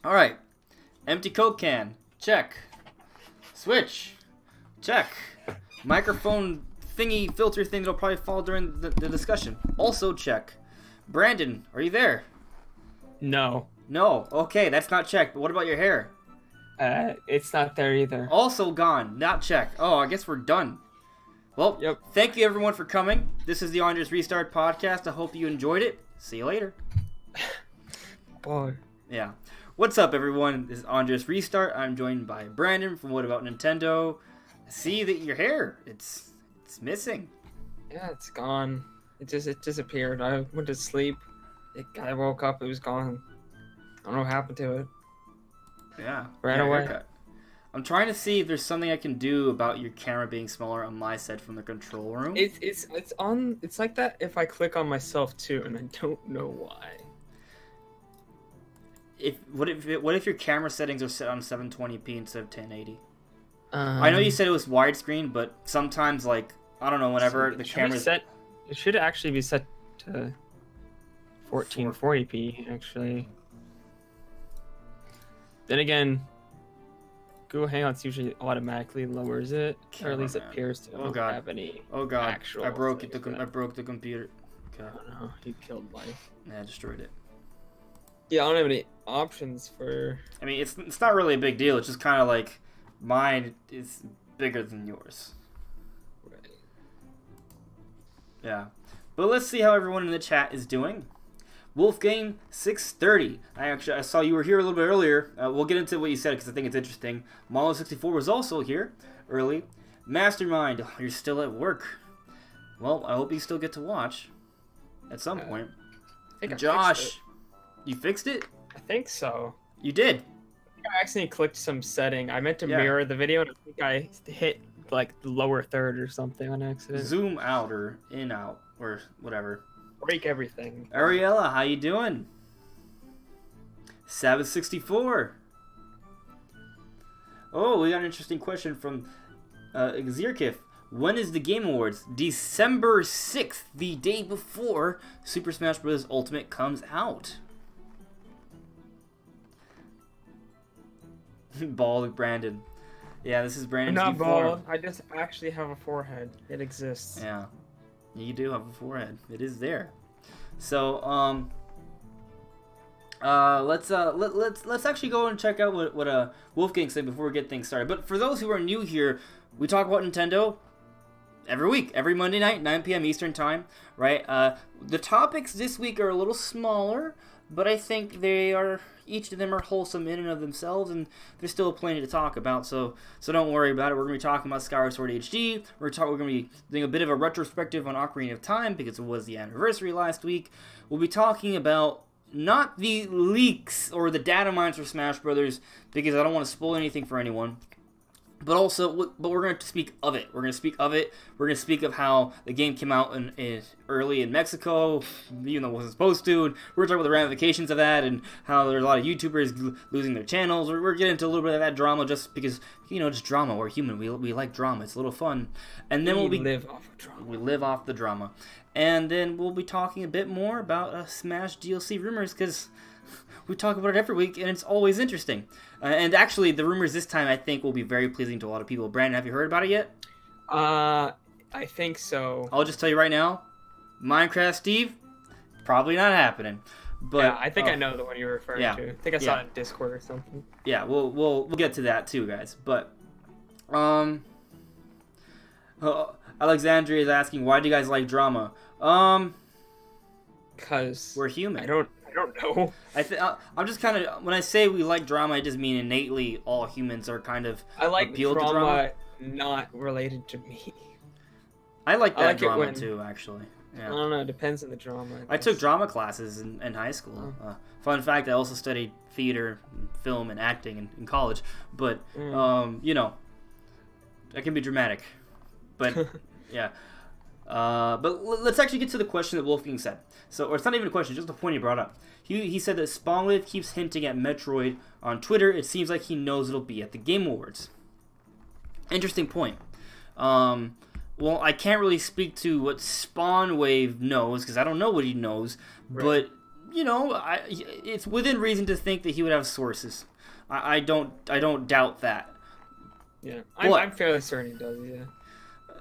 All right. Empty Coke can. Check. Switch. Check. Microphone thingy filter thing that'll probably fall during the discussion. Also check. Brandon, are you there? No. No. Okay, that's not checked. But what about your hair? It's not there either. Also gone. Not checked. Oh, I guess we're done. Well, Yep. Thank you everyone for coming. This is the Andres Restart podcast. I hope you enjoyed it. See you later. Boy. Yeah. What's up, everyone? This is Andres Restart. I'm joined by Brandon from What About Nintendo. I see that your hair, it's missing. Yeah, it's gone. It disappeared. I went to sleep. I woke up. It was gone. I don't know what happened to it. Yeah. Right away. Haircut. I'm trying to see if there's something I can do about your camera being smaller on my side from the control room. It's on. It's like that if I click on myself too, and I don't know why. What if your camera settings are set on 720p instead of 1080? I I know you said it was widescreen, but sometimes, like, I don't know, whenever the camera's set, it should actually be set to 1440p actually. Then again, Google Hangouts usually automatically lowers it, or at least appears to not have any. Oh god! Actual I broke it. things I broke the computer. Okay. Oh no, you killed life. Yeah, I destroyed it. Yeah, I don't have any options for. I mean, it's not really a big deal. It's just kind of like mine is bigger than yours. Right. Yeah, but let's see how everyone in the chat is doing. Wolfgang 630. I saw you were here a little bit earlier. We'll get into what you said because I think it's interesting. Malo 64 was also here early. Mastermind, oh, you're still at work. Well, I hope you still get to watch at some point. I think Josh, you fixed it? I think so. You did. I accidentally clicked some setting. I meant to mirror the video, and I think I hit like the lower third or something on accident. Zoom out or in out or whatever. Break everything. Ariella, how you doing? Sabbath64. Oh, we got an interesting question from Xerkif. When is the Game Awards? December 6th, the day before Super Smash Bros. Ultimate comes out. Bald Brandon. Yeah, this is Brandon's I'm not new form. bald. I just actually have a forehead. It exists. Yeah, you do have a forehead. It is there. So let's actually go and check out what Wolfgang said before we get things started. But for those who are new here, we talk about Nintendo every week, every Monday night, 9 p.m. Eastern time, right? The topics this week are a little smaller, but I think each of them are wholesome in and of themselves, and there's still plenty to talk about, so don't worry about it. We're going to be talking about Skyward Sword HD. We're going to be doing a bit of a retrospective on Ocarina of Time, because it was the anniversary last week. We'll be talking about not the leaks or the data mines for Smash Brothers, because I don't want to spoil anything for anyone. But we're going to speak of it. We're going to speak of it. We're going to speak of how the game came out early in Mexico, even though it wasn't supposed to. And we're going to talk about the ramifications of that and how there's a lot of YouTubers losing their channels. We're getting into a little bit of that drama just because, just drama. We're human. We like drama. It's a little fun. And then we live off of drama. We live off the drama. And then we'll be talking a bit more about Smash DLC rumors because we talk about it every week, and it's always interesting. And actually, the rumors this time, I think, will be very pleasing to a lot of people. Brandon, have you heard about it yet? I think so. I'll just tell you right now, Minecraft Steve, probably not happening. But yeah, I think I know the one you're referring to. I think I saw it in Discord or something. Yeah, we'll get to that too, guys. But Alexandria is asking, why do you guys like drama? Because we're human. I don't know. I'm just kind of, when I say we like drama, I just mean innately all humans are kind of I like appealed drama, to drama. Not related to me. I like that drama too, actually. Yeah. I don't know. It depends on the drama. I took drama classes in high school. Fun fact: I also studied theater, film, and acting in college. But I can be dramatic. But yeah. But let's actually get to the question that Wolfgang said. Or it's not even a question, just the point he brought up. He said that Spongliv keeps hinting at Metroid on Twitter. It seems like he knows it'll be at the Game Awards. Interesting point. Well, I can't really speak to what Spawnwave knows, because I don't know what he knows, right. But you know, it's within reason to think that he would have sources. I don't doubt that. Yeah, I'm fairly certain he does. Yeah.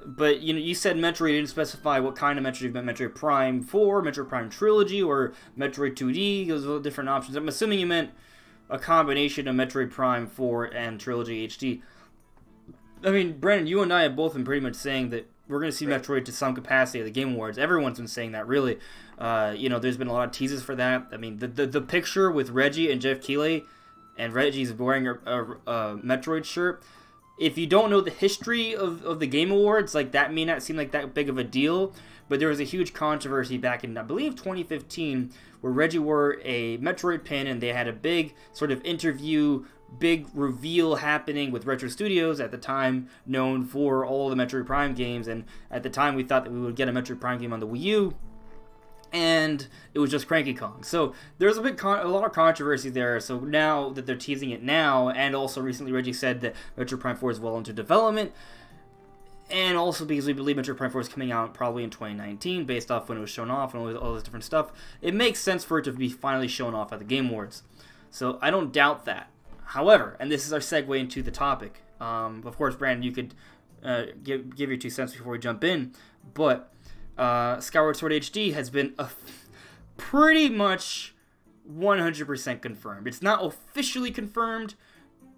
But you know, you said Metroid, you didn't specify what kind of Metroid you meant. Metroid Prime 4, Metroid Prime Trilogy, or Metroid 2D. Those are different options. I'm assuming you meant a combination of Metroid Prime 4 and Trilogy HD. I mean, Brandon, you and I have both been pretty much saying that we're going to see Metroid to some capacity at the Game Awards. Everyone's been saying that, really. You know, there's been a lot of teases for that. I mean, the picture with Reggie and Jeff Keighley, and Reggie's wearing a Metroid shirt. If you don't know the history of the Game Awards, like, that may not seem like that big of a deal, but there was a huge controversy back in, I believe, 2015, where Reggie wore a Metroid pin, and they had a big sort of interview, big reveal happening with Retro Studios, at the time known for all the Metroid Prime games, and at the time we thought that we would get a Metroid Prime game on the Wii U, and it was just Cranky Kong. So there's a lot of controversy there. So now that they're teasing it now, and also recently Reggie said that Metroid Prime 4 is well into development, and also because we believe Metroid Prime 4 is coming out probably in 2019, based off when it was shown off and all this different stuff, it makes sense for it to be finally shown off at the Game Awards. So I don't doubt that. However, and this is our segue into the topic. Of course, Brandon, you could give your 2 cents before we jump in, but Skyward Sword HD has been pretty much 100% confirmed. It's not officially confirmed,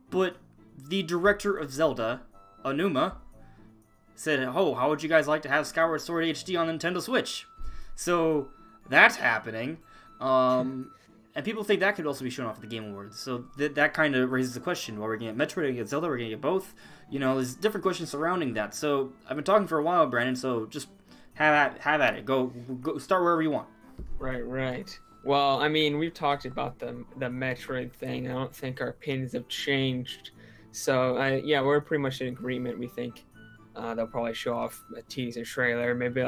but the director of Zelda, Onuma, said, "Oh, how would you guys like to have Skyward Sword HD on Nintendo Switch?" So that's happening. And people think that could also be shown off at the Game Awards. So that kind of raises the question: well, we're going to get Metroid, we're going to get Zelda, we're going to get both. You know, there's different questions surrounding that. So I've been talking for a while, Brandon. So just have at it. Go start wherever you want. Right. Well, I mean, we've talked about the Metroid thing. I don't think our opinions have changed. So yeah, we're pretty much in agreement. We think they'll probably show off a teaser trailer, maybe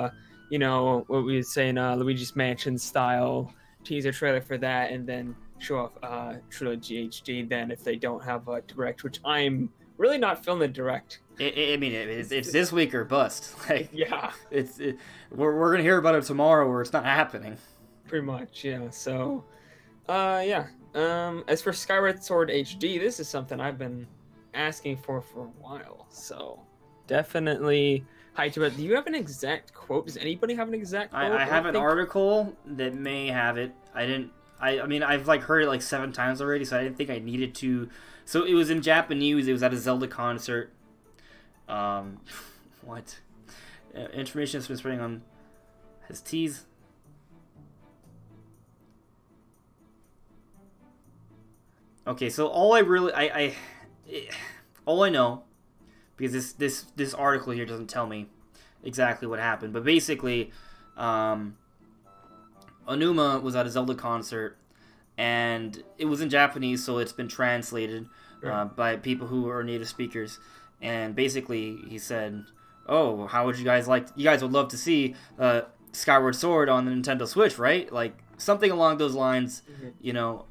you know, what we would say in Luigi's Mansion style teaser trailer for that, and then show off Trilogy HD. Then if they don't have a direct, which I'm really not feeling the direct. I mean, it's this week or bust. Like, yeah, we're gonna hear about it tomorrow, or it's not happening. Pretty much, yeah. So, yeah. As for Skyward Sword HD, this is something I've been asking for a while. So, definitely hyped about it. Do you have an exact quote? Does anybody have an exact quote? I have an article that may have it. I mean, I've like heard it like 7 times already, so I didn't think I needed to. So it was in Japanese. It was at a Zelda concert. What? Information has been spreading on his tease. Okay, so all I really all I know, because this article here doesn't tell me exactly what happened, but basically, Onuma was at a Zelda concert, and it was in Japanese, so it's been translated by people who are native speakers. And basically, he said, "Oh, how would you guys like? You guys would love to see Skyward Sword on the Nintendo Switch, right? Like something along those lines." Mm-hmm. You know,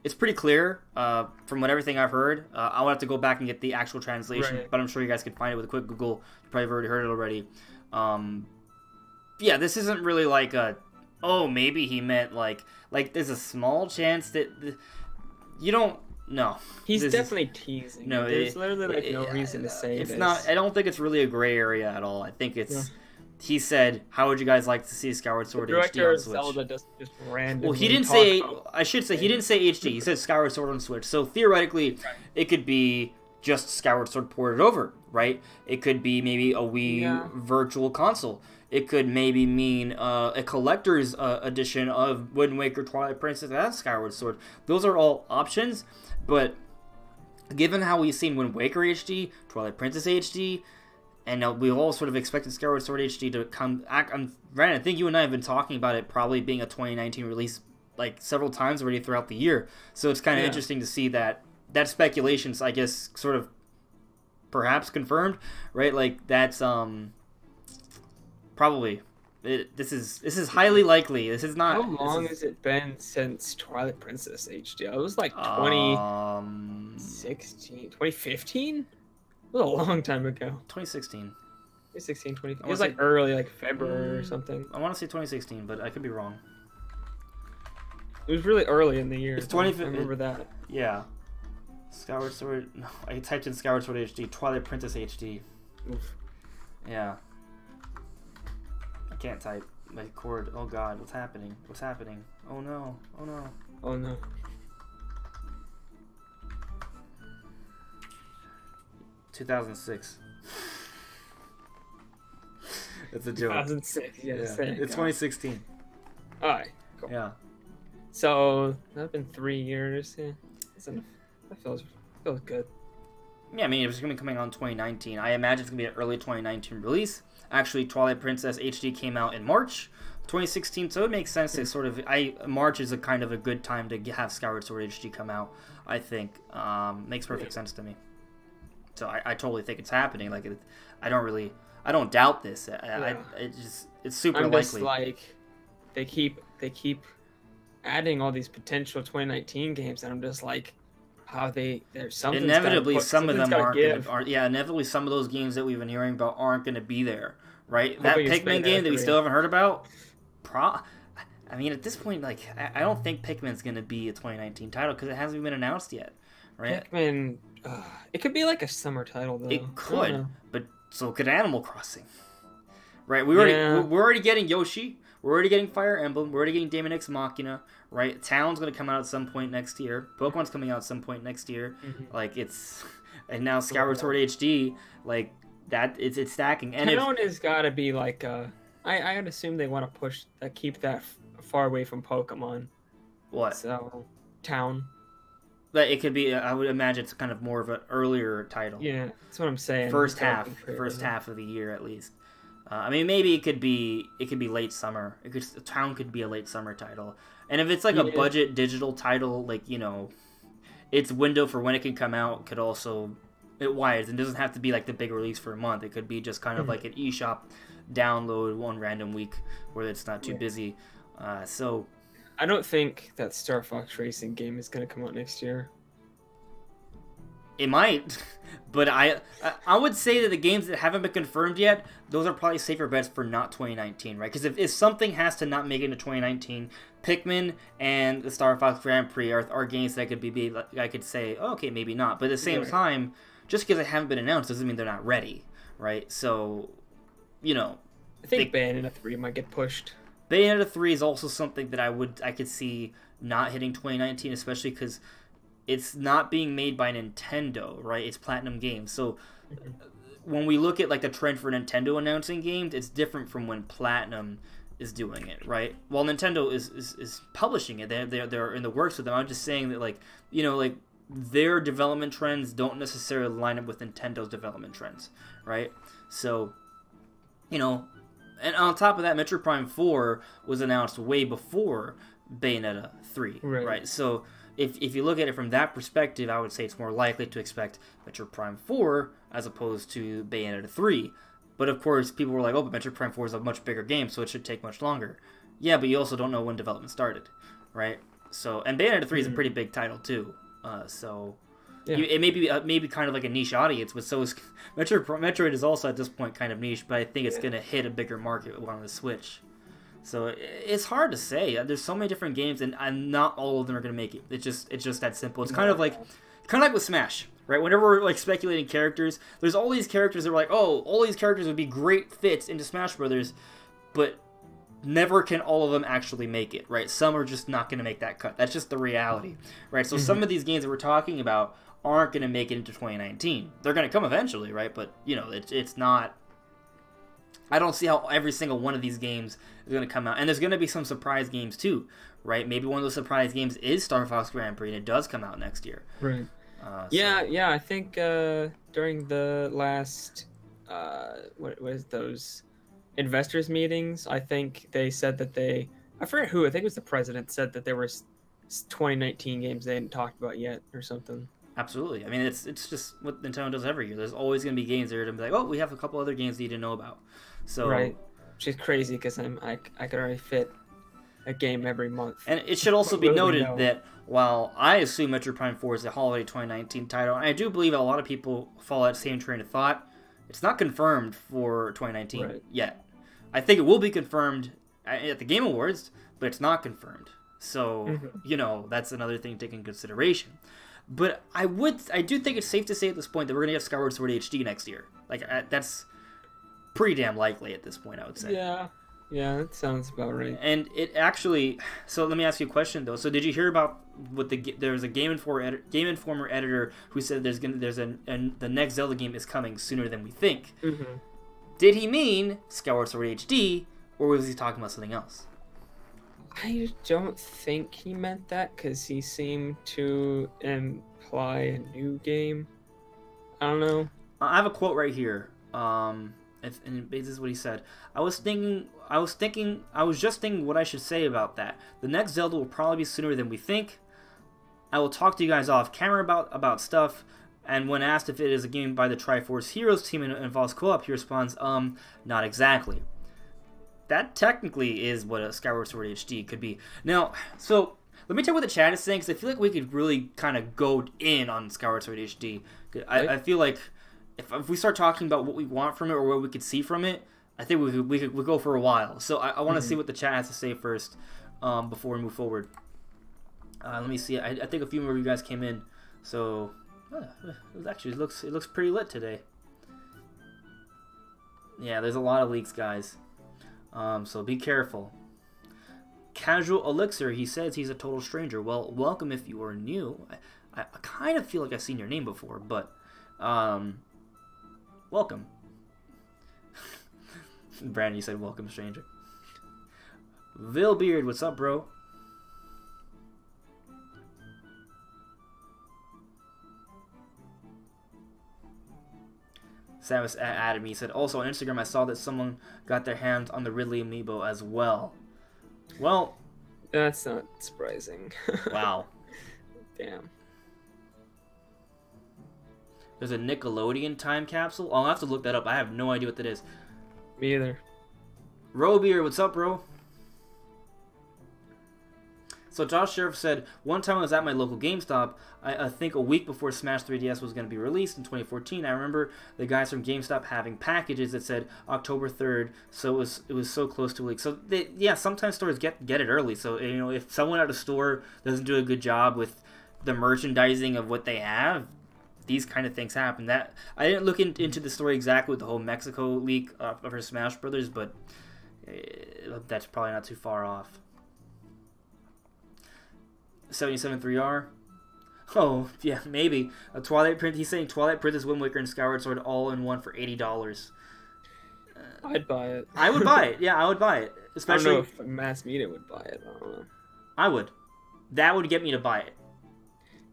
it's pretty clear from everything I've heard. I'll have to go back and get the actual translation, but I'm sure you guys could find it with a quick Google. You probably have already heard it already. Yeah, this isn't really like maybe he meant like there's a small chance that you don't. No, he's definitely teasing. No, there's literally no reason to say it's not. I don't think it's really a gray area at all. I think it's. Yeah. He said, "How would you guys like to see Skyward Sword HD on Switch?" The director of Zelda doesn't just randomly. Well, he didn't say. I should say he didn't say HD. He said Skyward Sword on Switch. So theoretically, it could be just Skyward Sword ported over, right? It could be maybe a Wii Virtual Console. It could maybe mean a collector's edition of Wind Waker, Twilight Princess, and Skyward Sword. Those are all options, but given how we've seen Wind Waker HD, Twilight Princess HD, and we've all sort of expected Skyward Sword HD to come. Brandon, I think you and I have been talking about it probably being a 2019 release like several times already throughout the year. So it's kind of interesting to see that speculation's, I guess, sort of perhaps confirmed, right? Like that's probably this is highly likely. This is not. How long has it been since Twilight Princess HD? It was like 2016, 2015. It was a long time ago. 2016. 2016, 2015. It was like early, like February or something. I want to say 2016, but I could be wrong. It was really early in the year. It's though. 20. I remember that. Yeah. Skyward Sword. No, I typed in Skyward Sword HD. Twilight Princess HD. Oof. Yeah. I can't type. My cord. Oh god, what's happening? What's happening? Oh no. Oh no. Oh no. 2006. It's a joke. 2006. Yeah. Yeah. It's 2016. All right. Cool. Yeah. So that's been 3 years. Yeah. That feels good. Yeah, I mean, it's going to be coming out in 2019. I imagine it's going to be an early 2019 release. Actually, Twilight Princess HD came out in March 2016, so it makes sense to sort of... March is a kind of a good time to have Skyward Sword HD come out, I think. Makes perfect sense to me. So I totally think it's happening. Like, I don't doubt this. It's super I'm likely. just like, they keep adding all these potential 2019 games, and I'm just like, there's something. Inevitably, some of them inevitably some of those games that we've been hearing about aren't going to be there, right? That Pikmin game that we still haven't heard about, I mean, at this point, like, I don't think Pikmin's going to be a 2019 title because it hasn't even been announced yet, right? Pikmin, it could be like a summer title though. It could, but so could Animal Crossing, right? We're already getting Yoshi. We're already getting Fire Emblem. We're already getting Daemon X Machina, right? Town's going to come out at some point next year. Pokemon's coming out at some point next year. Like, and now Skyward Sword HD, like, that, it's stacking. And Town has got to be like, I would assume they want to keep that far away from Pokemon. What? So, Town. But it could be, I would imagine it's kind of more of an earlier title. Yeah, that's what I'm saying. First half of the year at least. I mean, maybe it could be late summer. Town could be a late summer title, and if it's like a budget digital title, like, you know, its window for when it can come out could also it widens. It doesn't have to be like the big release for a month. It could be just kind of like an eShop download one random week where it's not too busy. So I don't think that Star Fox Racing game is going to come out next year. It might, but I would say that the games that haven't been confirmed yet, those are probably safer bets for not 2019, right? Because if something has to not make it into 2019, Pikmin and the Star Fox Grand Prix are games that I could say, oh, okay, maybe not. But at the same time, just because they haven't been announced doesn't mean they're not ready, right? So, you know, I think Bayonetta 3 might get pushed. Bayonetta 3 is also something that I could see not hitting 2019, especially because it's not being made by Nintendo, right? It's Platinum Games. So when we look at like the trend for Nintendo announcing games, it's different from when Platinum is doing it, right? While Nintendo is publishing it, they're in the works with them. I'm just saying that, like, you know, like, their development trends don't necessarily line up with Nintendo's development trends, right? So, you know, and on top of that, Metroid Prime 4 was announced way before Bayonetta 3, right? So if you look at it from that perspective, I would say it's more likely to expect Metroid Prime 4 as opposed to Bayonetta 3. But of course, people were like, oh, but Metroid Prime 4 is a much bigger game, so it should take much longer. Yeah, but you also don't know when development started, right? So, and Bayonetta 3 is a pretty big title too. It may be kind of like a niche audience, but so is Metroid is also at this point kind of niche, but I think it's going to hit a bigger market on the Switch. So it's hard to say. There's so many different games, and not all of them are going to make it. It's just that simple. It's kind of like with Smash, right? Whenever we're like speculating characters, there's all these characters that are like, oh, all these characters would be great fits into Smash Brothers, but never can all of them actually make it, right? Some are just not going to make that cut. That's just the reality, right? So some of these games that we're talking about aren't going to make it into 2019. They're going to come eventually, right? But, you know, it's not... I don't see how every single one of these games is going to come out. And there's going to be some surprise games too, right? Maybe one of those surprise games is Star Fox Grand Prix, and it does come out next year. Right. Yeah, I think during the last... what was those... investors meetings, I think they said that I forget who, I think it was the president, said that there were 2019 games they hadn't talked about yet or something. Absolutely. I mean, it's just what Nintendo does every year. There's always going to be games there to be like, oh, we have a couple other games that you didn't know about. So right, which is crazy because I could already fit a game every month. And it should also be noted that while I assume Metroid Prime 4 is a holiday 2019 title, and I do believe a lot of people follow that same train of thought, it's not confirmed for 2019 yet. I think it will be confirmed at the Game Awards, but it's not confirmed. So, you know, that's another thing to take in consideration. But I do think it's safe to say at this point that we're going to get Skyward Sword HD next year. Like, that's pretty damn likely at this point, I would say. Yeah, that sounds about right. And it actually, so let me ask you a question though. So did you hear about what there was a Game Informer editor who said the next Zelda game is coming sooner than we think. Did he mean Skyward Sword HD, or was he talking about something else? I don't think he meant that, because he seemed to imply a new game. I don't know. I have a quote right here. And this is what he said. I was just thinking what I should say about that. The next Zelda will probably be sooner than we think. I will talk to you guys off camera about stuff. And when asked if it is a game by the Triforce Heroes team and involves co-op, he responds, not exactly. That technically is what a Skyward Sword HD could be. Now, so let me tell you what the chat is saying, because I feel like we could really kind of go in on Skyward Sword HD. I feel like if we start talking about what we want from it or what we could see from it, I think we could go for a while. So I want to see what the chat has to say first before we move forward. Let me see. I think a few more of you guys came in, so it looks pretty lit today. Yeah, there's a lot of leaks, guys. So be careful. Casual Elixir, he says he's a total stranger. Well, welcome if you are new. I kind of feel like I've seen your name before, but welcome. Brandon, you said welcome, stranger. Vilbeard, what's up, bro? Samus added me. He said, also on Instagram, I saw that someone got their hands on the Ridley amiibo as well. Well, that's not surprising. Wow. Damn. There's a Nickelodeon time capsule. I'll have to look that up. I have no idea what that is. Me either. Robeer, what's up, bro? So Josh Sheriff said, one time I was at my local GameStop, I think a week before Smash 3DS was going to be released in 2014. I remember the guys from GameStop having packages that said October 3rd, so it was so close to a week. So yeah, sometimes stores get it early. So you know, if someone at a store doesn't do a good job with the merchandising of what they have, these kind of things happen. That I didn't look into the story exactly with the whole Mexico leak of her Smash Brothers, but that's probably not too far off. 77-3R. Oh, yeah, maybe. A Twilight Princess. He's saying Twilight Princess, Wind Waker, and Skyward Sword all in one for $80. I'd buy it. I would buy it. Yeah, I would buy it. Especially I don't know if mass media would buy it. I don't know. I would. That would get me to buy it.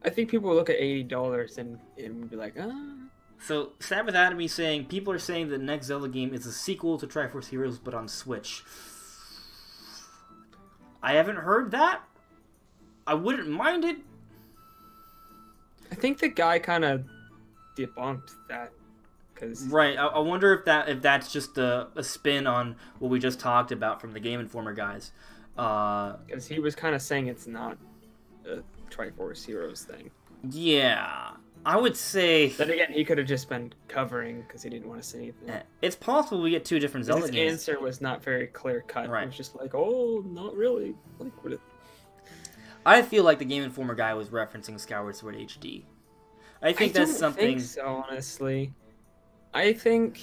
I think people would look at $80 and would be like, ah. So, Sabbath Anatomy saying, people are saying the next Zelda game is a sequel to Triforce Heroes, but on Switch. I haven't heard that. I wouldn't mind it. I think the guy kind of debunked that. Right. I wonder if that's just a spin on what we just talked about from the Game Informer guys. Because he was kind of saying it's not a Triforce Heroes thing. Yeah. I would say... Then again, he could have just been covering because he didn't want to say anything. It's possible we get two different Zelda games. His answer was not very clear-cut. Right. It was just like, oh, not really. Like, what? I feel like the Game Informer guy was referencing Skyward Sword HD. I think that's something... I don't think so, honestly. I mean,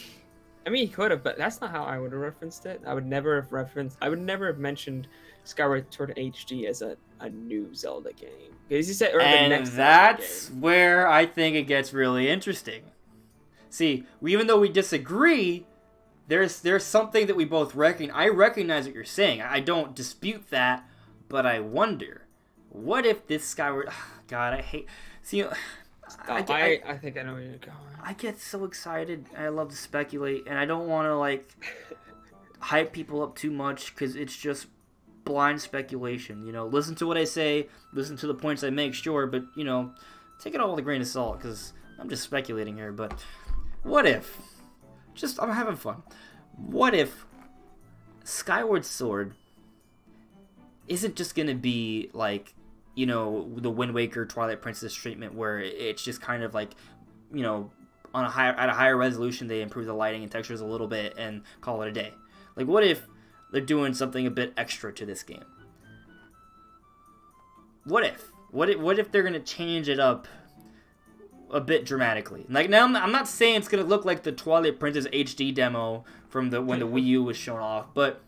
he could have, but that's not how I would have referenced it. I would never have mentioned Skyward Sword HD as a new Zelda game. Because he said, or and the next that's where I think it gets really interesting. See, even though we disagree, there's something that we both recognize. I recognize what you're saying. I don't dispute that, but I wonder... What if this Skyward... God, I hate... See, I think I know where you're going. I get so excited. I love to speculate, and I don't want to, like, hype people up too much, because it's just blind speculation, you know? Listen to what I say, listen to the points I make, sure, but, you know, take it all with a grain of salt, because I'm just speculating here, but what if... I'm having fun. What if Skyward Sword isn't just going to be, like... you know, the Wind Waker Twilight Princess treatment where it's just kind of like, you know, at a higher resolution they improve the lighting and textures a little bit and call it a day. Like, what if they're doing something a bit extra to this game? what if? What if they're gonna change it up a bit dramatically? Like, now I'm not saying it's gonna look like the Twilight Princess HD demo from when the Wii U was shown off, but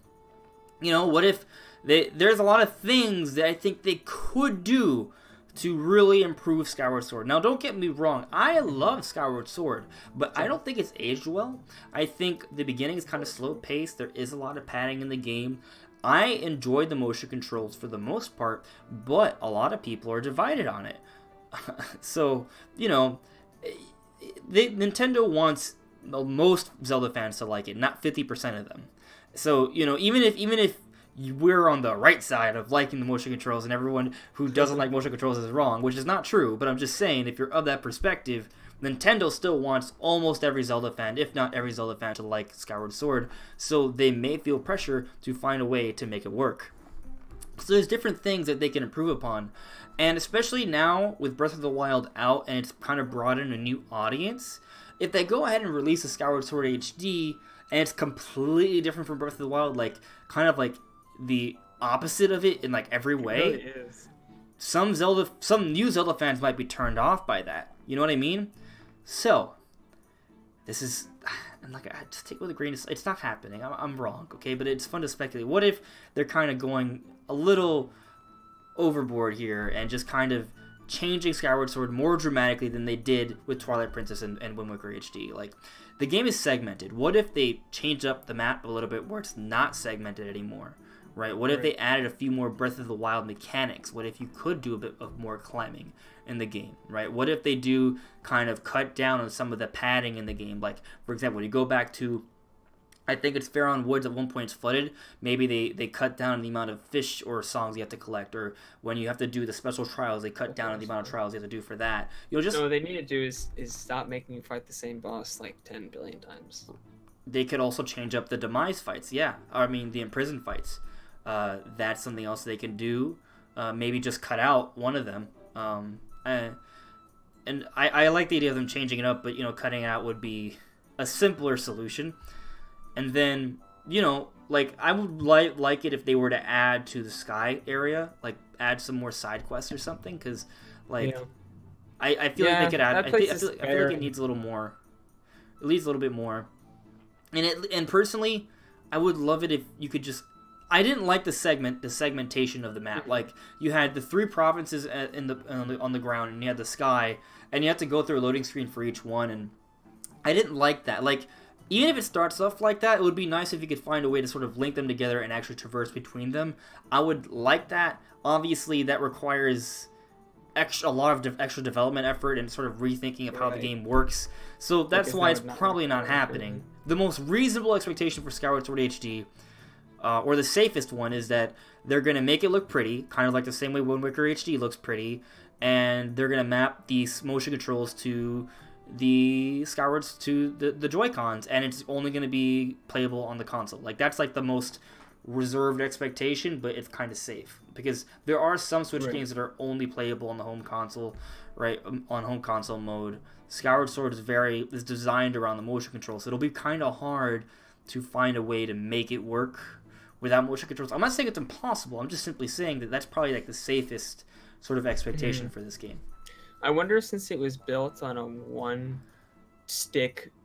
you know, what if there's a lot of things that I think they could do to really improve Skyward Sword. Now, don't get me wrong, I love Skyward Sword, but I don't think it's aged well. I think the beginning is kind of slow-paced. There is a lot of padding in the game. I enjoyed the motion controls for the most part, but a lot of people are divided on it. So, you know, Nintendo wants most Zelda fans to like it, not 50% of them. So, you know, even if we're on the right side of liking the motion controls and everyone who doesn't like motion controls is wrong, which is not true, but I'm just saying, if you're of that perspective, Nintendo still wants almost every Zelda fan, if not every Zelda fan, to like Skyward Sword, so they may feel pressure to find a way to make it work. So there's different things that they can improve upon, and especially now with Breath of the Wild out and it's kind of brought in a new audience, if they go ahead and release a Skyward Sword HD and it's completely different from Breath of the Wild, like kind of like the opposite of it in like every way, it really is. Some new Zelda fans might be turned off by that. You know what I mean? So this is, and like, I just take it with a grain of salt. It's not happening. I'm wrong, okay? But it's fun to speculate. What if they're kind of going a little overboard here and just kind of changing Skyward Sword more dramatically than they did with Twilight Princess and Wind Waker HD? Like, the game is segmented. What if they change up the map a little bit where it's not segmented anymore? Right? What if they added a few more Breath of the Wild mechanics? What if you could do a bit of more climbing in the game? Right? What if they do kind of cut down on some of the padding in the game? Like, for example, when you go back to, I think it's Faron Woods, at one point it's flooded. Maybe they cut down on the amount of fish or songs you have to collect. Or when you have to do the special trials, they cut down on the amount of trials you have to do for that. You know, just, no, what they need to do is stop making you fight the same boss like 10 billion times. They could also change up the demise fights. Yeah, I mean the imprisoned fights. That's something else they can do. Maybe just cut out one of them. And I like the idea of them changing it up, but, you know, cutting it out would be a simpler solution. And then, you know, like, I would like it if they were to add to the Sky area, like, add some more side quests or something, because, like, yeah. I feel like they could add, I feel like it needs a little more. It needs a little bit more. And personally, I would love it if you could just, I didn't like the segmentation of the map. Like, you had the 3 provinces on the ground, and you had the sky, and you have to go through a loading screen for each one, and I didn't like that. Like, even if it starts off like that, it would be nice if you could find a way to sort of link them together and actually traverse between them. I would like that. Obviously, that requires a lot of extra development effort and sort of rethinking of how the game works. So that's why it's probably not happening. The most reasonable expectation for Skyward Sword HD, or the safest one, is that they're going to make it look pretty, kind of like the same way Wind Waker HD looks pretty, and they're going to map these motion controls to the Skywards, to the Joy-Cons, and it's only going to be playable on the console. Like, that's like the most reserved expectation, but it's kind of safe, because there are some Switch games that are only playable on the home console, right, on home console mode. Skyward Sword is designed around the motion control, so it'll be kind of hard to find a way to make it work without motion controls. I'm not saying it's impossible. I'm just simply saying that that's probably like the safest sort of expectation for this game. I wonder, since it was built on a one-stick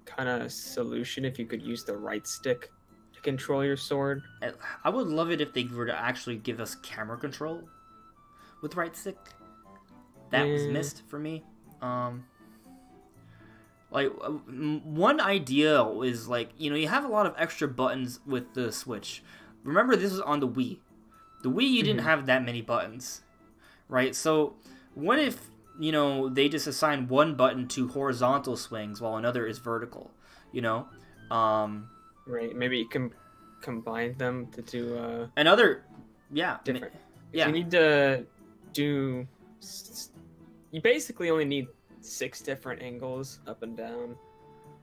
kind of solution, if you could use the right stick to control your sword. I would love it if they were to actually give us camera control with right stick. That was missed for me. Like, one idea is, like, you know, you have a lot of extra buttons with the Switch. Remember, this was on the Wii. The Wii, you didn't have that many buttons, right? So, what if, you know, they just assign one button to horizontal swings while another is vertical, you know? Right, maybe you can combine them to do another, different. Yeah. You need to do, you basically only need 6 different angles, up and down,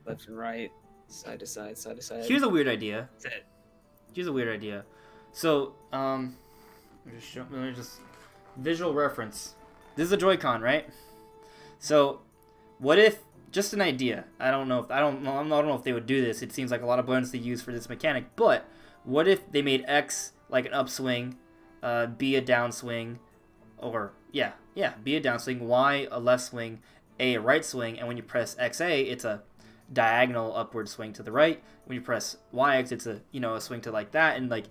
left and right, side to side, side to side. Here's a weird idea. That's it. Here's a weird idea. So, just visual reference. This is a Joy-Con, right? So, what if, just an idea. I don't know if they would do this. It seems like a lot of buttons to use for this mechanic. But what if they made X like an upswing, B a downswing, or yeah, B a downswing, Y a left swing, A a right swing, and when you press XA, it's a diagonal upward swing to the right. When you press YX, it's a a swing to like that, and like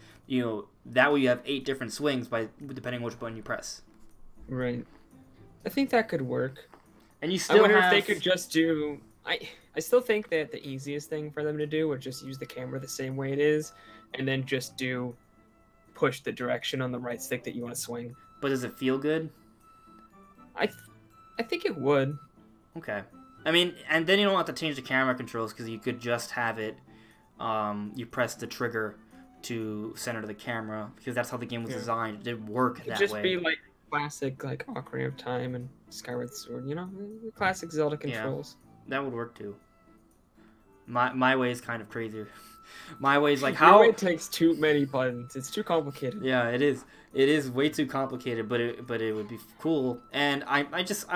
that way you have 8 different swings by depending which button you press. Right. I think that could work. And you still I wonder have... if they could just do. I still think that the easiest thing for them to do would just use the camera the same way it is, and then just push the direction on the right stick that you want to swing. But does it feel good? I think it would. Okay. I mean, and then you don't have to change the camera controls because you could just have it. You press the trigger to center the camera because that's how the game was designed. It did work that way. It'd just be like classic, like Ocarina of Time and Skyward Sword. The classic Zelda controls. Yeah, that would work too. My way is kind of crazier. My way is like how it takes too many buttons. It's too complicated. Yeah, it is. It is way too complicated, but it would be cool. And I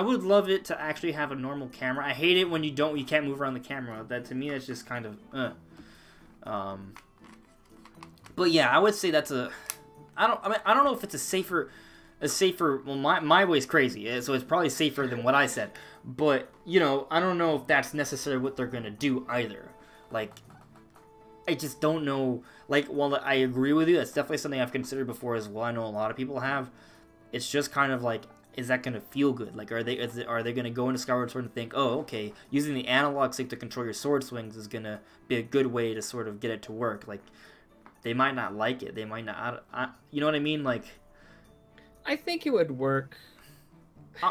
would love it to actually have a normal camera. I hate it when you can't move around the camera. That to me that's just kind of But yeah, I would say that's I don't know if it's a safer well my way's crazy, so it's probably safer than what I said. But, I don't know if that's necessarily what they're going to do either. Like, I just don't know. Like, while I agree with you, that's definitely something I've considered before as well. I know a lot of people have. It's just kind of like, is that going to feel good? Like, are they going to go into Skyward Sword and think, oh, okay, using the analog stick to control your sword swings is going to be a good way to sort of get it to work? Like, they might not like it. They might not. You know what I mean? Like, I think it would work.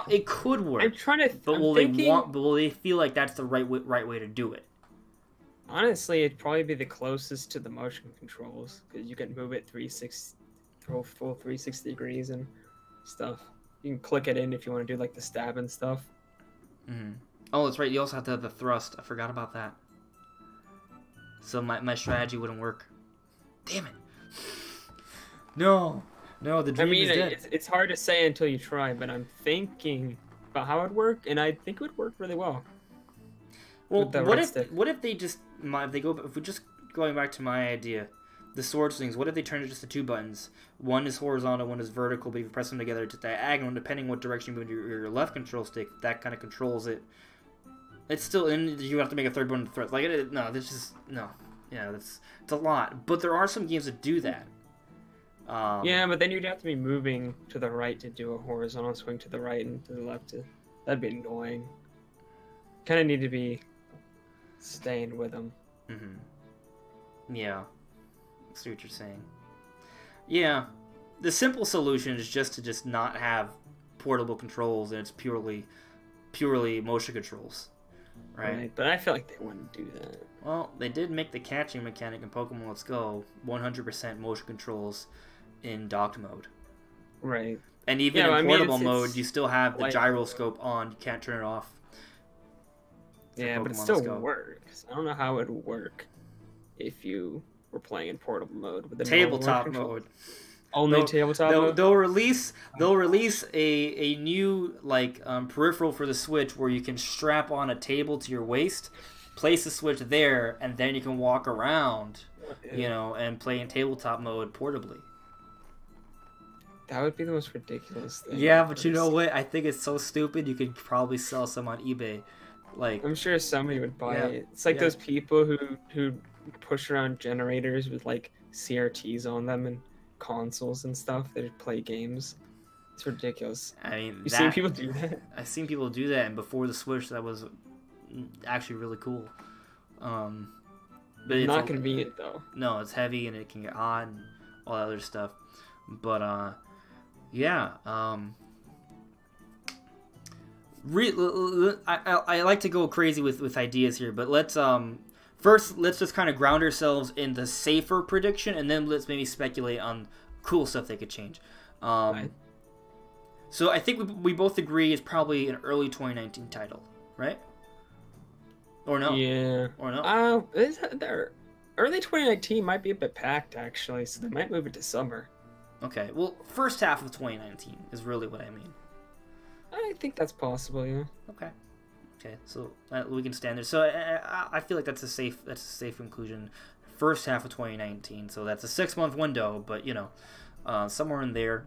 It could work. I'm trying to. But will they feel like that's the right way to do it? Honestly, it'd probably be the closest to the motion controls because you can move it full 360 degrees and stuff. You can click it in if you want to do like the stab and stuff. Mm-hmm. Oh, that's right. You also have to have the thrust. I forgot about that. So my strategy wouldn't work. Damn it. No, the dream is dead. It's hard to say until you try, but I'm thinking about how it'd work, and I think it would work really well. Well, what if they just if we're just going back to my idea, the sword swings. What if they turn it just to 2 buttons? One is horizontal, one is vertical. But if you press them together, it's diagonal. Depending what direction you move your left control stick, that kind of controls it. It's still, and you have to make a 3rd button to thrust. Like no. Yeah, it's a lot. But there are some games that do that. Yeah, but then you'd have to be moving to the right to do a horizontal swing to the right and to the left. That'd be annoying. Kind of need to be staying with them. Mm-hmm. Yeah. I see what you're saying. Yeah. The simple solution is just to not have portable controls, and it's purely motion controls. Right? But I feel like they wouldn't do that. Well, they did make the catching mechanic in Pokemon Let's Go 100% motion controls in docked mode. Right. And even in portable mode, you still have the gyroscope on. You can't turn it off. Yeah, but it still works. I don't know how it would work if you were playing in portable mode with the tabletop mode. Only tabletop mode. They'll release a new peripheral for the Switch where you can strap on a table to your waist, place the Switch there, and then you can walk around, and play in tabletop mode portably. That would be the most ridiculous thing. Yeah, but you know what? I think it's so stupid. You could probably sell some on eBay. Like, I'm sure somebody would buy it. It's like those people who push around generators with like CRTs on them and consoles and stuff that play games. It's ridiculous. I mean, you've seen people do that? I've seen people do that, and before the Switch, that was actually really cool. But it's not convenient though. No, it's heavy and it can get hot and all that other stuff. But yeah. I like to go crazy with ideas here, but let's first just kind of ground ourselves in the safer prediction, and then let's maybe speculate on cool stuff they could change. Right. So I think we both agree it's probably an early 2019 title, right? Or no? Yeah. Or no? Early 2019 might be a bit packed actually, so they might move it to summer. Okay. Well, first half of 2019 is really what I mean. I think that's possible, yeah. Okay, so we can stand there. So I feel like that's a safe conclusion. First half of 2019, so that's a 6-month window, but somewhere in there.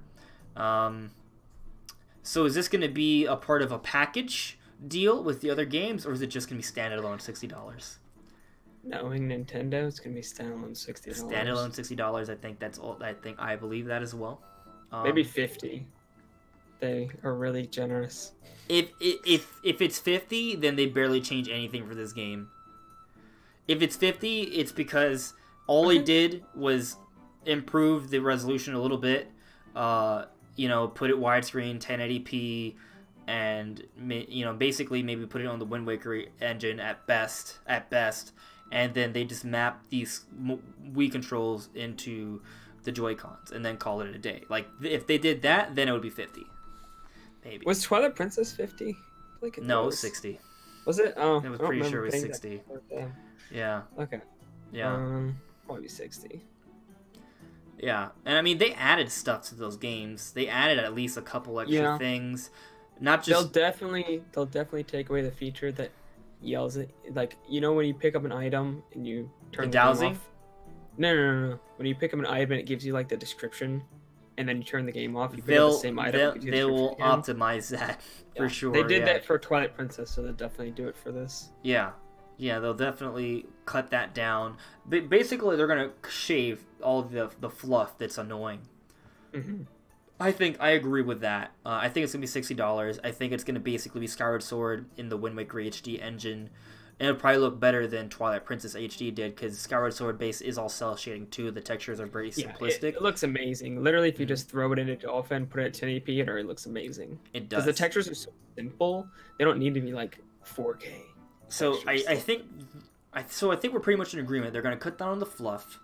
So is this going to be a part of a package deal with the other games, or is it just going to be standalone $60? Knowing Nintendo, it's gonna be standalone $60. Standalone $60. I think that's all. I believe that as well. Maybe 50. They are really generous. If it's 50, then they barely change anything for this game. If it's 50, it's because all they did was improve the resolution a little bit. You know, put it widescreen, 1080p, and you know, basically maybe put it on the Wind Waker engine at best. And then they just map these Wii controls into the Joy-Cons and then call it a day. Like, if they did that, then it would be 50. Maybe. Was Twilight Princess 50? No, it was 60. Was it? Oh, I was pretty sure it was 60. Yeah. Okay. Yeah. Probably 60. Yeah. And I mean, they added stuff to those games. They added at least a couple extra things. Not just... They'll definitely take away the feature that yells at, like, you know, when you pick up an item and you turn the game off. No. When you pick up an item and it gives you like the description, and then you turn the game off, you pick up the same item. They will optimize that for sure. They did that for Twilight Princess, so they'll definitely do it for this. Yeah, they'll definitely cut that down. But basically, they're gonna shave all the fluff that's annoying. Mm-hmm. I agree with that. I think it's gonna be $60. I think it's gonna basically be Skyward Sword in the Wind Waker HD engine, and it'll probably look better than Twilight Princess HD did because Skyward Sword base is all cell shading too. The textures are very simplistic. It looks amazing. Literally, if you just throw it into Dolphin, put it at 1080p, it already looks amazing. It does. Because the textures are so simple, they don't need to be like 4K. So I think we're pretty much in agreement. They're gonna cut down on the fluff.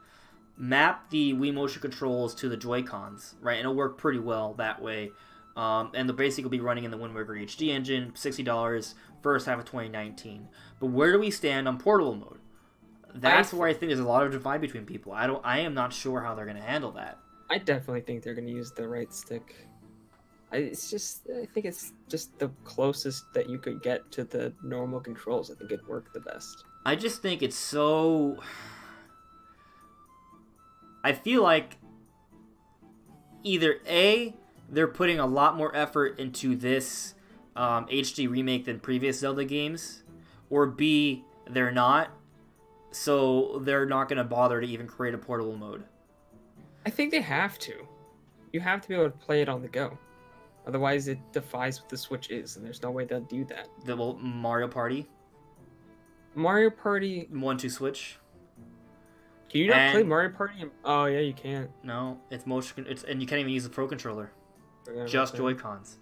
Map the Wii motion controls to the Joy-Cons, right? And it'll work pretty well that way. And the basic will be running in the Wind Waker HD engine, $60, first half of 2019. But where do we stand on portable mode? That's where I think there's a lot of divide between people. I am not sure how they're going to handle that. I definitely think they're going to use the right stick. I think it's just the closest that you could get to the normal controls. I think it'd work the best. I just think it's so... I feel like either A, they're putting a lot more effort into this HD remake than previous Zelda games, or B, they're not, so they're not going to bother to even create a portable mode. I think they have to. You have to be able to play it on the go. Otherwise, it defies what the Switch is, and there's no way they'll do that. Mario Party? Mario Party... 1-2 Switch? Can you not play Mario Party? Oh, yeah, you can't. No, it's motion... and you can't even use the Pro Controller. Just Joy-Cons.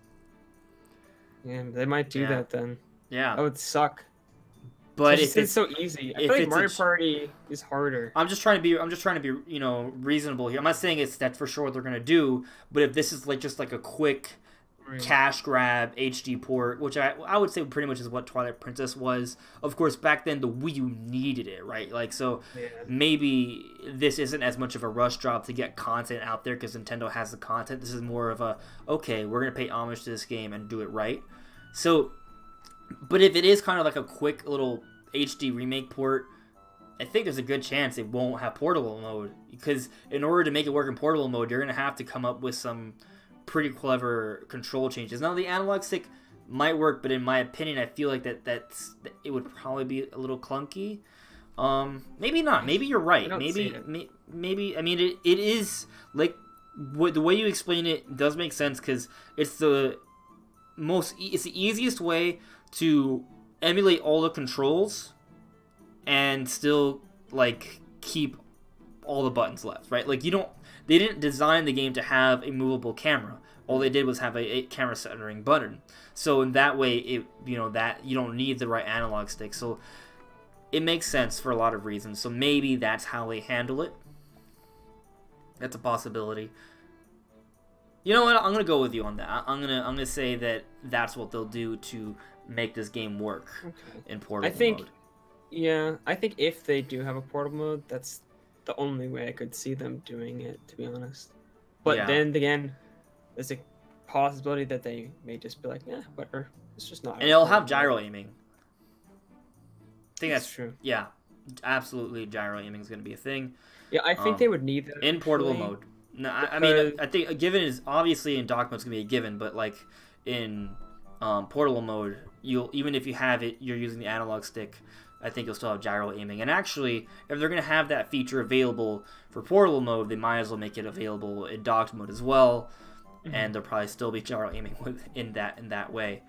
Yeah, they might do that then. Yeah. That would suck. But it's so easy. I feel like Mario Party is harder. I'm just trying to be, you know, reasonable here. I'm not saying that's for sure what they're gonna do, but if this is like just like a quick cash grab HD port, which I would say pretty much is what Twilight Princess was. Of course, back then the Wii U needed it, right? Like, so maybe this isn't as much of a rush job to get content out there because Nintendo has the content. This is more of a, okay, we're gonna pay homage to this game and do it right. So, but if it is kind of like a quick little HD remake port, I think there's a good chance it won't have portable mode, because in order to make it work in portable mode, you're gonna have to come up with some pretty clever control changes. Now, the analog stick might work, but in my opinion, I feel like it would probably be a little clunky. Maybe not. Maybe you're right. Maybe. I mean, it is like the way you explain it does make sense, because it's the easiest way to emulate all the controls and still like keep all the buttons left, right? Like, they didn't design the game to have a movable camera. All they did was have a camera centering button. So in that way, that you don't need the right analog stick. So it makes sense for a lot of reasons. So maybe that's how they handle it. That's a possibility. You know what? I'm gonna go with you on that. I'm gonna say that that's what they'll do to make this game work in portable mode. Yeah, I think if they do have a portable mode, that's the only way I could see them doing it, to be honest. But then again, there's a possibility that they may just be like, yeah, whatever. It's just not. And it'll have gyro aiming. I think that's true. Yeah, absolutely. Gyro aiming is going to be a thing. Yeah, I think they would need that in portable mode. No, I mean, I think a given is obviously in dock mode is going to be a given, but like in portable mode, even if you have it, you're using the analog stick. I think you'll still have gyro aiming. And actually, if they're going to have that feature available for portable mode, they might as well make it available in docked mode as well. Mm-hmm. And there'll probably still be gyro aiming in that way.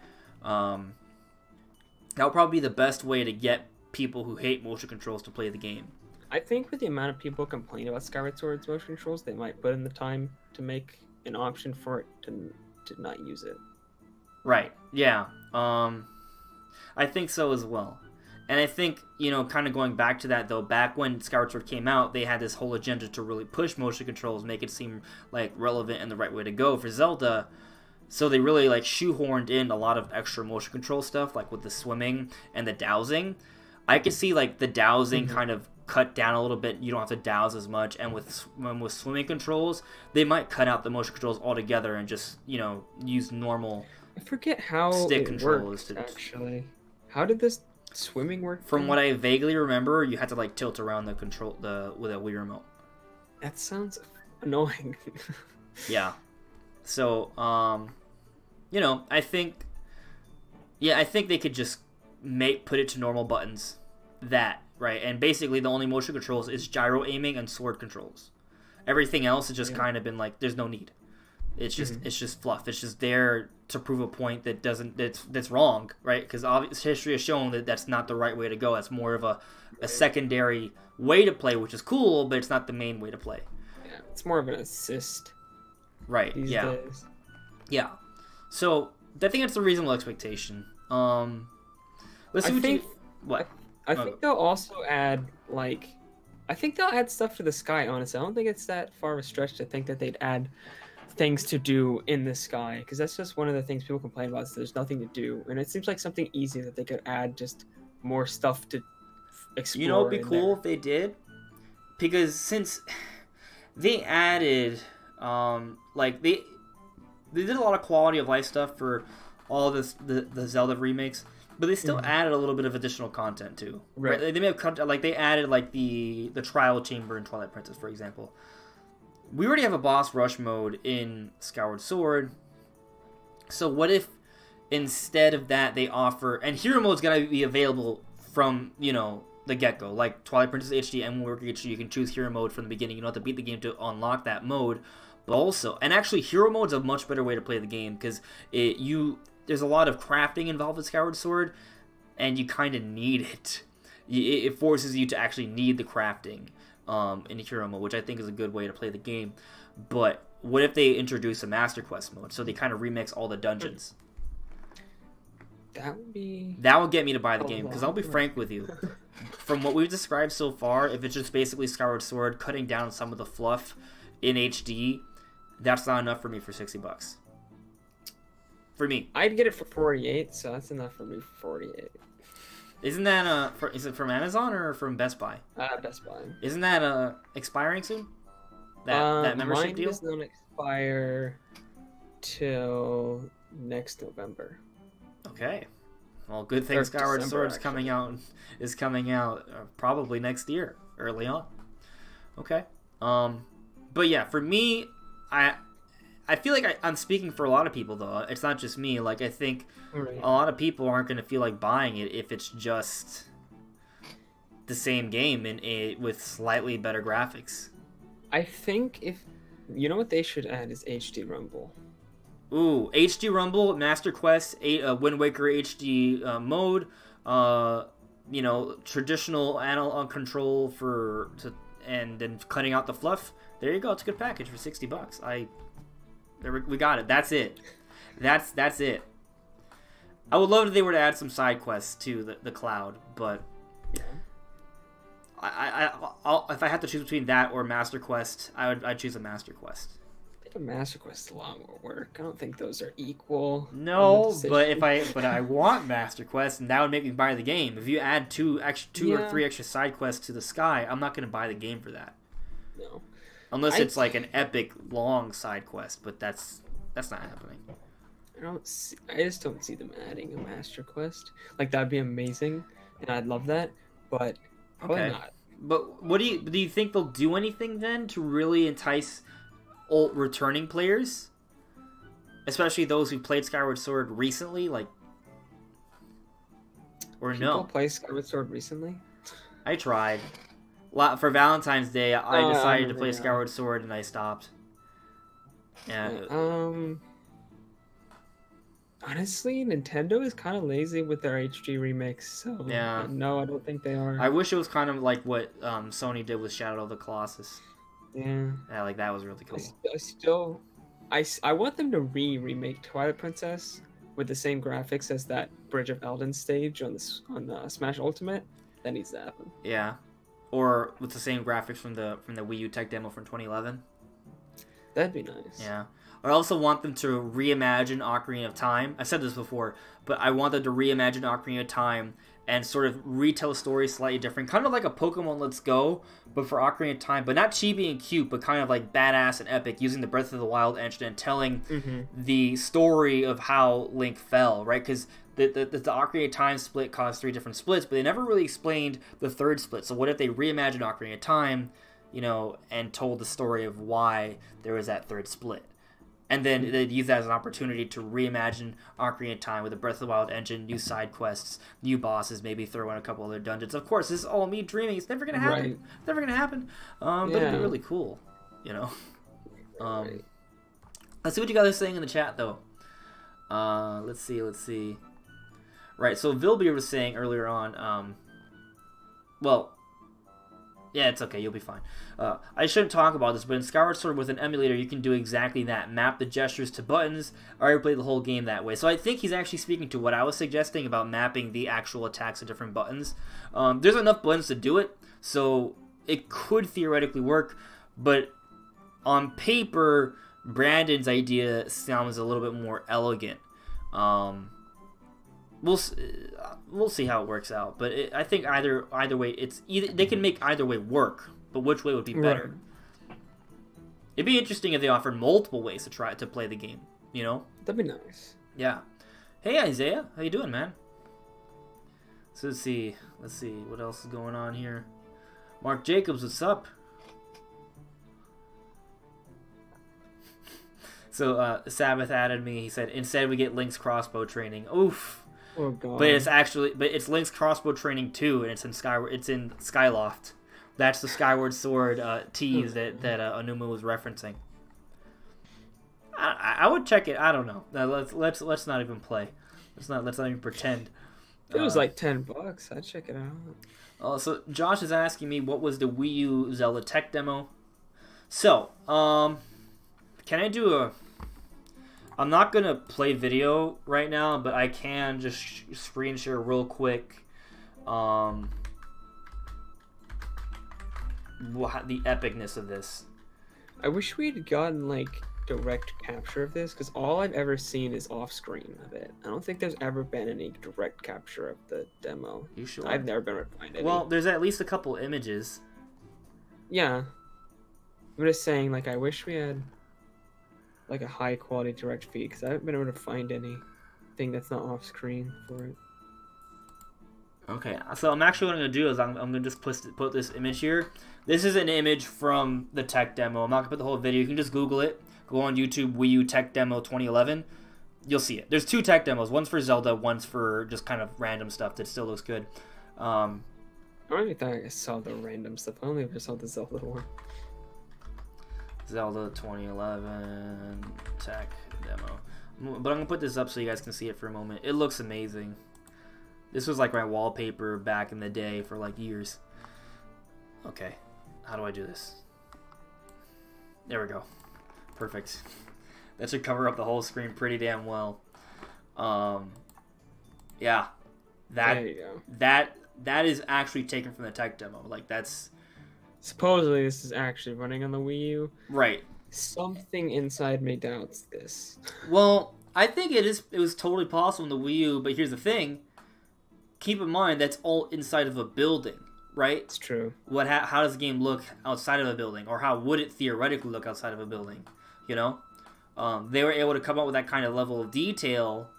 That would probably be the best way to get people who hate motion controls to play the game. I think with the amount of people complaining about Skyward Sword's motion controls, they might put in the time to make an option for it to not use it. Right. Yeah. I think so as well. And I think, kind of going back to that, though, back when Skyward Sword came out, they had this whole agenda to really push motion controls, make it seem, like, relevant and the right way to go for Zelda. So they really, like, shoehorned in a lot of extra motion control stuff, like with the swimming and the dowsing. I could see, like, the dowsing kind of cut down a little bit. You don't have to douse as much. And with swimming controls, they might cut out the motion controls altogether and just, use normal I forget how stick it controls. Worked, actually. How did this swimming work? From what I vaguely remember, you had to like tilt around the control with a Wii remote. That sounds annoying. Yeah. So, I think they could just put it to normal buttons. Right? And basically the only motion controls is gyro aiming and sword controls. Everything else has just kind of been like, there's no need. It's just fluff. It's just there to prove a point that's wrong, right? Because history has shown that that's not the right way to go. That's more of a secondary way to play, which is cool, but it's not the main way to play. Yeah, it's more of an assist. Right. These days. Yeah. So I think that's a reasonable expectation. Let's see what. I think they'll also add I think they'll add stuff to the sky. Honestly, I don't think it's that far of a stretch to think that they'd add things to do in the sky, because that's just one of the things people complain about is there's nothing to do, and it seems like something easy that they could add just more stuff to explore. It'd be cool if they did, because since they added they did a lot of quality of life stuff for all the Zelda remakes, but they still added a little bit of additional content too. Right? They may have they added the trial chamber in Twilight Princess, for example. We already have a boss rush mode in Skyward Sword. So what if instead of that they offer... And hero mode's got to be available from, the get-go. Like Twilight Princess HD and Moonwalker HD, you can choose hero mode from the beginning. You don't have to beat the game to unlock that mode. But also... And actually, hero mode's a much better way to play the game because there's a lot of crafting involved with Skyward Sword, and you kind of need it. It forces you to actually need the crafting. In hero mode, which I think is a good way to play the game. But what if they introduce a Master Quest mode, so they kind of remix all the dungeons? That would get me to buy the game, because I'll be frank with you. From what we've described so far, if it's just basically Skyward Sword cutting down some of the fluff in HD, that's not enough for me for $60. For me. I'd get it for 48, so that's enough for me for 48. Isn't that is it from Amazon or from Best Buy? Best Buy. Isn't that expiring soon? That membership deal? Mine doesn't expire till next November. Okay. Well, good thing Skyward Sword is coming out probably next year, early on. Okay. But yeah, for me, I feel like I'm speaking for a lot of people, though. It's not just me. Like, I think a lot of people aren't going to feel like buying it if it's just the same game with slightly better graphics. I think you know what they should add is HD Rumble. Ooh, HD Rumble, Master Quest, Wind Waker HD mode, traditional analog control and then cutting out the fluff. There you go. It's a good package for $60. We got it. That's it. That's it. I would love if they were to add some side quests to the cloud, but if I had to choose between that or Master Quest, I'd choose a Master Quest. I think a Master Quest is a lot more work. I don't think those are equal. No, but I want Master Quest, and that would make me buy the game. If you add two or three extra side quests to the sky, I'm not going to buy the game for that. No. Unless it's like an epic long side quest, but that's not happening. I just don't see them adding a Master Quest. Like, that'd be amazing, and I'd love that, but probably not. But do you think they'll do anything then to really entice old returning players? especially those who played Skyward Sword recently, like, or People no. play Skyward Sword recently? I tried. For Valentine's Day, I decided to play Skyward Sword and I stopped. Yeah. Honestly, Nintendo is kind of lazy with their HD remakes, so yeah. No, I don't think they are. I wish it was kind of like what Sony did with Shadow of the Colossus. Yeah. Yeah, like that was really cool. I want them to remake Twilight Princess with the same graphics as that Bridge of Elden stage on Smash Ultimate. That needs to happen. Yeah, or with the same graphics from the Wii U tech demo from 2011. That'd be nice. Yeah. I also want them to reimagine Ocarina of Time. I said this before, but I want them to reimagine Ocarina of Time and sort of retell a story slightly different. Kind of like a Pokemon Let's Go, but for Ocarina of Time. But not chibi and cute, but kind of like badass and epic, using the Breath of the Wild engine and telling the story of how Link fell, right? Because the Ocarina of Time split caused 3 different splits, but they never really explained the third split. So what if they reimagined Ocarina of Time, and told the story of why there was that third split? And then they'd use that as an opportunity to reimagine Ocarina of Time with a Breath of the Wild engine, new side quests, new bosses, maybe throw in a couple other dungeons. Of course, this is all me dreaming. It's never going to happen. Right. It's never going to happen. But it'd be really cool, Right. Let's see what you guys are saying in the chat, though. Let's see. Right, so Vilbeer was saying earlier on, yeah, it's okay. You'll be fine. I shouldn't talk about this, but in Skyward Sword with an emulator, you can do exactly that. Map the gestures to buttons. I already played the whole game that way. So I think he's actually speaking to what I was suggesting about mapping the actual attacks to different buttons. There's enough buttons to do it, so it could theoretically work. But on paper, Brandon's idea sounds a little bit more elegant. We'll see how it works out, but I think either way, they can make either way work. But which way would be better? Right. It'd be interesting if they offered multiple ways to try to play the game. That'd be nice. Yeah. Hey Isaiah, how you doing, man? So let's see what else is going on here. Mark Jacobs, what's up? So Sabbath added me. He said instead we get Link's crossbow training. Oof. Oh god. But it's Link's crossbow training 2, and it's in Skyloft. That's the Skyward Sword tease that Anuma was referencing. I would check it. I don't know. Let's not even play. Let's not even pretend. It was like $10. I'd check it out. So Josh is asking me what was the Wii U Zelda tech demo. So can I do a? I'm not gonna play video right now, but I can just screen share real quick. The epicness of this. I wish we'd gotten like direct capture of this, because all I've ever seen is off screen of it. I don't think there's ever been any direct capture of the demo. You sure? I've never been able to find any. Well, there's at least a couple images. Yeah. I'm just saying, like, I wish we had like a high quality direct feed, because I haven't been able to find anything that's not off screen for it. Okay, so I'm actually what I'm gonna do is I'm gonna just put this image here. This is an image from the tech demo. I'm not gonna put the whole video. You can just Google it. Go on YouTube, Wii U tech demo 2011. You'll see it. There's 2 tech demos. One's for Zelda. One's for just kind of random stuff that still looks good. I don't even think I saw the random stuff. I only ever saw the Zelda one. Zelda 2011 tech demo. But I'm gonna put this up so you guys can see it for a moment. It looks amazing. This was like my wallpaper back in the day for like years. Okay, how do I do this? There we go. Perfect. That should cover up the whole screen pretty damn well. Yeah. There you go. That is actually taken from the tech demo. Like that's supposedly this is actually running on the Wii U. Right. Something inside me doubts this. Well, I think it was totally possible in the Wii U, but here's the thing. Keep in mind that's all inside of a building, right? It's true. How does the game look outside of a building, or how would it theoretically look outside of a building? They were able to come up with that kind of level of detail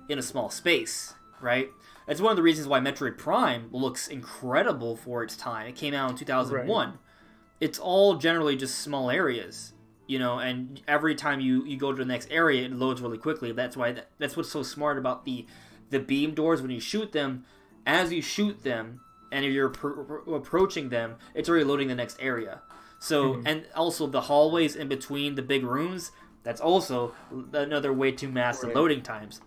in a small space, right? That's one of the reasons why Metroid Prime looks incredible for its time. It came out in 2001. Right. It's all generally just small areas, you know, and every time you go to the next area, it loads really quickly. That's why that's what's so smart about the beam doors. When you shoot them, as you shoot them, and if you're approaching them, it's already loading the next area. So, and also the hallways in between the big rooms, that's also another way to mask the loading times.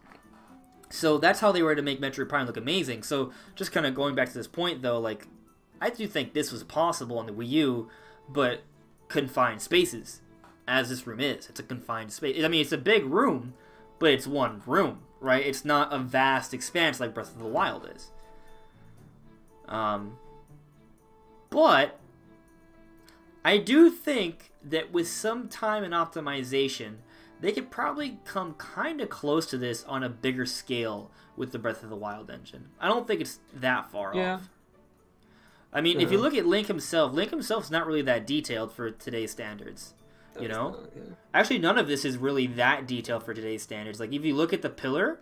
So that's how they were to make Metroid Prime look amazing. So just kind of going back to this point, though, like, I do think this was possible on the Wii U, but confined spaces, as this room is. It's a confined space. I mean, it's a big room, but it's one room, right? It's not a vast expanse like Breath of the Wild is. But I do think that with some time and optimization, they could probably come kind of close to this on a bigger scale with the Breath of the Wild engine. I don't think it's that far off. I mean, if you look at Link himself's not really that detailed for today's standards. You know? Actually, none of this is really that detailed for today's standards. Like, if you look at the pillar,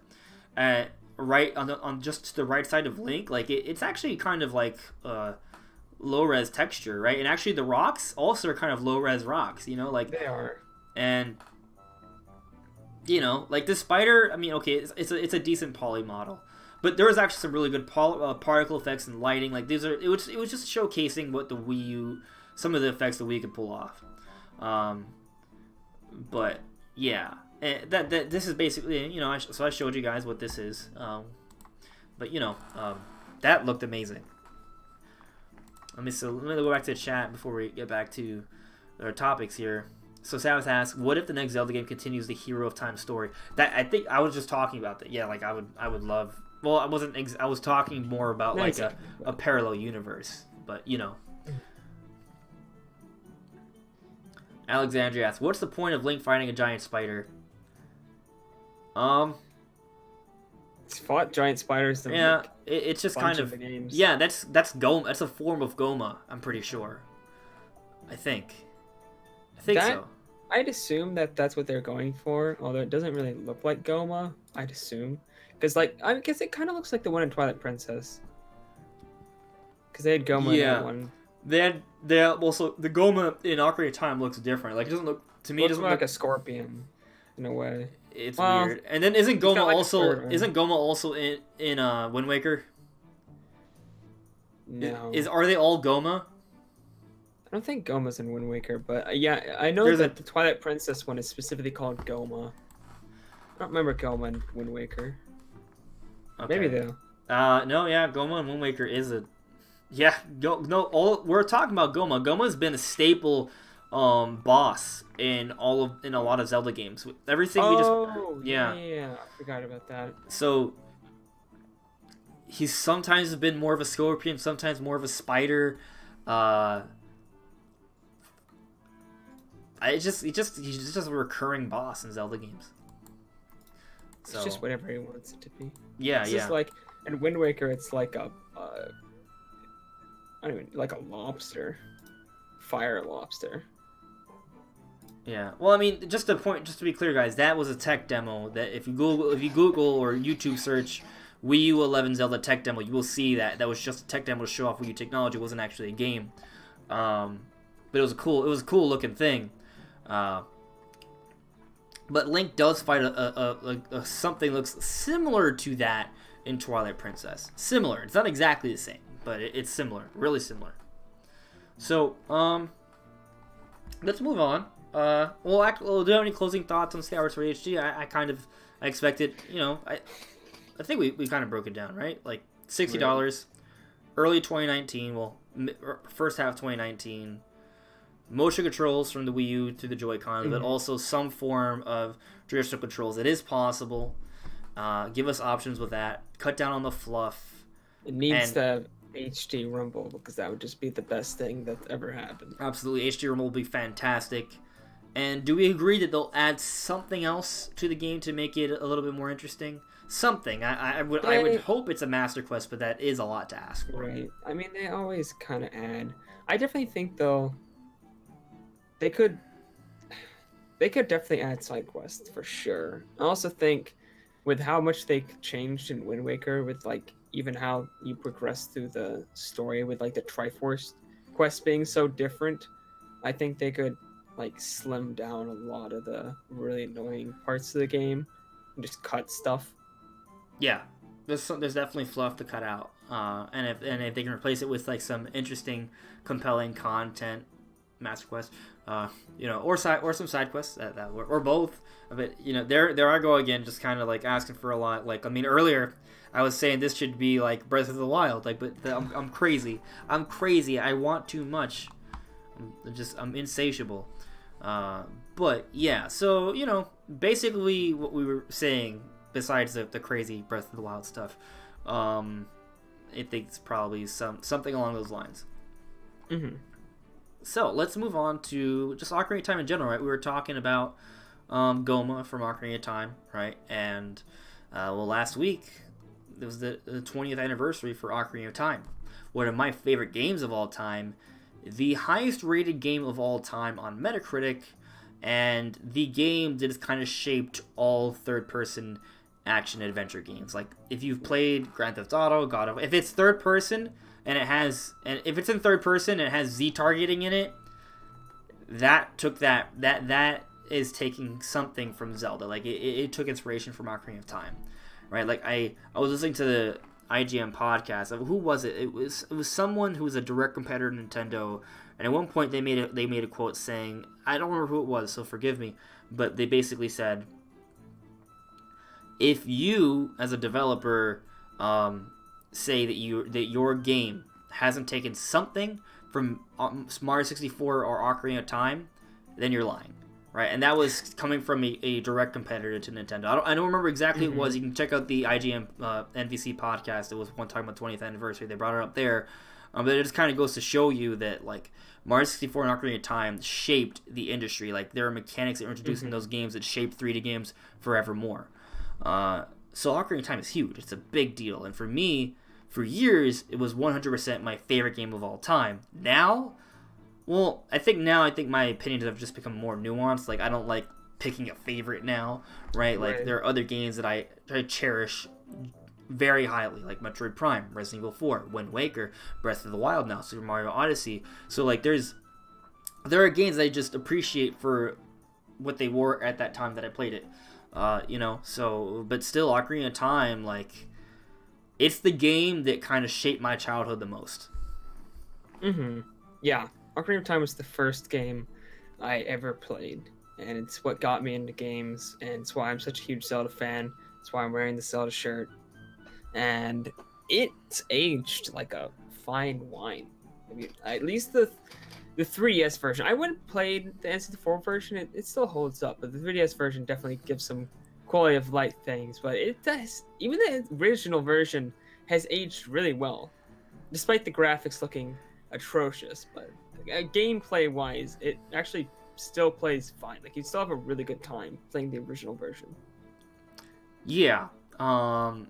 right on just the right side of Link, like, it's actually kind of like low-res texture, right? And actually, the rocks also are kind of low-res rocks, you know? Like, they are. And, you know, like, the spider, I mean, okay, it's a decent poly model. But there was actually some really good particle effects and lighting. Like, these are it was just showcasing what the Wii U, some of the effects the Wii could pull off. But yeah, this is basically, you know, so I showed you guys what this is. But you know, that looked amazing. Let me go back to the chat before we get back to our topics here. So Samus asks, "What if the next Zelda game continues the Hero of Time story?" That I think I was just talking about that. Yeah, like I would love. Well, I wasn't. I was talking more about like a parallel universe, but you know. Alexandria asks, "What's the point of Link fighting a giant spider?" He's fought giant spiders. Yeah, it's just kind of games. Yeah. That's Goma. That's a form of Goma. I'm pretty sure. I think so. I'd assume that that's what they're going for, although it doesn't really look like Goma. I'd assume. Because, like, I guess it kind of looks like the one in Twilight Princess. Because they had Goma in that one. They also, the Goma in Ocarina of Time looks different. Like, it doesn't look, to me, it doesn't look like a scorpion, in a way. It's weird. And then isn't Goma also in Wind Waker? No. Are they all Goma? I don't think Goma's in Wind Waker, but yeah, I know that the Twilight Princess one is specifically called Goma. I don't remember Goma in Wind Waker. Okay. Maybe though. No, yeah, Goma and Wind Waker is a, yeah, we're talking about Goma. Goma's been a staple boss in a lot of Zelda games. Everything yeah, I forgot about that. So he's sometimes been more of a scorpion, sometimes more of a spider. He's just a recurring boss in Zelda games. So, it's just whatever he wants it to be. Yeah, it's just like in Wind Waker, it's like a like a lobster, fire lobster. Yeah. Well, I mean, just to be clear, guys, that was a tech demo. That if you Google or YouTube search Wii U 11 Zelda tech demo, you will see that was just a tech demo to show off Wii U technology. It wasn't actually a game. But it was a cool looking thing. But Link does fight a something looks similar to that in Twilight Princess. Similar. It's not exactly the same, but it's similar. Really similar. So, let's move on. Do you have any closing thoughts on Skyward Sword HD? I expected, you know, I think we kind of broke it down, right? Like $60, early 2019, well, first half 2019. Motion controls from the Wii U to the Joy-Con, but also some form of traditional controls. It is possible. Give us options with that. Cut down on the fluff. It needs the HD Rumble, because that would just be the best thing that's ever happened. Absolutely. HD Rumble will be fantastic. And do we agree that they'll add something else to the game to make it a little bit more interesting? Something. I would hope it's a Master Quest, but that is a lot to ask for. Right. I mean, they always kind of add. I definitely think, though, They could definitely add side quests for sure. I also think with how much they changed in Wind Waker, with like even how you progress through the story with like the Triforce quest being so different, I think they could like slim down a lot of the really annoying parts of the game and just cut stuff. Yeah, there's definitely fluff to cut out, and if they can replace it with like some interesting, compelling content, Master Quest, or some side quests that or both. But there I go again, just kind of like asking for a lot. Like, I mean, earlier I was saying this should be like Breath of the Wild, like, but I'm crazy. I'm crazy. I want too much. I'm insatiable. But yeah, so basically what we were saying, besides the crazy Breath of the Wild stuff, I think it's probably something along those lines. Mm-hmm. So let's move on to just Ocarina of Time in general, right? We were talking about Goma from Ocarina of Time, right? And last week it was the 20th anniversary for Ocarina of Time, one of my favorite games of all time, the highest rated game of all time on Metacritic, and the game that has kind of shaped all third-person action adventure games. Like, if you've played Grand Theft Auto, if it's third person and if it's in third person and it has Z targeting in it, that is taking something from Zelda. Like, it took inspiration from Ocarina of Time, right? Like, I was listening to the IGN podcast. Who was it? It was someone who was a direct competitor to Nintendo, and at one point they made a quote saying, I don't remember who it was, so forgive me, but they basically said, if you as a developer say that your game hasn't taken something from Mario 64 or Ocarina of Time, then you're lying. Right, and that was coming from a direct competitor to Nintendo. I don't remember exactly who it was. You can check out the IGN NVC podcast. It was one talking about 20th anniversary. They brought it up there. But it just kind of goes to show you that, like, Mario 64 and Ocarina of Time shaped the industry. Like, there are mechanics that were introduced in those games that shaped 3D games forevermore. So Ocarina of Time is huge. It's a big deal. And for me, for years, it was 100% my favorite game of all time. Now, I think my opinions have just become more nuanced. Like, I don't like picking a favorite now, right? Like, there are other games that I cherish very highly, like Metroid Prime, Resident Evil 4, Wind Waker, Breath of the Wild now, Super Mario Odyssey. So, like, there are games that I just appreciate for what they were at that time that I played it. So, but still, Ocarina of Time, like, it's the game that kind of shaped my childhood the most. Mm-hmm. Yeah. Ocarina of Time was the first game I ever played, and it's what got me into games, and it's why I'm such a huge Zelda fan. It's why I'm wearing the Zelda shirt, and it's aged like a fine wine. I mean, at least the 3DS version. I wouldn't play the N64 version. It still holds up, but the 3DS version definitely gives some quality of life things. But it does. Even the original version has aged really well, despite the graphics looking atrocious. But gameplay wise, it actually still plays fine. Like, you still have a really good time playing the original version. Yeah, I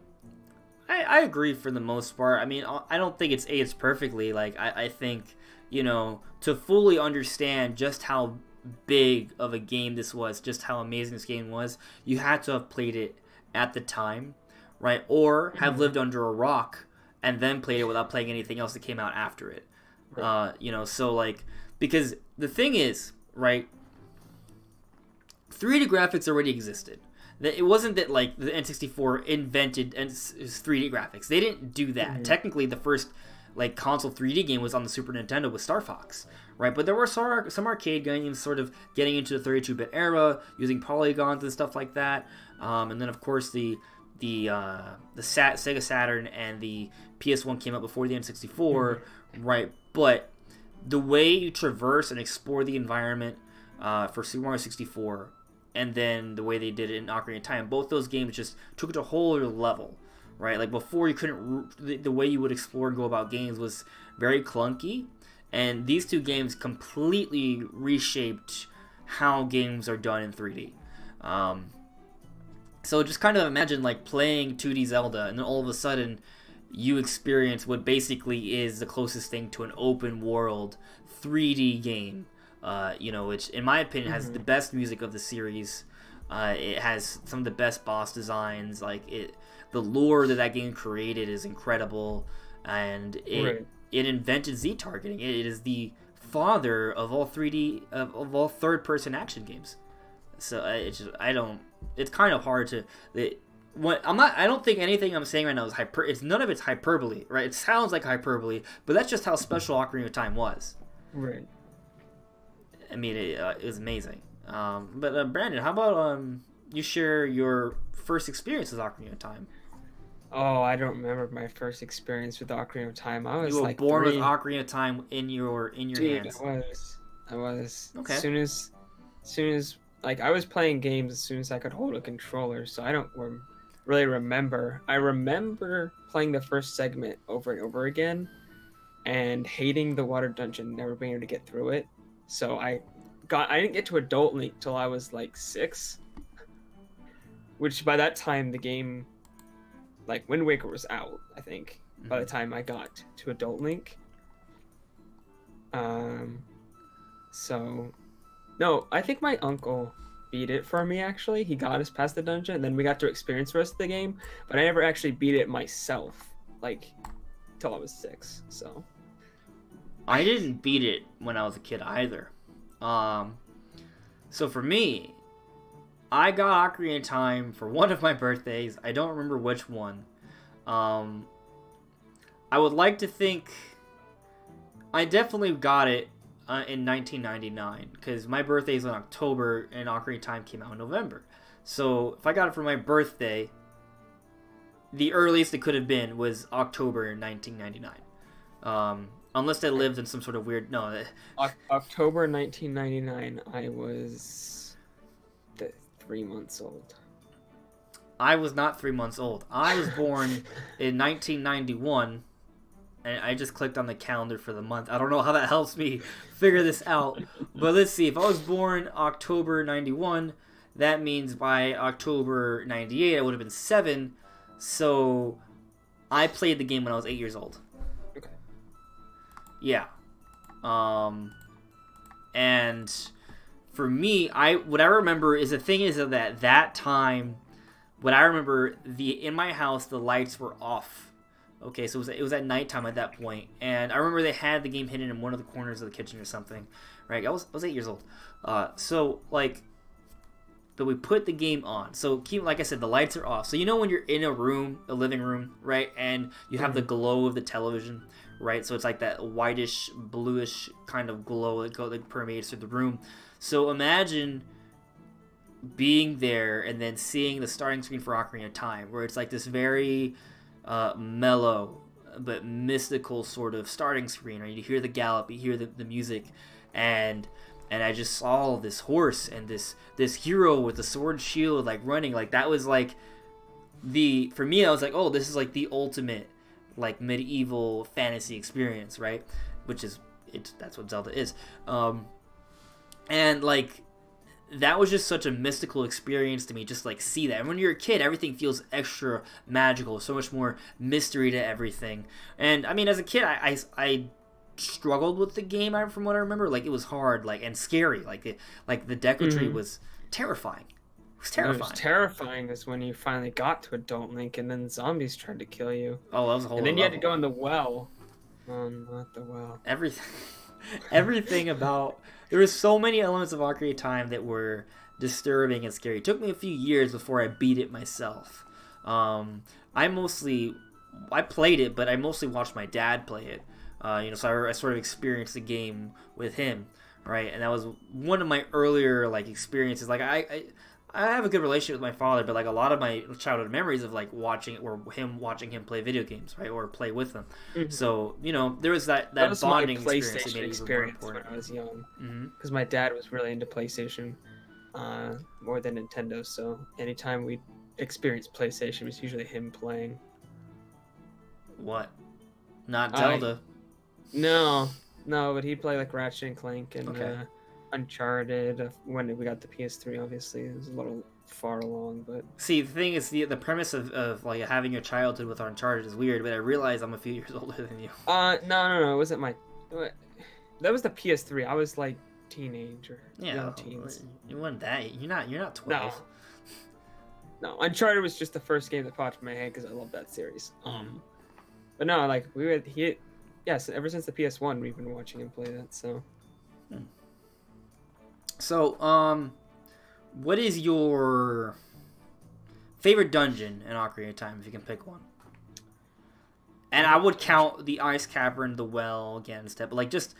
agree for the most part. I mean, I don't think it's aged perfectly. Like, I think, to fully understand just how big of a game this was, just how amazing this game was, you had to have played it at the time, right? Or have lived under a rock and then played it without playing anything else that came out after it. So, like, because the thing is, right, 3D graphics already existed. It wasn't that, like, the N64 invented 3D graphics. They didn't do that. Technically, the first, like, console 3D game was on the Super Nintendo with Star Fox, right? But there were some arcade games sort of getting into the 32-bit era, using polygons and stuff like that. And then, of course, the Sega Saturn and the PS1 came out before the N64, right? But the way you traverse and explore the environment for Super Mario 64, and then the way they did it in Ocarina of Time, both those games just took it to a whole other level, right? Like, before, you couldn't, the way you would explore and go about games was very clunky, and these two games completely reshaped how games are done in 3D. So just kind of imagine, like, playing 2D Zelda, and then all of a sudden you experience what basically is the closest thing to an open world 3D game, which, in my opinion, has the best music of the series. It has some of the best boss designs. Like, the lore that game created is incredible, and it invented Z targeting. It is the father of all 3D of all third-person action games. So it's kind of hard to. I don't think anything I'm saying right now is none of it's hyperbole, right? It sounds like hyperbole, but that's just how special Ocarina of Time was. Right. I mean, it was amazing. But Brandon, how about you share your first experience with Ocarina of Time? Oh, I don't remember my first experience with Ocarina of Time. I was like born 3. with Ocarina of Time in your Dude, hands. I was. Okay. As soon as like I was playing games as soon as I could hold a controller, so I don't really remember. I remember playing the first segment over and over again, and hating the water dungeon, never being able to get through it. So I didn't get to Adult Link till I was like 6, which by that time the game, like Wind Waker was out, I think. Mm-hmm. By the time I got to Adult Link. So, no, I think my uncle beat it for me, actually. He got us past the dungeon, and then we got to experience the rest of the game, but I never actually beat it myself, like, till I was 6, so. I didn't beat it when I was a kid either. So for me, I got Ocarina of Time for one of my birthdays. I don't remember which one. I would like to think I definitely got it in 1999, because my birthday is in October and Ocarina of Time came out in November. So if I got it for my birthday, the earliest it could have been was October 1999. Unless I lived in some sort of weird... No. October 1999, I was 3 months old. I was not 3 months old. I was born in 1991, and I just clicked on the calendar for the month. I don't know how that helps me figure this out. But let's see. If I was born October 91, that means by October 98, I would have been 7. So I played the game when I was 8 years old. Okay. Yeah. And for me, what I remember is the thing is that that time, what I remember, in my house the lights were off. Okay, so it was at nighttime at that point, and I remember they had the game hidden in one of the corners of the kitchen or something. Right? I was 8 years old. So like, but we put the game on. So like I said, the lights are off. So you know when you're in a living room, right, and you have the glow of the television, right? So it's like that whitish, bluish kind of glow that permeates through the room. So imagine being there and then seeing the starting screen for Ocarina of Time, where it's like this very mellow but mystical sort of starting screen, right? You hear the gallop, you hear the music, and I just saw this horse and this hero with the sword and shield, like running. Like that was like for me, I was like, oh, this is like the ultimate like medieval fantasy experience, right? Which is that's what Zelda is. And like that was just such a mystical experience to me, just like see that. And when you're a kid, everything feels extra magical, so much more mystery to everything. And I mean, as a kid, I struggled with the game from what I remember. Like it was hard, like, and scary. Like the decketry was terrifying. It was terrifying. What was terrifying is when you finally got to Adult Link and then zombies tried to kill you. Oh, that was a whole. And then you had to go in the well. Oh, not the well. Everything about. There were so many elements of Ocarina of Time that were disturbing and scary. It took me a few years before I beat it myself. I played it, but I mostly watched my dad play it. So I sort of experienced the game with him, right? And that was one of my earlier like experiences. Like I have a good relationship with my father, but like a lot of my childhood memories of like watching him play video games, right, or play with them. Mm-hmm. So there was that was bonding my PlayStation experience when I was young, because my dad was really into PlayStation more than Nintendo. So anytime we experienced PlayStation, it was usually him playing. What? Not Zelda. No, but he'd play like Ratchet and Clank and. Okay. Uncharted when we got the PS3. Obviously it was a little far along, but see, the thing is the premise of like having your childhood with Uncharted is weird, but I realize I'm a few years older than you. No, it wasn't that was the PS3. I was like teenager, young teens. You weren't that. You're not 12. No, Uncharted was just the first game that popped in my head because I love that series. But no, like ever since the PS1 we've been watching him play that. So So, what is your favorite dungeon in Ocarina of Time, if you can pick one? And I would count the Ice Cavern, the well against it, but like just,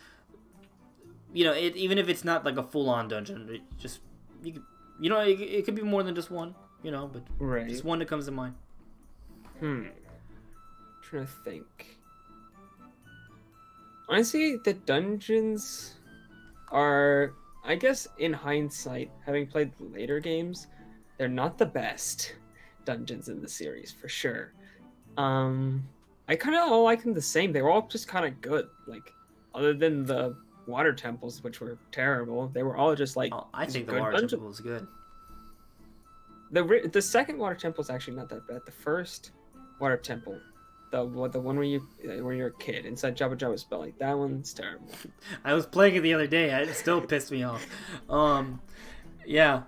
you know, even if it's not like a full-on dungeon, it just it could be more than just one, you know, but just one that comes to mind. Trying to think. Honestly, the dungeons are, I guess, in hindsight, having played the later games, they're not the best dungeons in the series for sure. I kind of all like them the same. They were all just kind of good. Like, other than the water temples, which were terrible, they were all just like. I think the water temple was good. The second water temple is actually not that bad. The first water temple, the one where you're a kid inside Jabba Jabba's belly, that one's terrible. I was playing it the other day. It still pissed me off. Yeah.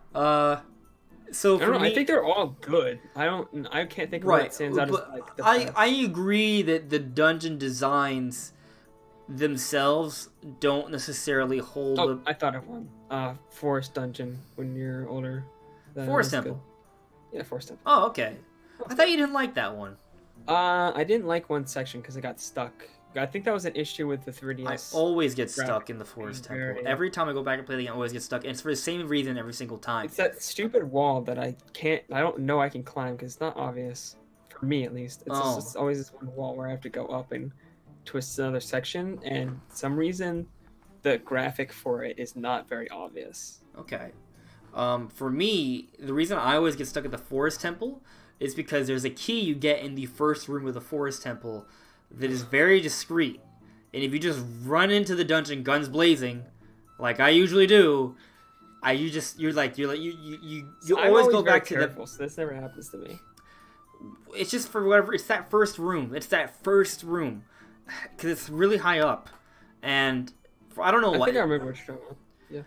So for me, I think they're all good. I can't think of what that stands out as like the best. I agree that the dungeon designs themselves don't necessarily hold. Oh, I thought of one. Forest dungeon when you're older. Forest temple. Good. Yeah, forest temple. Oh, okay. I thought you didn't like that one. I didn't like one section because I got stuck. I think that was an issue with the 3DS. I always get stuck in the forest temple. Every time I go back and play the game, I always get stuck. And it's for the same reason every single time. It's that stupid wall that I don't know I can climb because it's not obvious. For me, at least. It's always this one wall where I have to go up and twist another section. And for some reason, the graphic for it is not very obvious. Okay. For me, the reason I always get stuck at the forest temple is because there's a key you get in the first room of the forest temple that is very discreet, and if you just run into the dungeon guns blazing, like I usually do, you always go back to careful, so this never happens to me. It's just for whatever. It's that first room. It's that first room, because it's really high up, and I don't know I what. think I remember what you're talking about. Yeah.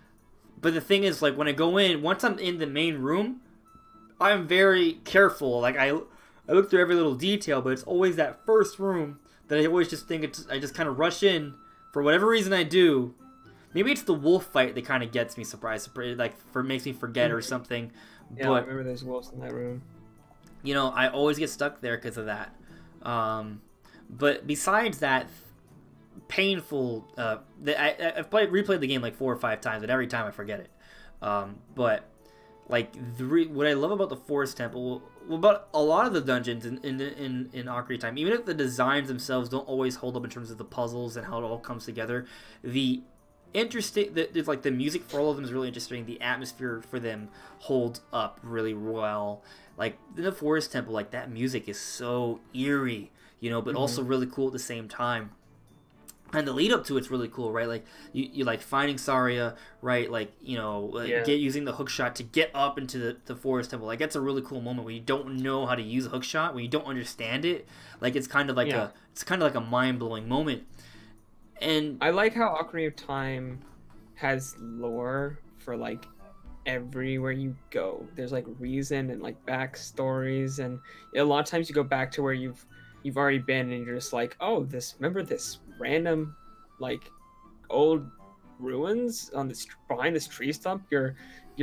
But the thing is, like when I go in, once I'm in the main room, I'm very careful. Like I look through every little detail, but it's always that first room that I always just think I just kind of rush in for whatever reason I do. Maybe it's the wolf fight that kind of gets me surprised, like makes me forget or something. Yeah, I remember there's wolves in that room. You know, I always get stuck there because of that. But besides that, painful. I've replayed the game like 4 or 5 times, and every time I forget it. But like what I love about the Forest Temple, well, about a lot of the dungeons in Ocarina of Time, even if the designs themselves don't always hold up in terms of the puzzles and how it all comes together, the music for all of them is really interesting. The atmosphere for them holds up really well. Like in the Forest Temple, like that music is so eerie, you know, but also really cool at the same time. And the lead up to it's really cool, right? Like you like finding Saria, right? Like, you know, using the hook shot to get up into the Forest Temple. Like that's a really cool moment when you don't know how to use a hook shot, when you don't understand it. Like it's kind of like a mind blowing moment. And I like how Ocarina of Time has lore for like everywhere you go. There's like reason and like backstories, and a lot of times you go back to where you've already been, and you're just like, oh, remember this random like old ruins on this behind this tree stump your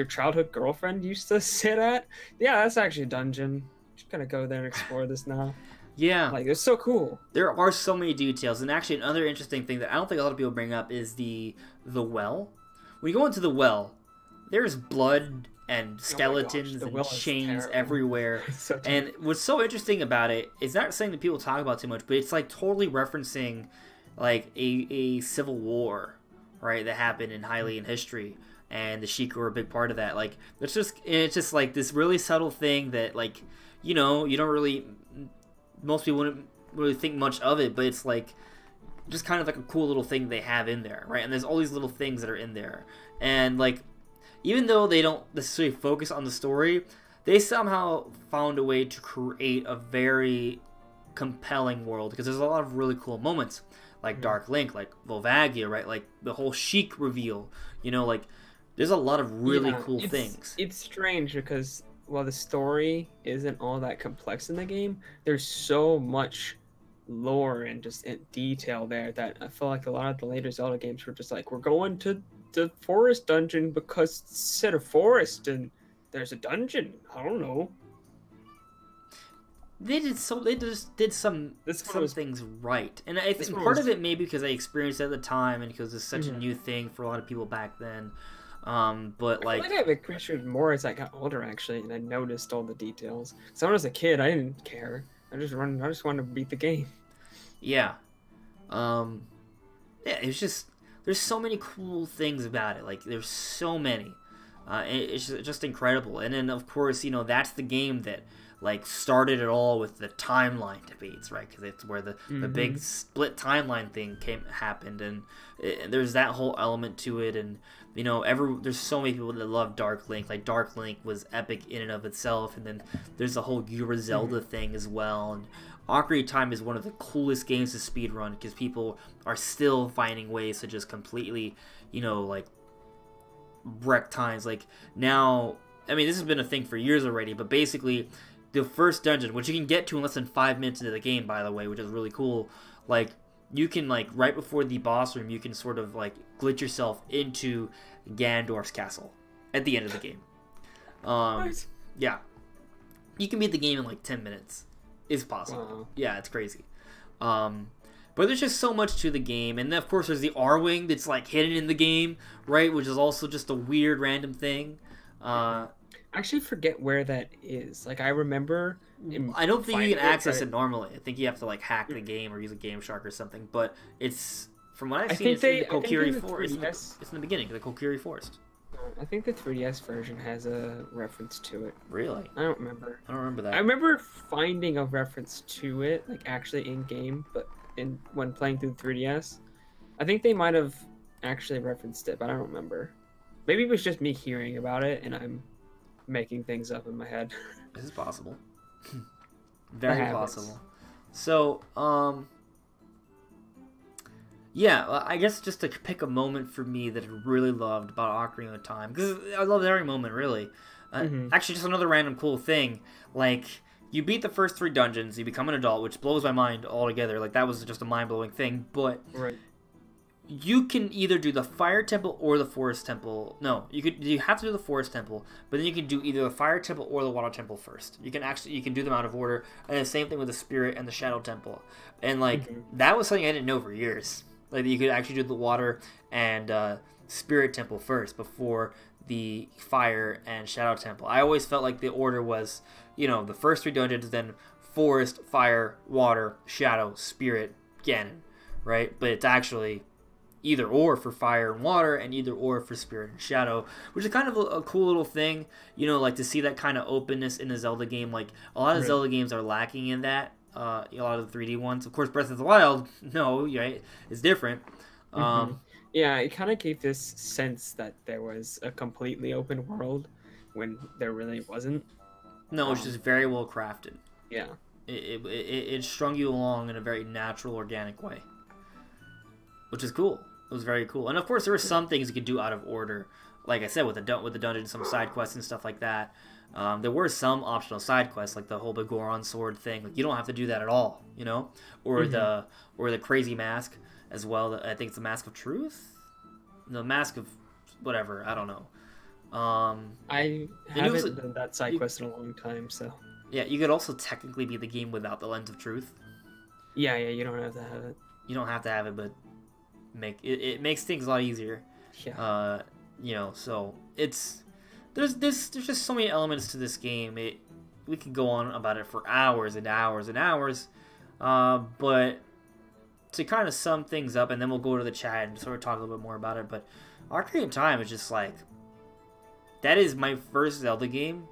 childhood girlfriend used to sit at? Yeah, that's actually a dungeon. Just gonna go there and explore this now. Yeah, like it's so cool. There are so many details, and actually another interesting thing that I don't think a lot of people bring up is the well. When you go into the well, there's blood and skeletons and chains everywhere. So and what's so interesting about it is not something that people talk about too much, but it's like totally referencing like a civil war, right, that happened in Hylian history, and the Sheik were a big part of that. Like it's just like this really subtle thing that, like, you know, you don't really, most people wouldn't really think much of it, but it's like just kind of like a cool little thing they have in there, right? And there's all these little things that are in there, and like even though they don't necessarily focus on the story, they somehow found a way to create a very compelling world, because there's a lot of really cool moments, like Dark Link, like Volvagia, right? Like the whole Sheik reveal, you know, like there's a lot of really cool things. It's strange because while the story isn't all that complex in the game, there's so much lore and just detail there that I feel like a lot of the later Zelda games were just like, we're going to the forest dungeon because it said a forest and there's a dungeon. I don't know. They just did some things right, and I think part of it maybe because I experienced it at the time and because it's such a new thing for a lot of people back then. But like, I feel like I appreciated more as I got older actually, and I noticed all the details. So when I was a kid, I didn't care. I just wanted to beat the game. Yeah, yeah. It's just there's so many cool things about it. Like there's so many. It's just incredible. And then of course that's the game that like started it all with the timeline debates, right? Because it's where the big split timeline thing happened, and there's that whole element to it. And there's so many people that love Dark Link. Like Dark Link was epic in and of itself, and then there's the whole Zelda thing as well. And Ocarina of Time is one of the coolest games to speedrun because people are still finding ways to just completely, like wreck times. Like now, I mean, this has been a thing for years already, but basically the first dungeon, which you can get to in less than 5 minutes into the game, by the way, which is really cool. Like, you can, like, right before the boss room, you can sort of, like, glitch yourself into Ganondorf's castle at the end of the game. What? Yeah. You can beat the game in, like, 10 minutes. It's possible. Wow. Yeah, it's crazy. But there's just so much to the game. And then, of course, there's the R-Wing that's, like, hidden in the game, right? Which is also just a weird, random thing. I actually forget where that is. Like, I remember... I don't think you can access it normally. I think you have to, like, hack the game or use a Game Shark or something. But it's... From what I've seen, it's in the Kokiri Forest. It's in the beginning, the Kokiri Forest. I think the 3DS version has a reference to it. Really? I don't remember. I don't remember that. I remember finding a reference to it, like, actually in-game, but when playing through the 3DS. I think they might have actually referenced it, but I don't remember. Maybe it was just me hearing about it, and I'm making things up in my head. This is possible. Very possible. So, yeah, I guess just to pick a moment for me that I really loved about Ocarina of Time, because I loved every moment, really. Actually, just another random cool thing, like, you beat the first 3 dungeons, you become an adult, which blows my mind altogether. Like, that was just a mind-blowing thing, but... Right. You can either do the Fire Temple or the Forest Temple. No, you have to do the Forest Temple, but then you can do either the Fire Temple or the Water Temple first. You can do them out of order, and the same thing with the Spirit and the Shadow Temple. And like that was something I didn't know for years. Like you could actually do the Water and Spirit Temple first before the Fire and Shadow Temple. I always felt like the order was, the first 3 dungeons, then Forest, Fire, Water, Shadow, Spirit, Ganon, right? But it's actually either or for Fire and Water, and either or for Spirit and Shadow, which is kind of a cool little thing, like to see that kind of openness in a Zelda game. Like a lot of Zelda games are lacking in that. A lot of the 3D ones, of course, Breath of the Wild, no, right, it's different. Yeah, it kind of gave this sense that there was a completely open world when there really wasn't. No, it's just very well crafted. Yeah, it strung you along in a very natural, organic way, which is cool. It was very cool. And of course, there were some things you could do out of order. Like I said, with the dungeon, some side quests and stuff like that. There were some optional side quests, like the whole big Goron sword thing. Like you don't have to do that at all, Or the crazy mask as well. I think it's the Mask of Truth, the Mask of whatever. I don't know. I haven't done that side quest in a long time, so. Yeah, you could also technically beat the game without the Lens of Truth. Yeah, you don't have to have it. You don't have to have it, but it makes things a lot easier. Yeah. So it's there's just so many elements to this game. We could go on about it for hours and hours and hours, but to kind of sum things up, and then we'll go to the chat and sort of talk a little bit more about it. But Ocarina of Time is just like, that is my first Zelda game,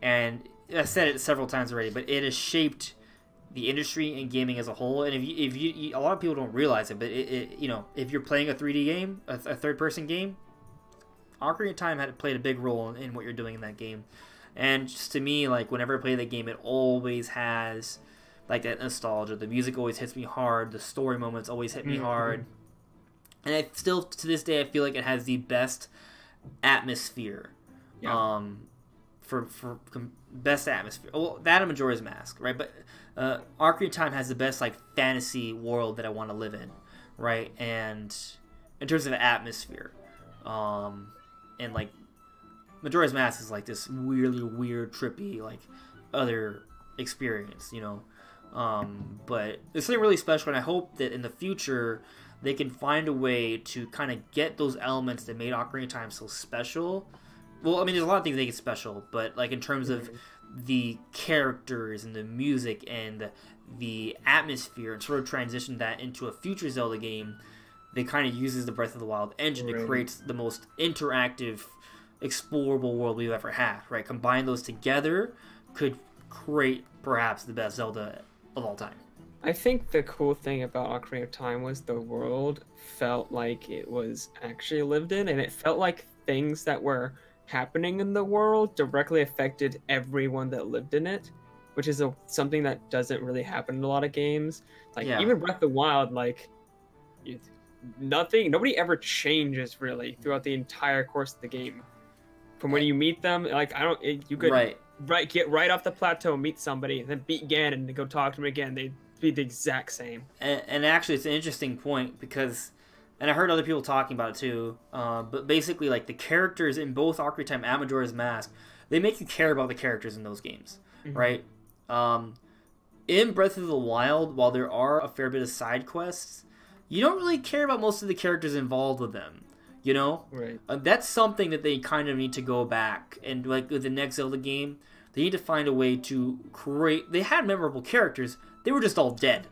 and I said it several times already, but it has shaped the industry and gaming as a whole. And if you a lot of people don't realize it, but if you're playing a 3D game, a third-person game, Ocarina of Time had played a big role in what you're doing in that game. And just to me, like, whenever I play that game, it always has like that nostalgia. The music always hits me hard. The story moments always hit me hard. And I still, to this day, I feel like it has the best atmosphere. Yeah. For best atmosphere. Well, that and Majora's Mask, right? But Ocarina of Time has the best like fantasy world that I want to live in, right? And in terms of atmosphere, And like Majora's Mask is like this weirdly weird, trippy, like other experience, but it's something really special, and I hope that in the future they can find a way to kind of get those elements that made Ocarina of Time so special. Well, I mean, there's a lot of things that make it special, but like in terms of the characters and the music and the atmosphere, and sort of transition that into a future Zelda game that kind of uses the Breath of the Wild engine to create the most interactive, explorable world we've ever had, right? Combine those together could create perhaps the best Zelda of all time. I think the cool thing about Ocarina of Time was the world felt like it was actually lived in, and it felt like things that were happening in the world directly affected everyone that lived in it, which is something that doesn't really happen in a lot of games. Like even Breath of the Wild, like nobody ever changes really throughout the entire course of the game. From when you meet them, like you could get right off the plateau, meet somebody, then beat Ganon and go talk to them again. They'd be the exact same. And actually, it's an interesting point because, and I heard other people talking about it too. But basically, like the characters in both Ocarina of Time and Majora's Mask, they make you care about the characters in those games, right? In Breath of the Wild, while there are a fair bit of side quests, you don't really care about most of the characters involved with them. Right. That's something that they kind of need to go back and like with the next Zelda game, they need to find a way to create. They had memorable characters; they were just all dead,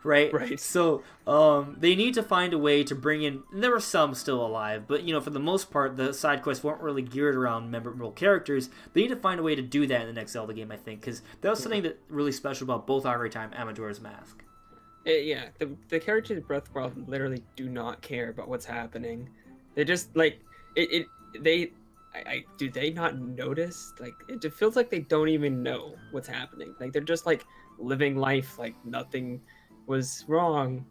right? Right. So they need to find a way to bring in. There were some still alive, but for the most part, the side quests weren't really geared around memorable characters. They need to find a way to do that in the next Zelda game, I think, because that was something that really special about both Ocarina of Time and Majora's Mask. The characters in Breath of the Wild literally do not care about what's happening. They just like it. Do they not notice? Like it feels like they don't even know what's happening. Like they're just like living life like nothing was wrong.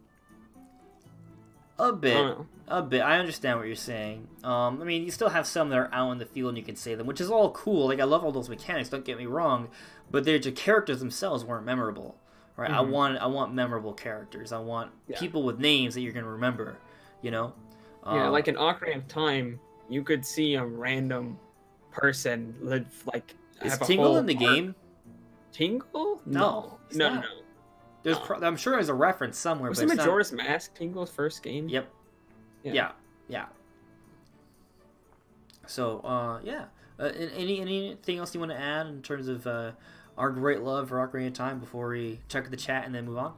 A bit. I understand what you're saying. I mean, you still have some that are out in the field and you can say them, which is all cool. Like I love all those mechanics. Don't get me wrong, but their characters themselves weren't memorable, right? I want memorable characters. I want people with names that you're gonna remember. Like in Ocarina of Time, you could see a random person live like. Is Tingle in the game? Tingle? No. There's I'm sure there's a reference somewhere. Was it Majora's Mask Tingle's first game? Yep. Yeah. So anything else you want to add in terms of our great love for Ocarina of Time before we check the chat and then move on?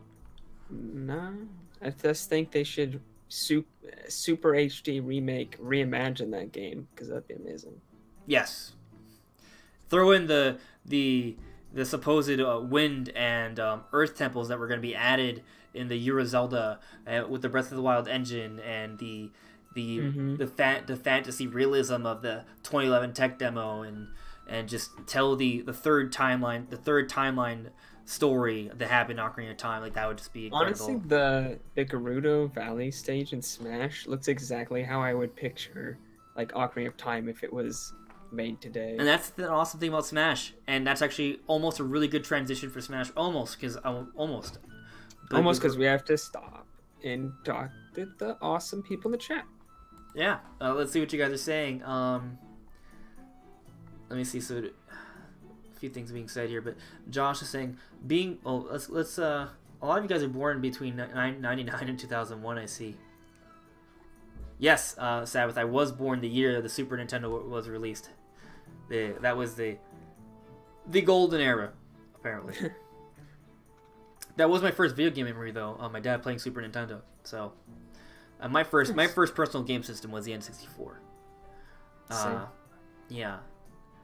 No, I just think they should Super HD reimagine that game because that'd be amazing. Yes. Throw in the supposed wind and earth temples that were going to be added in the Euro Zelda with the Breath of the Wild engine and the fantasy realism of the 2011 tech demo and just tell the third timeline story that happened in Ocarina of Time. Like that would just be incredible. Honestly, the Gerudo Valley stage in Smash looks exactly how I would picture like Ocarina of Time if it was made today. And that's the awesome thing about Smash, and that's actually almost a really good transition for Smash. Almost because we have to stop and talk to the awesome people in the chat. Yeah, let's see what you guys are saying. Let me see. So a few things being said here, but Josh is saying let's a lot of you guys are born between 1999 and 2001. I see. Yes, Sabbath. I was born the year the Super Nintendo was released. That was the golden era, apparently. That was my first video game memory, though. My dad playing Super Nintendo. So, my first personal game system was the N64. Yeah.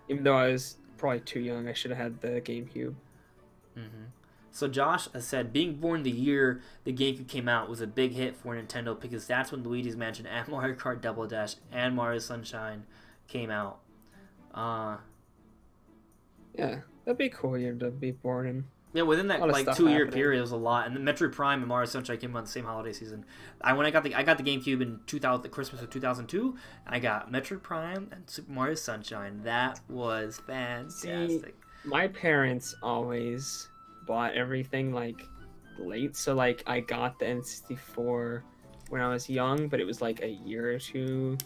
Even though I was probably too young, I should have had the GameCube. So Josh said, being born the year the GameCube came out was a big hit for Nintendo because that's when Luigi's Mansion and Mario Kart Double Dash and Mario Sunshine came out. Yeah, that'd be cool year to be born in. Yeah, within that like 2-year period, it was a lot. And the Metroid Prime and Mario Sunshine came out the same holiday season. I got the GameCube in the Christmas of 2002. I got Metroid Prime and Super Mario Sunshine. That was fantastic. See, my parents always bought everything like late, so like I got the N64 when I was young, but it was like a year or two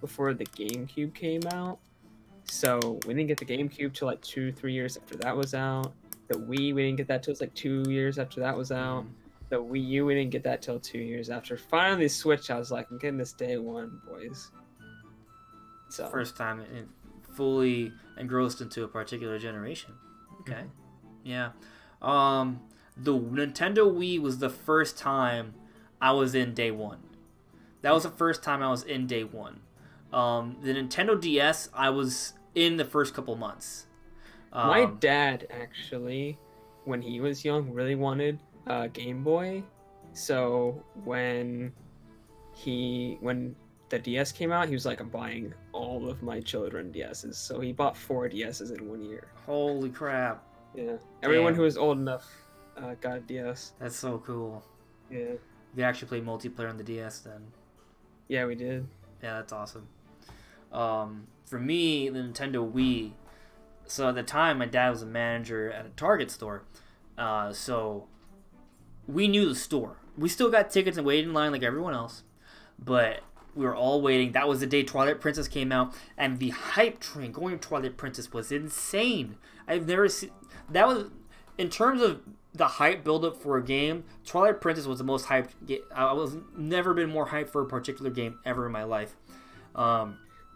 before the GameCube came out. So we didn't get the GameCube till like 2-3 years after that was out. The Wii, we didn't get that till like 2 years after that was out. The Wii U, we didn't get that till 2 years after. Finally, Switch, I was like, I'm getting this day one, boys. So First time fully engrossed into a particular generation. Okay. Yeah. The Nintendo Wii was the first time I was in day one. That was the first time I was in day one. The Nintendo DS, I was in the first couple months. My dad, actually, when he was young, really wanted a Game Boy. So when the DS came out, he was like, I'm buying all of my children DSs. So he bought 4 DSs in 1 year. Holy crap. Yeah. Everyone who was old enough got a DS. That's so cool. Yeah. You actually played multiplayer on the DS then. Yeah, we did. Yeah, that's awesome. For me, the Nintendo Wii. So at the time, my dad was a manager at a Target store. So we knew the store. We still got tickets and waited in line like everyone else. But we were all waiting. That was the day Twilight Princess came out. And the hype train going to Twilight Princess was insane. I've never seen... That was... In terms of the hype buildup for a game, Twilight Princess was the most hyped game. I was never been more hyped for a particular game ever in my life.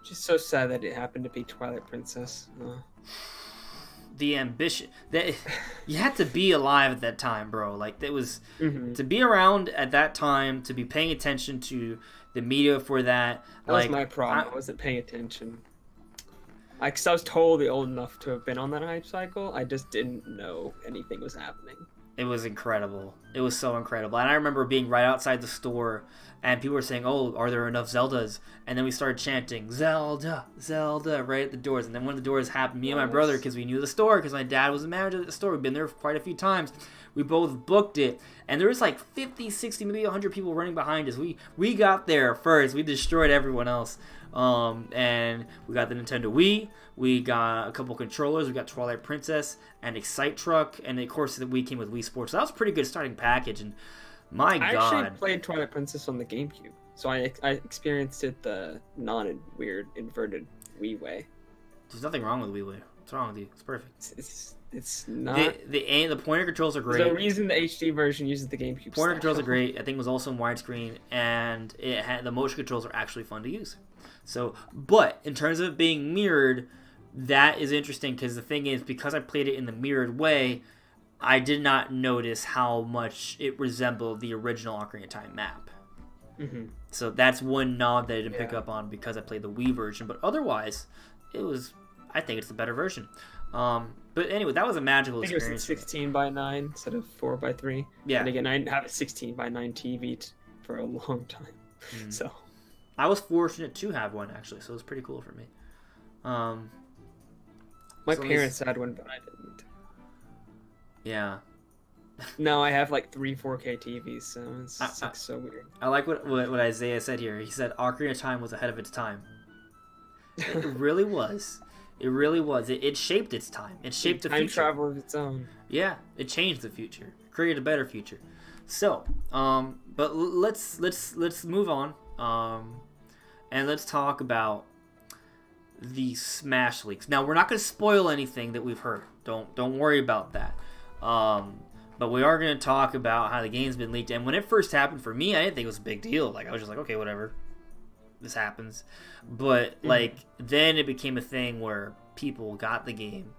Just so sad that it happened to be Twilight Princess. The ambition that you had to be alive at that time, bro. Like it was to be around at that time, to be paying attention to the media for that. That was my problem. I wasn't paying attention. Because I was totally old enough to have been on that hype cycle. I just didn't know anything was happening. It was incredible. It was so incredible. And I remember being right outside the store, and people were saying, oh, are there enough Zeldas? And then we started chanting, Zelda, Zelda, right at the doors. And then when the doors happened, me and my brother, because we knew the store, because my dad was a manager at the store, we'd been there quite a few times, we both booked it. And there was like 50, 60, maybe 100 people running behind us. We got there first. We destroyed everyone else. And we got the Nintendo Wii, we got a couple controllers, we got Twilight Princess and Excite Truck, and of course the Wii came with Wii Sports. So that was a pretty good starting package, and my God. I actually played Twilight Princess on the GameCube, so I experienced it the non-weird inverted Wii way. There's nothing wrong with Wii way. What's wrong with you? It's perfect. It's not... The pointer controls are great. There's no reason the HD version uses the GameCube Pointer controls are great. I think it was also in widescreen, and the motion controls are actually fun to use. So, but in terms of it being mirrored, that is interesting because the thing is, because I played it in the mirrored way, I did not notice how much it resembled the original Ocarina of Time map. So that's one nod that I didn't pick up on because I played the Wii version. But otherwise, I think it's the better version. But anyway, that was a magical experience. I think it was 16 by 9 instead of 4 by 3. Yeah. And again, I didn't have a 16 by 9 TV for a long time. So I was fortunate to have one, actually, so it was pretty cool for me. My parents had one, but I didn't. Yeah. No, I have like 3 4K TVs, so it's like so weird. I like what Isaiah said here. He said Ocarina of Time was ahead of its time. It really was. It really was. It shaped its time. It shaped the future. Time travel of its own. Yeah, it changed the future. Created a better future. So, but let's move on. And let's talk about the Smash leaks. Now, we're not going to spoil anything that we've heard. Don't worry about that. But we are going to talk about how the game's been leaked. And when it first happened for me, I didn't think it was a big deal. Like, I was just like, okay, whatever. This happens. But, like, then it became a thing where people got the game.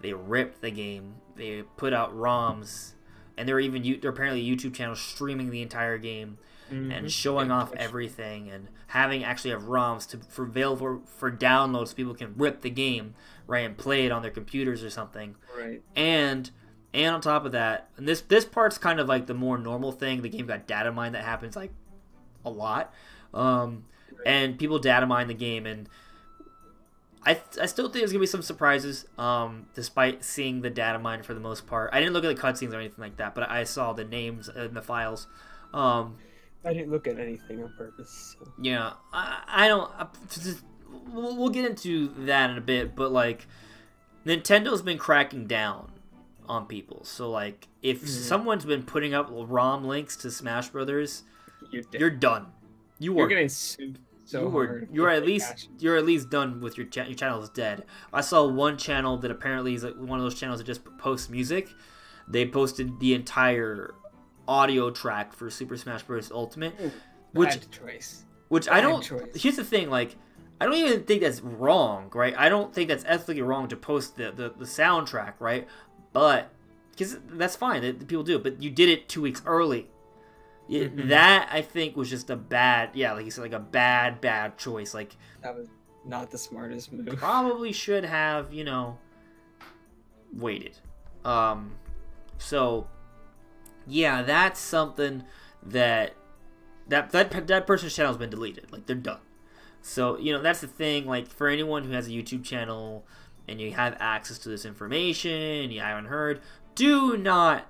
They ripped the game. They put out ROMs. And there are apparently YouTube channels streaming the entire game. And showing off everything, and having have ROMs for available for download so people can rip the game, right, and play it on their computers or something. Right. And on top of that, and this part's kind of like the more normal thing. The game got data mined. That happens like a lot. And people data mine the game, and I still think there's gonna be some surprises. Despite seeing the data mine for the most part, I didn't look at the cutscenes or anything like that, but I saw the names and the files. I didn't look at anything on purpose. So. Yeah, I don't. We'll get into that in a bit, but like, Nintendo's been cracking down on people. So like, if someone's been putting up ROM links to Smash Brothers, you're done. You're getting sued so hard. You're at least done with your channel is dead. I saw one channel that apparently is like one of those channels that just posts music. They posted the entire audio track for Super Smash Bros. Ultimate, Bad choice. Which I don't. Here's the thing, like, I don't even think that's wrong, right? I don't think that's ethically wrong to post the soundtrack, right? But because that's fine, that people do it. But you did it 2 weeks early. That I think was just a bad, like you said, like a bad choice. Like that was not the smartest move. Probably should have, waited. So yeah, that's something that person's channel has been deleted. Like, they're done. So, that's the thing. Like, for anyone who has a YouTube channel and you have access to this information and you haven't heard, do not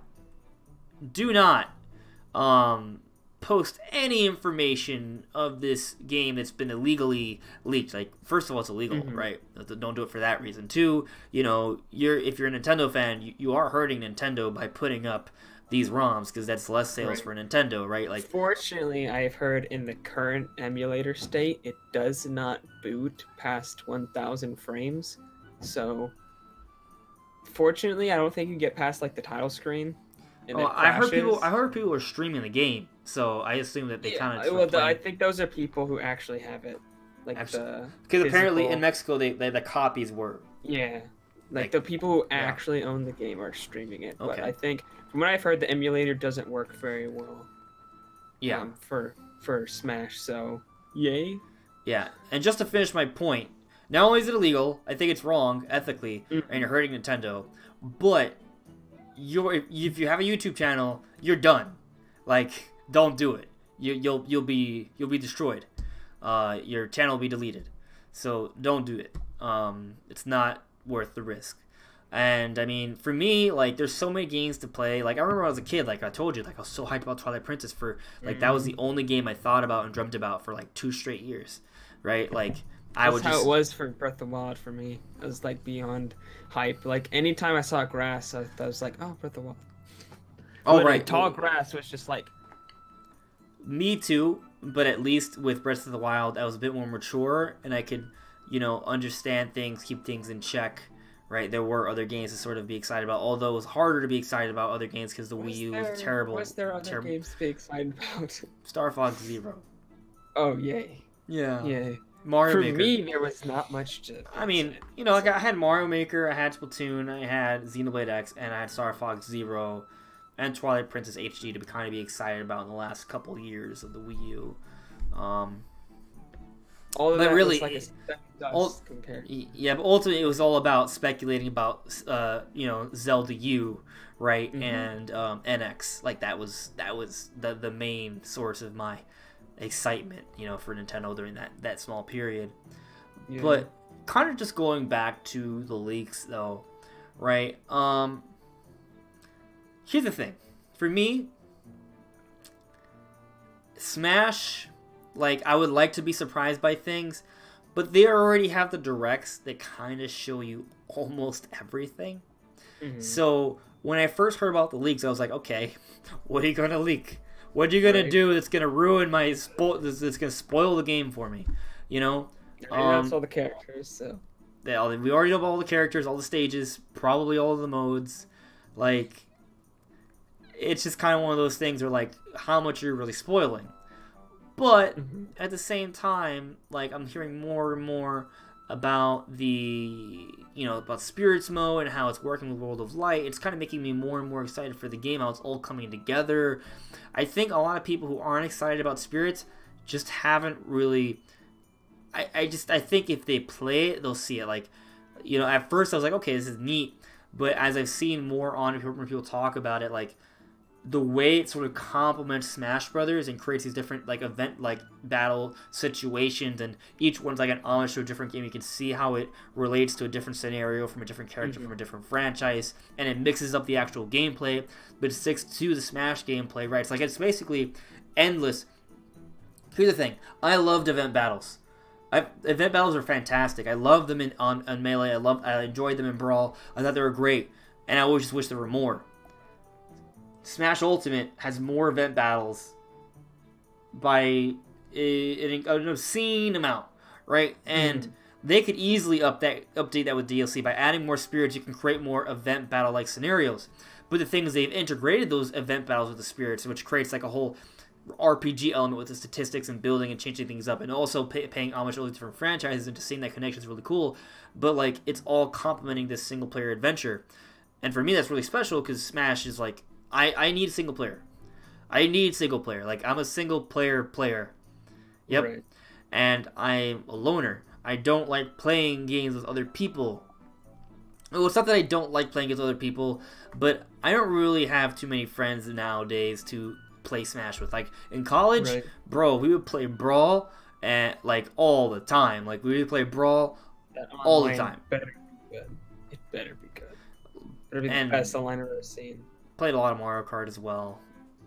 post any information of this game that's been illegally leaked. Like, first of all, it's illegal, right? Don't do it for that reason. Two, if you're a Nintendo fan, you are hurting Nintendo by putting up these ROMs, because that's less sales for Nintendo, right? Like, fortunately, I've heard in the current emulator state, it does not boot past 1,000 frames. So, fortunately, I don't think you get past like the title screen. I heard people are streaming the game, so I assume that they kind of. Well, I think those are people who actually have it, like because apparently in Mexico the copies were. Yeah, like the people who actually own the game are streaming it. But I think from what I've heard, the emulator doesn't work very well. Yeah. For Smash, so yay. Yeah, and just to finish my point, not only is it illegal, I think it's wrong ethically, and you're hurting Nintendo, but if you have a YouTube channel, you're done. Like, don't do it. You'll be destroyed. Your channel will be deleted. So don't do it. It's not worth the risk. And I mean, for me, like, there's so many games to play. Like, I remember when I was a kid, like I told you, like I was so hyped about Twilight Princess for like that was the only game I thought about and dreamt about for like 2 straight years, right? Like, That's how it was for Breath of the Wild for me. I was like beyond hype. Like, anytime I saw grass, I was like, oh, Breath of the Wild. Oh, right. Tall grass was just like. Me too, but at least with Breath of the Wild, I was a bit more mature and I could, understand things, keep things in check. Right, there were other games to sort of be excited about, although it was harder to be excited about other games because the Wii U was terrible. Was there other games to be excited about? Star Fox Zero. Oh, yay. Yeah. Yay. Mario Maker. For me, there was not much to... I mean, like I had Mario Maker, I had Splatoon, I had Xenoblade X, and I had Star Fox Zero, and Twilight Princess HD to kind of be excited about in the last couple years of the Wii U. All of that really, was like a dust compared. Yeah, but ultimately it was all about speculating about, Zelda U, right, and NX. Like, that was the main source of my excitement, for Nintendo during that small period. Yeah. But kind of just going back to the leaks, though, right? Here's the thing, for me, Smash. Like, I would like to be surprised by things, but they already have the directs that kind of show you almost everything. So when I first heard about the leaks, I was like, okay, what are you going to leak? What are you going to do that's going to ruin that's going to spoil the game for me? That's all the characters, so. We already know all the characters, all the stages, probably all of the modes. Like, it's just kind of one of those things where, like, how much you're really spoiling. But at the same time, like, I'm hearing more and more about about Spirits Mode and how it's working with World of Light. It's kind of making me more and more excited for the game, how it's all coming together. I think a lot of people who aren't excited about Spirits just haven't really... I think if they play it, they'll see it. Like, at first I was like, okay, this is neat. But as I've seen more on it, when people talk about it, like, the way it sort of complements Smash Brothers and creates these different, like, event, like, battle situations, and each one's like an homage to a different game. You can see how it relates to a different scenario from a different character from a different franchise, and it mixes up the actual gameplay, but it sticks to the Smash gameplay, right? It's like, it's basically endless. Here's the thing. I loved event battles. Event battles are fantastic. I love them on Melee. I enjoyed them in Brawl. I thought they were great, and I always just wish there were more. Smash Ultimate has more event battles by an obscene amount, right? And they could easily update that with DLC by adding more spirits. You can create more event battle-like scenarios. But the thing is, they've integrated those event battles with the spirits, which creates like a whole RPG element with the statistics and building and changing things up, and also paying homage to all the different franchises, and to seeing that connection is really cool. But like, it's all complementing this single-player adventure. And for me, that's really special because Smash is like, I need single player. I need single player. Like, I'm a single player. Yep. Right. And I'm a loner. I don't like playing games with other people. Well, it's not that I don't like playing against other people, but I don't really have too many friends nowadays to play Smash with. Like, in college, right, bro, we would play Brawl and like all the time. Like, we would play Brawl all the time. Better be good. It better be good. Better be the best online I've ever seen. Played a lot of Mario Kart as well.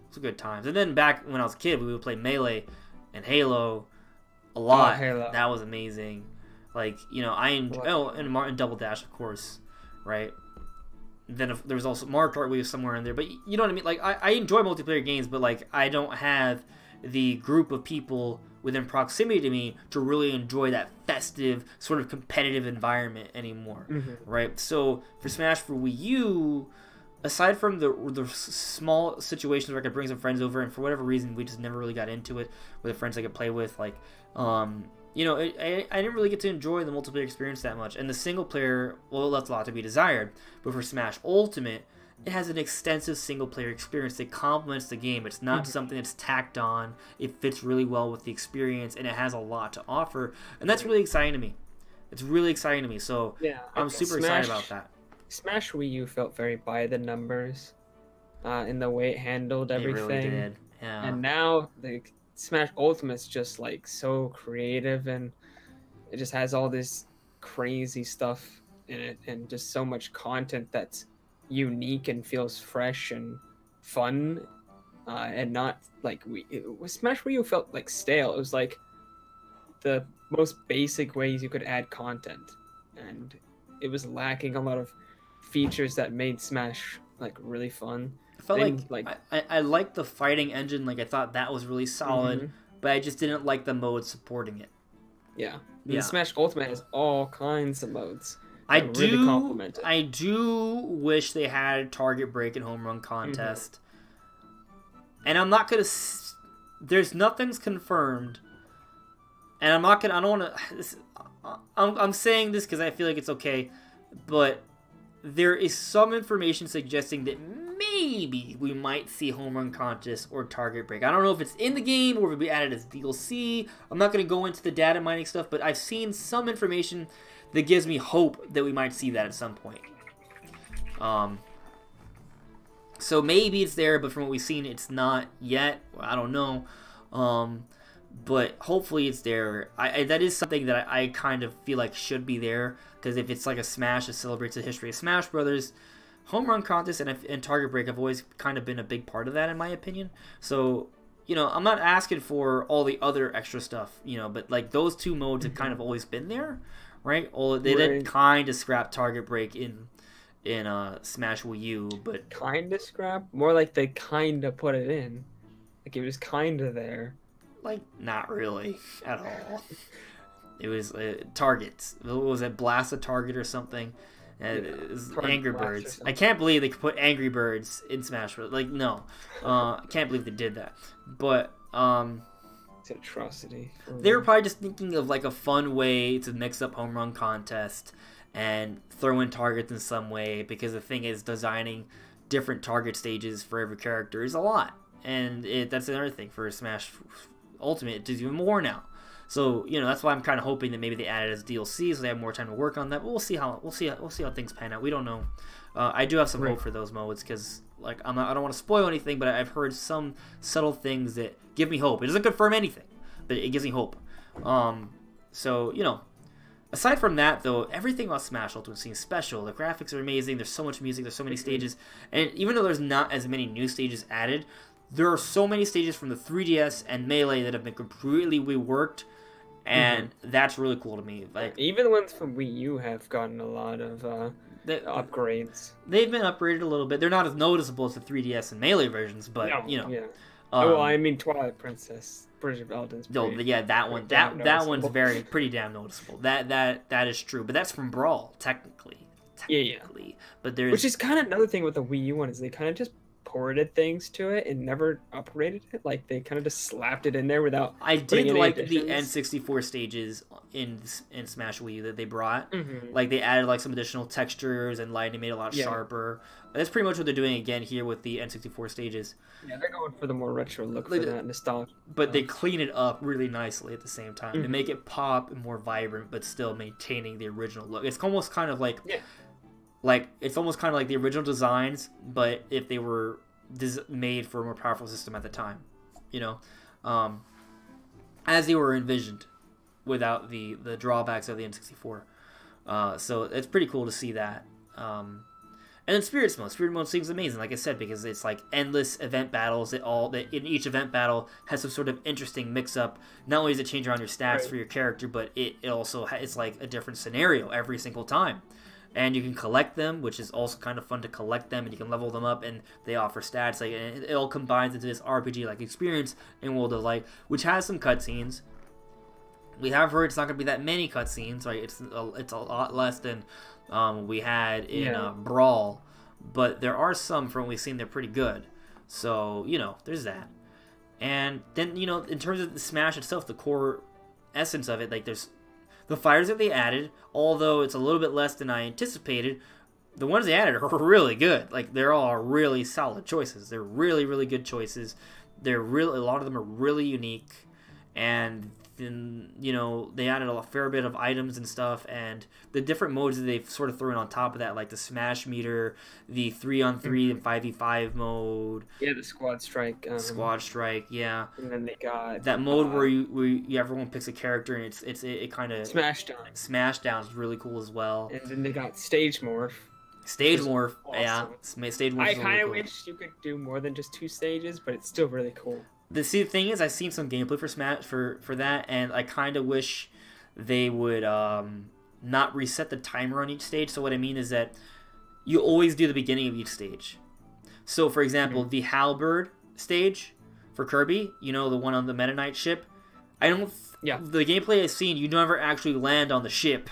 It's good times. And then back when I was a kid, we would play Melee and Halo a lot. Halo. That was amazing. Like, you know, and Double Dash, of course, right? Then there was also Mario Kart Wii somewhere in there. But you know what I mean? Like, I enjoy multiplayer games, but like, I don't have the group of people within proximity to me to really enjoy that festive, sort of competitive environment anymore, right? So for Smash for Wii U, aside from the small situations where I could bring some friends over, and for whatever reason we just never really got into it with the friends I could play with, like, you know, I didn't really get to enjoy the multiplayer experience that much. And the single player, well, it left a lot to be desired. But for Smash Ultimate, it has an extensive single player experience that complements the game. It's not something that's tacked on. It fits really well with the experience, and it has a lot to offer. And that's really exciting to me. It's really exciting to me. So yeah, I'm super excited about that. Smash Wii U felt very by the numbers in the way it handled everything. It really did. Yeah. And now the Smash Ultimate's just like so creative, and it just has all this crazy stuff in it, and just so much content that's unique and feels fresh and fun, and not like Smash Wii U felt like stale. It was like the most basic ways you could add content, and it was lacking a lot of features that made Smash like really fun. I felt like I liked the fighting engine. Like, I thought that was really solid, but I just didn't like the mode supporting it. Yeah. The Smash Ultimate has all kinds of modes. I do wish they had target break and home run contest. And I'm not gonna. There's nothing's confirmed, and I'm not gonna. I don't want to. I'm saying this because I feel like it's okay, but there is some information suggesting that maybe we might see home run contest or target break. I don't know if it's in the game or if it'll be added as DLC. I'm not going to go into the data mining stuff, but I've seen some information that gives me hope that we might see that at some point. So maybe it's there, but from what we've seen, it's not yet. I don't know. But hopefully it's there. That is something that I kind of feel like should be there, because if it's like a Smash that celebrates the history of Smash Brothers, home run contest and target break have always kind of been a big part of that, in my opinion. So, you know, I'm not asking for all the other extra stuff, you know, but like those two modes have kind of always been there, right? They did kind of scrap target break in Smash Wii U, but kind of scrap, more like they kind of put it in, like it was kind of there. Like, not really at all. It was targets. What was it? Blast a target or something? It was Angry Birds. I can't believe they could put Angry Birds in Smash Bros. Like, no. I can't believe they did that. But, it's an atrocity. They were probably just thinking of, like, a fun way to mix up home run contest and throw in targets in some way, because the thing is, designing different target stages for every character is a lot. And that's another thing for Smash Ultimate. It does even more now. So, you know, that's why I'm kind of hoping that maybe they add it as DLC, so they have more time to work on that. But we'll see how things pan out. We don't know. I do have some hope for those modes, because like I don't want to spoil anything, but I've heard some subtle things that give me hope. It doesn't confirm anything, but it gives me hope. So, you know, aside from that, though, everything about Smash Ultimate seems special. The graphics are amazing. There's so much music. There's so many stages, and even though there's not as many new stages added, there are so many stages from the 3DS and Melee that have been completely reworked, and that's really cool to me. Like, even the ones from Wii U have gotten a lot of upgrades. They've been upgraded a little bit. They're not as noticeable as the 3DS and Melee versions, but you know. Well, I mean Twilight Princess, Bridge of Eldon's. No, yeah, that one. That one's pretty damn noticeable. That is true. But that's from Brawl, technically. Yeah. But there's, which is kind of another thing with the Wii U one, is they kind of just ported things to it and never upgraded it. Like they kind of just slapped it in there without. I did like the N64 stages in Smash Wii U that they brought. Mm-hmm. Like they added like some additional textures and lighting, made it a lot sharper. That's pretty much what they're doing again here with the N64 stages. Yeah, they're going for the more retro look, for that nostalgia. But they clean it up really nicely at the same time. They make it pop and more vibrant, but still maintaining the original look. It's almost kind of like, it's almost kind of like the original designs, but if they were made for a more powerful system at the time, you know, as they were envisioned, without the drawbacks of the N64. So it's pretty cool to see that. And then Spirit Mode seems amazing, like I said, because it's like endless event battles. In each event battle has some sort of interesting mix-up. Not only does it change around your stats for your character, but it also it's like a different scenario every single time. And you can collect them, which is also kind of fun to collect them, and you can level them up, and they offer stats. Like, and it all combines into this RPG-like experience in World of Light, which has some cutscenes. We have heard it's not going to be that many cutscenes, right? It's a lot less than we had in Brawl, but there are some from what we've seen. They're pretty good, so you know there's that. And then you know in terms of the Smash itself, the core essence of it, like there's the fighters that they added. Although it's a little bit less than I anticipated, the ones they added are really good. Like they're all really solid choices. They're really good choices. A lot of them are really unique, and then you know they added a fair bit of items and stuff, and the different modes that they've sort of thrown on top of that, like the Smash meter, the 3-on-3 and 5v5 mode. Yeah, the Squad Strike. Squad Strike, yeah. And then they got that mode where everyone picks a character and it kind of Smashdown. Smashdown is really cool as well. And then they got Stage Morph. Stage Morph, awesome. Yeah. Stage Morph. I kind of wish you could do more than just 2 stages, but it's still really cool. The thing is, I've seen some gameplay for Smash for that, and I kind of wish they would not reset the timer on each stage. So what I mean is that you always do the beginning of each stage. So for example, the Halberd stage for Kirby, you know, the one on the Meta Knight ship. The gameplay I've seen, you never actually land on the ship,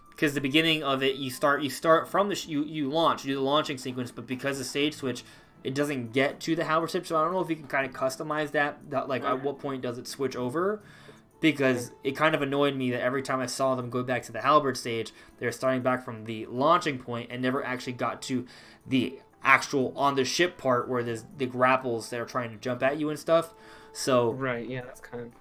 because the beginning of it, you start from you launch, you do the launching sequence, but because of stage switch, it doesn't get to the Halberd ship, so I don't know if you can kind of customize that like at what point does it switch over, because it kind of annoyed me that every time I saw them go back to the Halberd stage, they're starting back from the launching point and never actually got to the actual on the ship part where there's the grapples that are trying to jump at you and stuff. So that's kind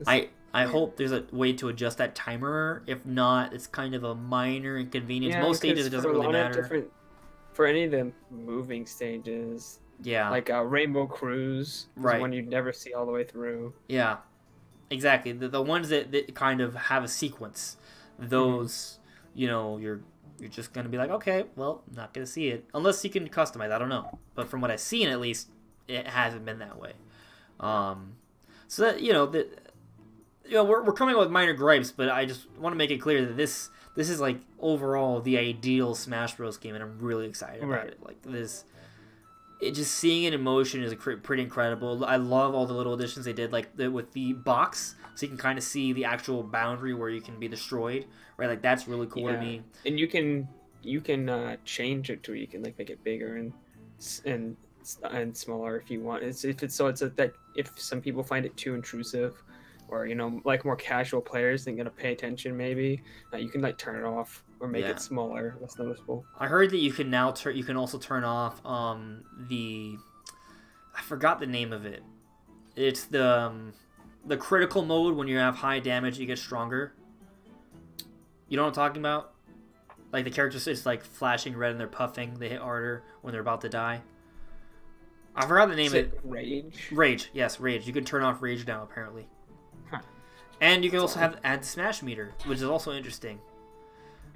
of... I hope there's a way to adjust that timer. If not, it's kind of a minor inconvenience. Most stages it doesn't really matter. For any of the moving stages, like Rainbow Cruise, is one you'd never see all the way through. Yeah, exactly. The ones that kind of have a sequence, those you know you're just gonna be like, okay, well, not gonna see it unless you can customize. I don't know, but from what I've seen, at least, it hasn't been that way. So that we're coming up with minor gripes, but I just want to make it clear that this is like overall the ideal Smash Bros. Game, and I'm really excited about it. Like this, just seeing it in motion is pretty incredible. I love all the little additions they did, like with the box, so you can kind of see the actual boundary where you can be destroyed. Right, like that's really cool to me. And you can change it to where you can like make it bigger and smaller if you want. If some people find it too intrusive, or you know, like more casual players ain't gonna pay attention, maybe you can like turn it off or make it smaller, less noticeable. I heard that you can now you can also turn off I forgot the name of it. It's the critical mode. When you have high damage, you get stronger. You know what I'm talking about? Like the characters, it's like flashing red and they're puffing. They hit harder when they're about to die. I forgot the name of it. Rage? Rage, yes, Rage. You can turn off Rage now, apparently. And you can also add the Smash meter, which is also interesting.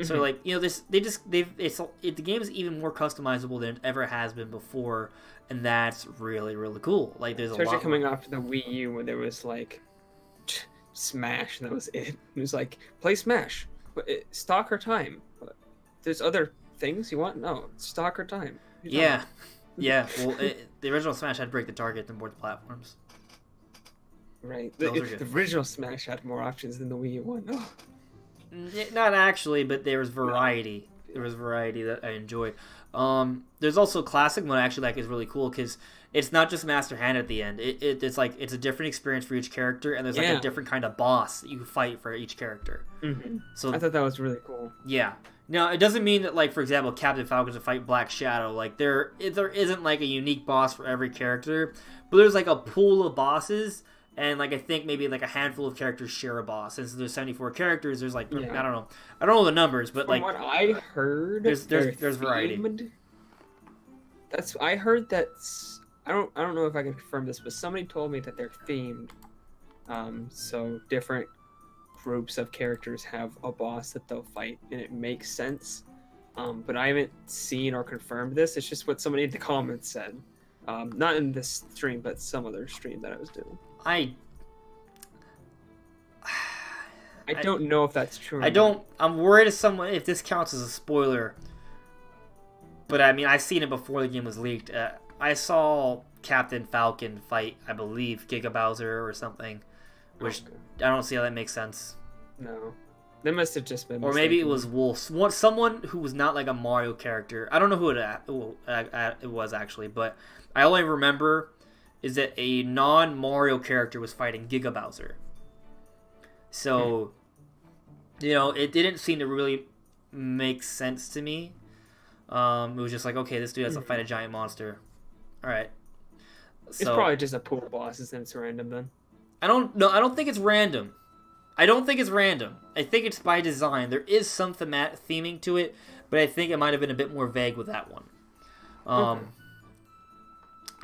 So like, you know, the game is even more customizable than it ever has been before, and that's really cool. Like there's especially coming off the Wii U where there was like Smash and that was it. It was like play Smash, but stock or time. But there's other things you want. No, stock or time. Yeah. Yeah, well, the original Smash had break the target than board the platforms. Right. Those are The good. original Smash had more options than the Wii U one. Oh. Not actually, but there was variety. There was variety that I enjoyed. There's also classic mode I actually like is really cool because it's not just Master Hand at the end. It's like it's a different experience for each character, and there's like a different kind of boss that you fight for each character. Mm-hmm. So I thought that was really cool. Yeah. Now it doesn't mean that, like, for example, Captain Falcon's to fight Black Shadow. Like there isn't like a unique boss for every character, but there's like a pool of bosses. And like I think maybe like a handful of characters share a boss. Since there's 74 characters, there's like I don't know the numbers, but From like what I heard, there's variety. I heard that's I don't know if I can confirm this, but somebody told me that they're themed. So different groups of characters have a boss that they'll fight, and it makes sense. But I haven't seen or confirmed this. It's just what somebody in the comments said. Not in this stream, but some other stream that I was doing. I don't know if that's true. I'm worried if this counts as a spoiler. But I mean, I've seen it before the game was leaked. I saw Captain Falcon fight, I believe, Giga Bowser or something, which I don't see how that makes sense. No, that must have just been. Or maybe it was Wolf, someone who was not like a Mario character. I don't know who it was actually, but I only remember is that a non-Mario character was fighting Giga Bowser. So, you know, it didn't seem to really make sense to me. It was just like, okay, this dude has to fight a giant monster. All right. It's probably just a pool of bosses and it's random then. I don't think it's random. I think it's by design. There is some theming to it, but I think it might have been a bit more vague with that one.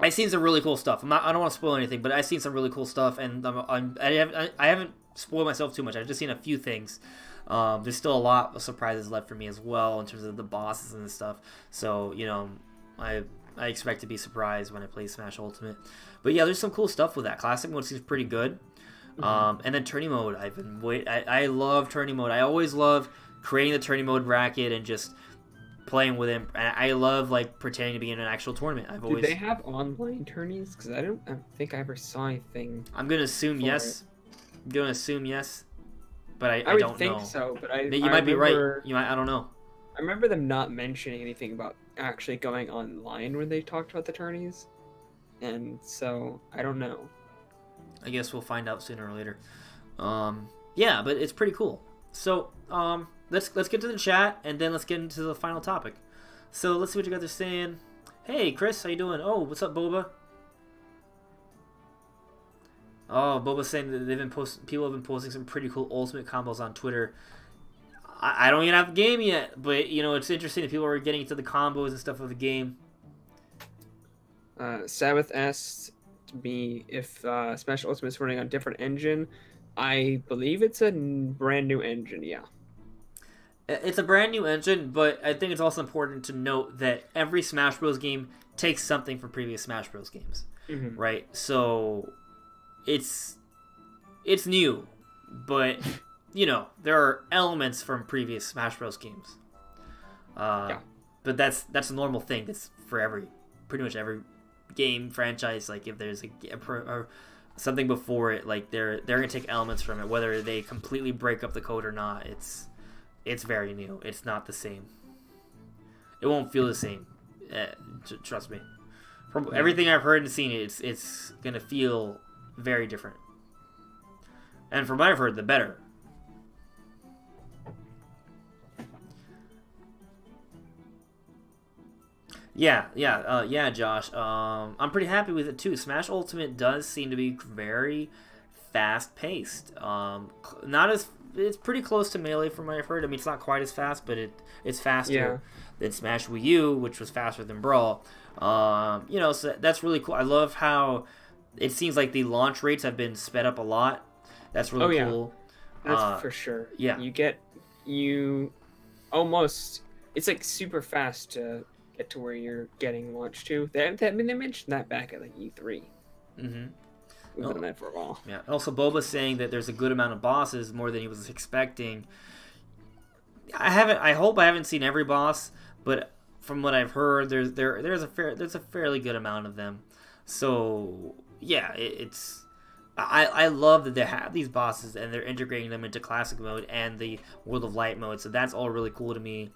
I've seen some really cool stuff. I don't want to spoil anything, but I've seen some really cool stuff, and I haven't spoiled myself too much. I've just seen a few things. There's still a lot of surprises left for me as well in terms of the bosses and stuff. So, you know, I expect to be surprised when I play Smash Ultimate. But yeah, there's some cool stuff with that. Classic mode seems pretty good. And then tourney mode. I love tourney mode. I always love creating the tourney mode bracket and just playing with him. I love like pretending to be in an actual tournament. Do they have online tourneys? Because I don't think I ever saw anything. I'm gonna assume yes. But I would don't think know. So, but you might be right. I don't know. I remember them not mentioning anything about actually going online when they talked about the tourneys, and so I don't know. I guess we'll find out sooner or later. Yeah, but it's pretty cool. So let's get to the chat and then let's get into the final topic. So let's see what you guys are saying. Hey Chris, how you doing? Oh, what's up, Boba? Oh, Boba's saying that people have been posting some pretty cool ultimate combos on Twitter. I don't even have the game yet, but you know it's interesting that people are getting into the combos and stuff of the game. Sabbath asked me if Smash Ultimate is running on a different engine. I believe it's a brand new engine. Yeah. It's a brand new engine, but I think it's also important to note that every Smash Bros. Game takes something from previous Smash Bros. Games, right? So it's new, but you know there are elements from previous Smash Bros. Games. Yeah. But that's a normal thing. That's for pretty much every game franchise. Like if there's or something before it, like they're gonna take elements from it, whether they completely break up the code or not. It's very new. It's not the same. It won't feel the same. Trust me. From everything I've heard and seen, it's gonna feel very different. And from what I've heard, the better. Yeah, Josh. I'm pretty happy with it too. Smash Ultimate does seem to be very fast-paced. It's pretty close to Melee from what I've heard. I mean, it's not quite as fast, but it's faster than Smash Wii U, which was faster than Brawl. You know, so that's really cool. I love how it seems like the launch rates have been sped up a lot. That's really cool. That's for sure. Yeah. It's like super fast to get to where you're getting launched to. They mentioned that back at like E3. Mm-hmm. We've been on that for a while. Yeah. Also, Boba's saying that there's a good amount of bosses, more than he was expecting. I hope I haven't seen every boss, but from what I've heard, there's a fairly good amount of them. So yeah, it's I love that they have these bosses and they're integrating them into classic mode and the World of Light mode. So that's all really cool to me.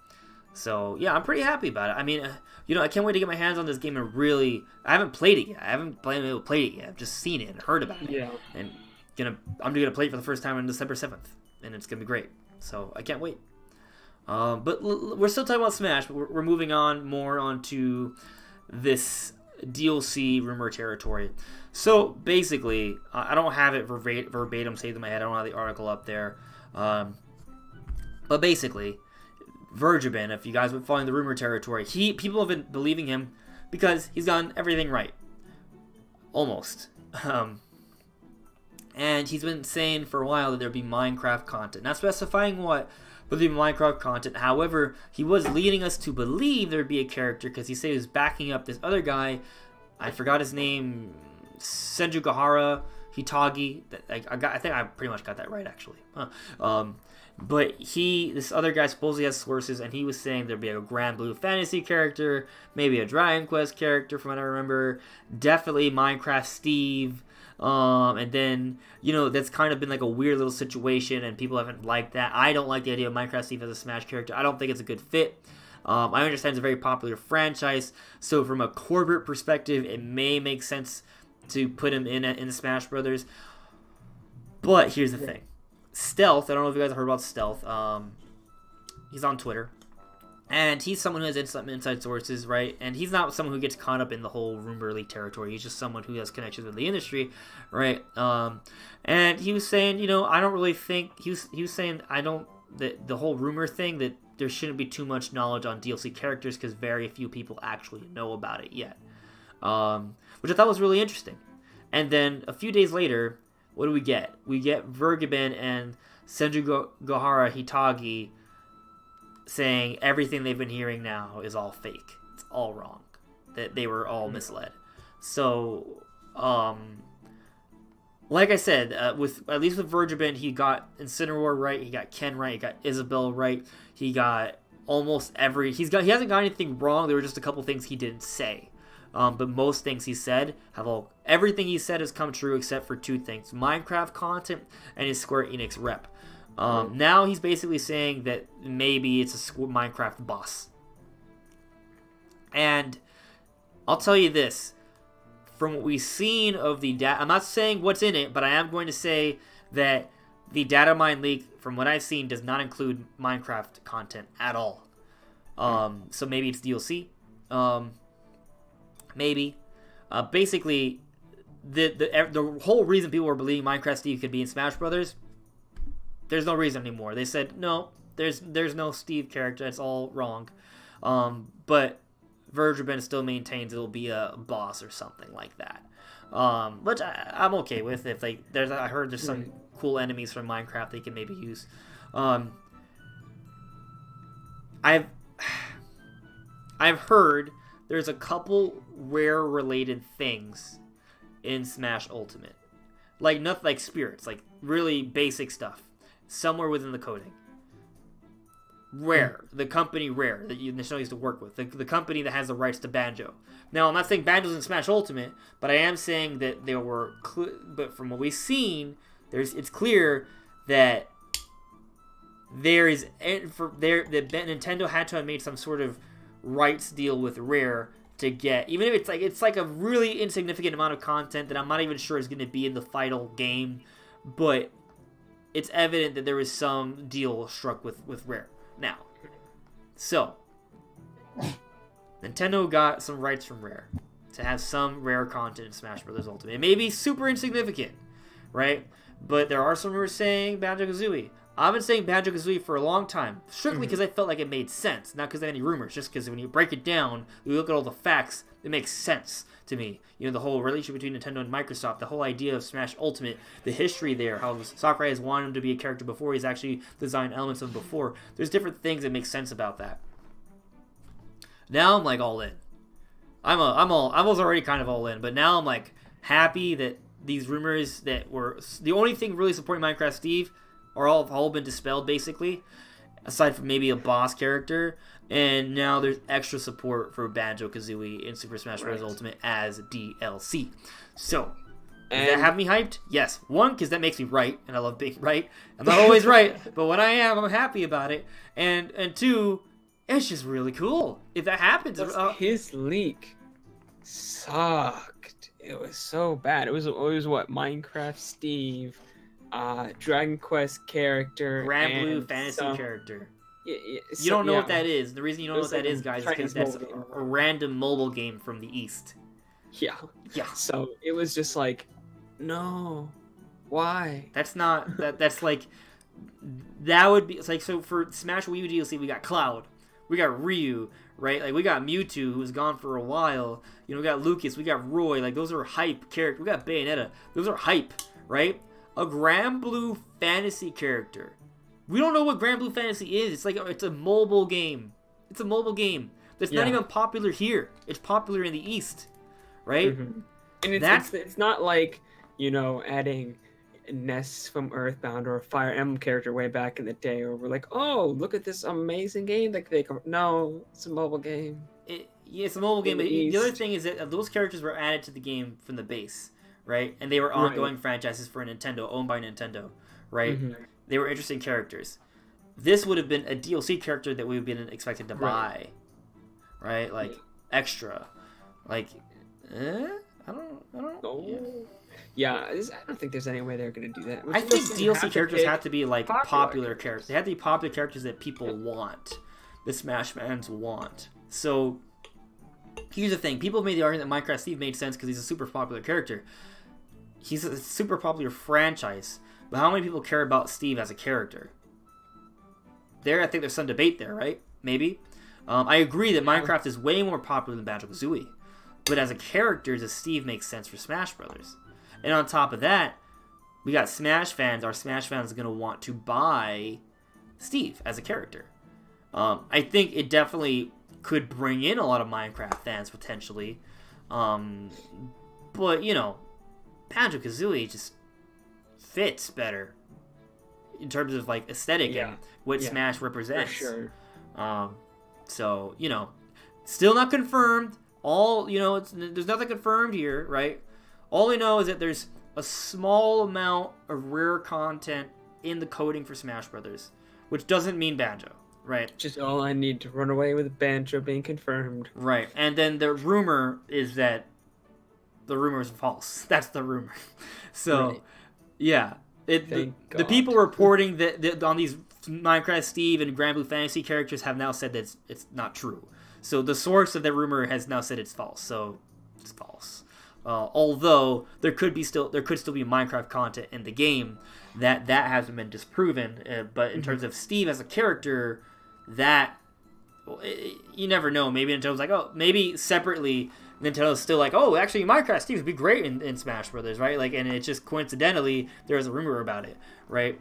So yeah, I'm pretty happy about it. I mean, you know, I can't wait to get my hands on this game and really. I haven't played it yet. I haven't played it yet. I've just seen it and heard about it. Yeah. And I'm gonna play it for the first time on December 7th, and it's gonna be great. So I can't wait. But we're still talking about Smash, but we're moving on more onto this DLC rumor territory. So basically, I don't have it verbatim saved in my head. I don't have the article up there. But basically, Vergeben, if you guys have been following the rumor territory, people have been believing him because he's gotten everything right. Almost. And he's been saying for a while that there'd be Minecraft content. Not specifying what, but there'd be Minecraft content. However, he was leading us to believe there'd be a character because he said he was backing up this other guy. I forgot his name. Senju Hitagi. I think I pretty much got that right, actually. But this other guy supposedly has sources, and he was saying there'd be a Grand Blue Fantasy character, maybe a Dragon Quest character from what I remember, definitely Minecraft Steve, and then, you know, that's kind of been like a weird little situation, and people haven't liked that. I don't like the idea of Minecraft Steve as a Smash character. I don't think it's a good fit. I understand it's a very popular franchise, so from a corporate perspective, it may make sense to put him in Smash Brothers. But here's the thing. Stealth, I don't know if you guys have heard about Stealth. He's on Twitter. And he's someone who has some inside sources, right? And he's not someone who gets caught up in the whole rumor league territory. He's just someone who has connections with the industry, right? And he was saying, you know, I don't really think... He was saying, the whole rumor thing, that there shouldn't be too much knowledge on DLC characters because very few people actually know about it yet. Which I thought was really interesting. And then a few days later, what do we get? We get Vergeben and Senju Hitagi saying everything they've been hearing now is all fake. It's all wrong. That they were all misled. So, like I said, at least with Vergeben, he got Incineroar right, he got Ken right, he got Isabelle right, he got almost he hasn't got anything wrong. There were just a couple things he didn't say. But most things he said everything he said has come true except for two things: Minecraft content and his Square Enix rep. Now he's basically saying that maybe it's a Minecraft boss. And I'll tell you this, from what we've seen of the data, I'm not saying what's in it, but I am going to say that the data mine leak, from what I've seen, does not include Minecraft content at all. So maybe it's DLC. Maybe. Basically, the whole reason people were believing Minecraft Steve could be in Smash Brothers, there's no reason anymore. They said, no, there's no Steve character. It's all wrong. But Vergeben still maintains it'll be a boss or something like that. Which I'm okay with. If I heard there's some cool enemies from Minecraft they can maybe use. I've heard there's a couple rare related things in Smash Ultimate. Like nothing like spirits, like really basic stuff. Somewhere within the coding. Rare. The company Rare that you initially used to work with. The company that has the rights to Banjo. Now, I'm not saying Banjo's in Smash Ultimate, but I am saying that there were... But from what we've seen, it's clear that Nintendo had to have made some sort of rights deal with Rare to get, even if it's like a really insignificant amount of content that I'm not even sure is going to be in the final game, but it's evident that there was some deal struck with Rare. Now, so Nintendo got some rights from Rare to have some Rare content in Smash Bros. Ultimate. It may be super insignificant, right? But there are some rumors saying Banjo-Kazooie. I've been saying Banjo-Kazooie for a long time, strictly because I felt like it made sense, not because of any rumors, just because when you break it down, you look at all the facts, it makes sense to me. You know, the whole relationship between Nintendo and Microsoft, the whole idea of Smash Ultimate, the history there, how Sakurai has wanted him to be a character before, he's actually designed elements of him before. There's different things that make sense about that. Now I'm like all in. I was already kind of all in, but now I'm like happy that these rumors that were the only thing really supporting Minecraft Steve are all been dispelled basically, aside from maybe a boss character. And now there's extra support for Banjo-Kazooie in Super Smash Bros. Ultimate as DLC. So, does that have me hyped? Yes. One, because that makes me right, and I love being right. I'm not always right, but when I am, I'm happy about it. And two, it's just really cool. If that happens... his leak sucked. It was so bad. It was what? Minecraft Steve, Dragon Quest character, Grand Blue Fantasy character. You don't know what that is. The reason you don't know what that is, guys, is because that's a random mobile game from the East. Yeah. So it was just like, no, why? That's not that's like that would be. It's like, so for Smash Wii U DLC, we got Cloud, we got Ryu, right? Like we got Mewtwo, who's gone for a while. You know, we got Lucas, we got Roy. Like those are hype characters. We got Bayonetta. Those are hype, right? A Grand Blue Fantasy character. We don't know what Grand Blue Fantasy is. It's like it's a mobile game. It's a mobile game that's not even popular here. It's popular in the East, right? Mm-hmm. And it's not like, you know, adding Ness from Earthbound or a Fire Emblem character way back in the day, where we're like, oh, look at this amazing game that they come. No, it's a mobile game. It's a mobile game. But the other thing is that those characters were added to the game from the base, right? And they were ongoing franchises for Nintendo, owned by Nintendo, right? Mm-hmm. They were interesting characters. This would have been a DLC character that we would have been expected to buy, right? Like extra, like I don't know. Yeah, I don't think there's any way they're gonna do that. I think DLC characters have to be like popular characters. They have to be popular characters that people want, the Smash fans want. So here's the thing: people have made the argument that Minecraft Steve made sense because he's a super popular character. He's a super popular franchise. But how many people care about Steve as a character? I think there's some debate there, right? Maybe. I agree that Minecraft is way more popular than Banjo-Kazooie. But as a character, does Steve make sense for Smash Brothers? And on top of that, we got Smash fans. Our Smash fans are going to want to buy Steve as a character. I think it definitely could bring in a lot of Minecraft fans, potentially. But, you know, Banjo-Kazooie just fits better in terms of like aesthetic and what Smash represents. For sure. So, you know, still not confirmed. There's nothing confirmed here, right? All we know is that there's a small amount of rare content in the coding for Smash Brothers, which doesn't mean Banjo, right? Just all I need to run away with Banjo being confirmed. Right. And then the rumor is that the rumor is false. That's the rumor. So, right. Yeah, the people reporting that on these Minecraft Steve and Grand Blue Fantasy characters have now said that it's not true. So the source of the rumor has now said it's false. So it's false. Although there could still be Minecraft content in the game that hasn't been disproven. But in terms of Steve as a character, you never know. Maybe Nintendo's like, oh, maybe separately. Nintendo's still like, oh, actually, Minecraft Steve would be great in Smash Brothers, right? Like, and it just coincidentally there was a rumor about it, right?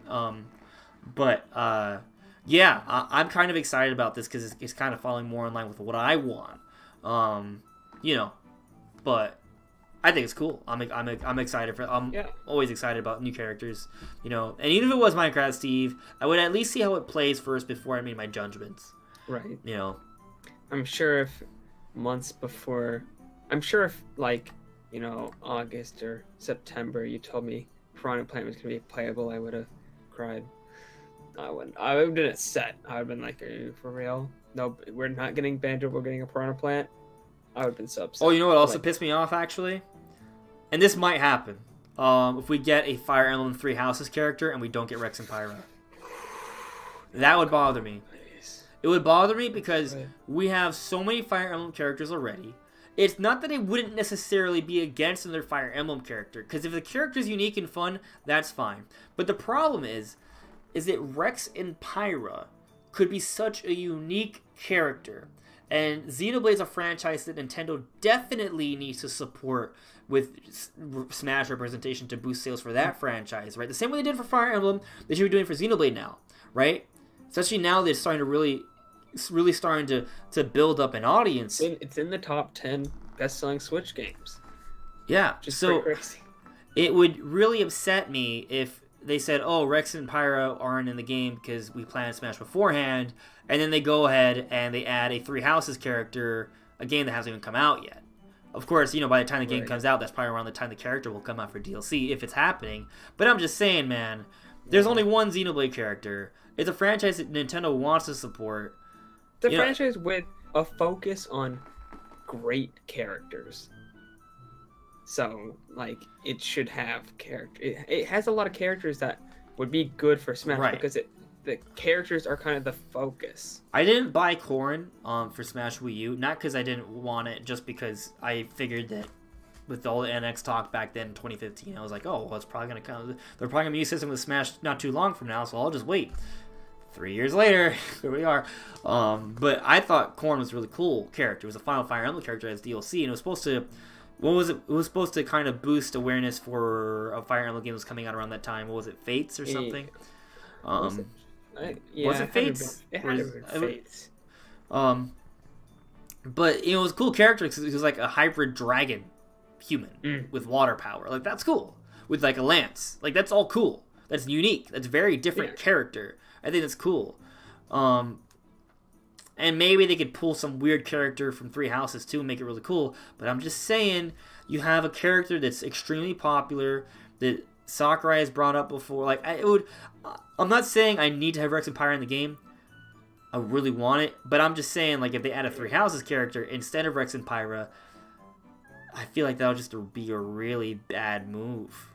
Yeah, I'm kind of excited about this because it's kind of falling more in line with what I want, you know. But I think it's cool. I'm excited for. I'm always excited about new characters, you know. And even if it was Minecraft Steve, I would at least see how it plays first before I made my judgments. Right. You know. I'm sure if months before. I'm sure if, like, you know, August or September, you told me Piranha Plant was going to be playable, I would have cried. I would have been upset. I would have been like, are you for real? No, we're not getting Banjo, we're getting a Piranha Plant. I would have been so upset. Oh, you know what also pissed me off, actually? And this might happen. If we get a Fire Emblem Three Houses character and we don't get Rex and Pyra. That would bother me. It would bother me because we have so many Fire Emblem characters already. It's not that I wouldn't necessarily be against another Fire Emblem character, because if the character is unique and fun, that's fine. But the problem is that Rex and Pyra could be such a unique character, and Xenoblade is a franchise that Nintendo definitely needs to support with Smash representation to boost sales for that franchise, right? The same way they did for Fire Emblem, they should be doing for Xenoblade now, right? Especially now they're starting to really starting to build up an audience. It's in the top 10 best-selling Switch games. Yeah, just so crazy. It would really upset me if they said, oh, Rex and Pyra aren't in the game because we planned Smash beforehand, and then they go ahead and they add a Three Houses character, a game that hasn't even come out yet. Of course, by the time the game comes out, that's probably around the time the character will come out for DLC, if it's happening. But I'm just saying, man, there's only one Xenoblade character. It's a franchise that Nintendo wants to support. The franchise with a focus on great characters. So, like, it should have character. It has a lot of characters that would be good for Smash because the characters are kind of the focus. I didn't buy Corrin for Smash Wii U, not because I didn't want it, just because I figured that with all the NX talk back then in 2015, I was like, oh, well, it's probably going to come. They're probably going to be a system with Smash not too long from now, so I'll just wait. 3 years later, here we are. But I thought Corrin was a really cool character. It was a Final Fire Emblem character as DLC, and it was supposed to... What was it? It was supposed to kind of boost awareness for a Fire Emblem game that was coming out around that time. What was it, Fates or something? Was it Fates? It had to be Fates. But it was a cool character because it was like a hybrid dragon human with water power. Like, that's cool. With like a lance. Like, that's all cool. That's unique. That's a very different character. I think that's cool. And maybe they could pull some weird character from Three Houses too and make it really cool. But I'm just saying, you have a character that's extremely popular that Sakurai has brought up before. Like, I'm not saying I need to have Rex and Pyra in the game. I really want it, but I'm just saying, like, if they add a Three Houses character instead of Rex and Pyra, I feel like that'll just be a really bad move.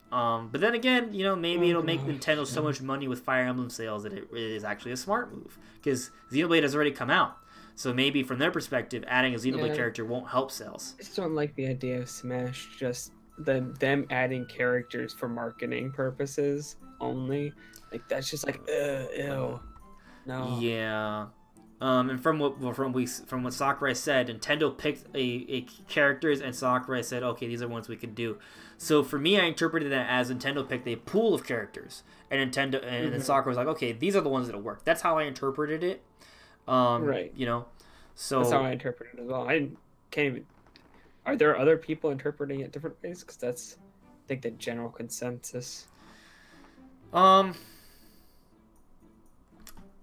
But then again, maybe it'll make Nintendo so much money with Fire Emblem sales that it is actually a smart move. Because Xenoblade has already come out. So maybe from their perspective, adding a Xenoblade character won't help sales. I just don't like the idea of Smash just them adding characters for marketing purposes only. Like, that's just like, ew. No. Yeah. And from what Sakurai said, Nintendo picked a characters, and Sakurai said, okay, these are ones we can do. So for me, I interpreted that as Nintendo picked a pool of characters, and then Sakurai was like, okay, these are the ones that'll work. That's how I interpreted it. Right. So that's how I interpreted it as well. I can't even. Are there other people interpreting it different ways? Because that's, I think, the general consensus.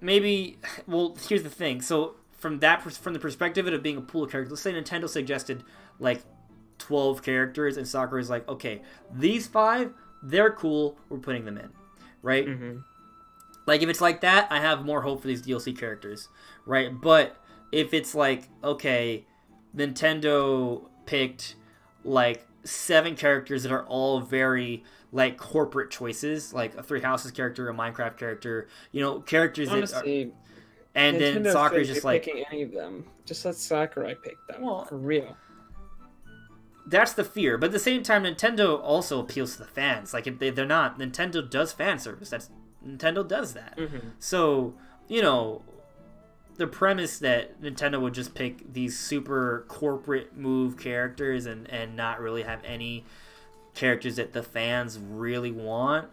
Maybe. Well, here's the thing. So from the perspective of it being a pool of characters, let's say Nintendo suggested like 12 characters, and Sakurai's like, okay, these 5, they're cool. We're putting them in, right? Mm-hmm. Like, if it's like that, I have more hope for these DLC characters, right? But if it's like, okay, Nintendo picked like 7 characters that are all very like corporate choices, like a Three Houses character, a Minecraft character, characters Honestly, that are, and Nintendo then Sakurai's just like picking any of them. Just let Sakurai pick them. Well, for real. That's the fear, but at the same time, Nintendo also appeals to the fans. Like, if they're not, Nintendo does fan service. Nintendo does that. Mm-hmm. So, the premise that Nintendo would just pick these super corporate move characters and not really have any characters that the fans really want,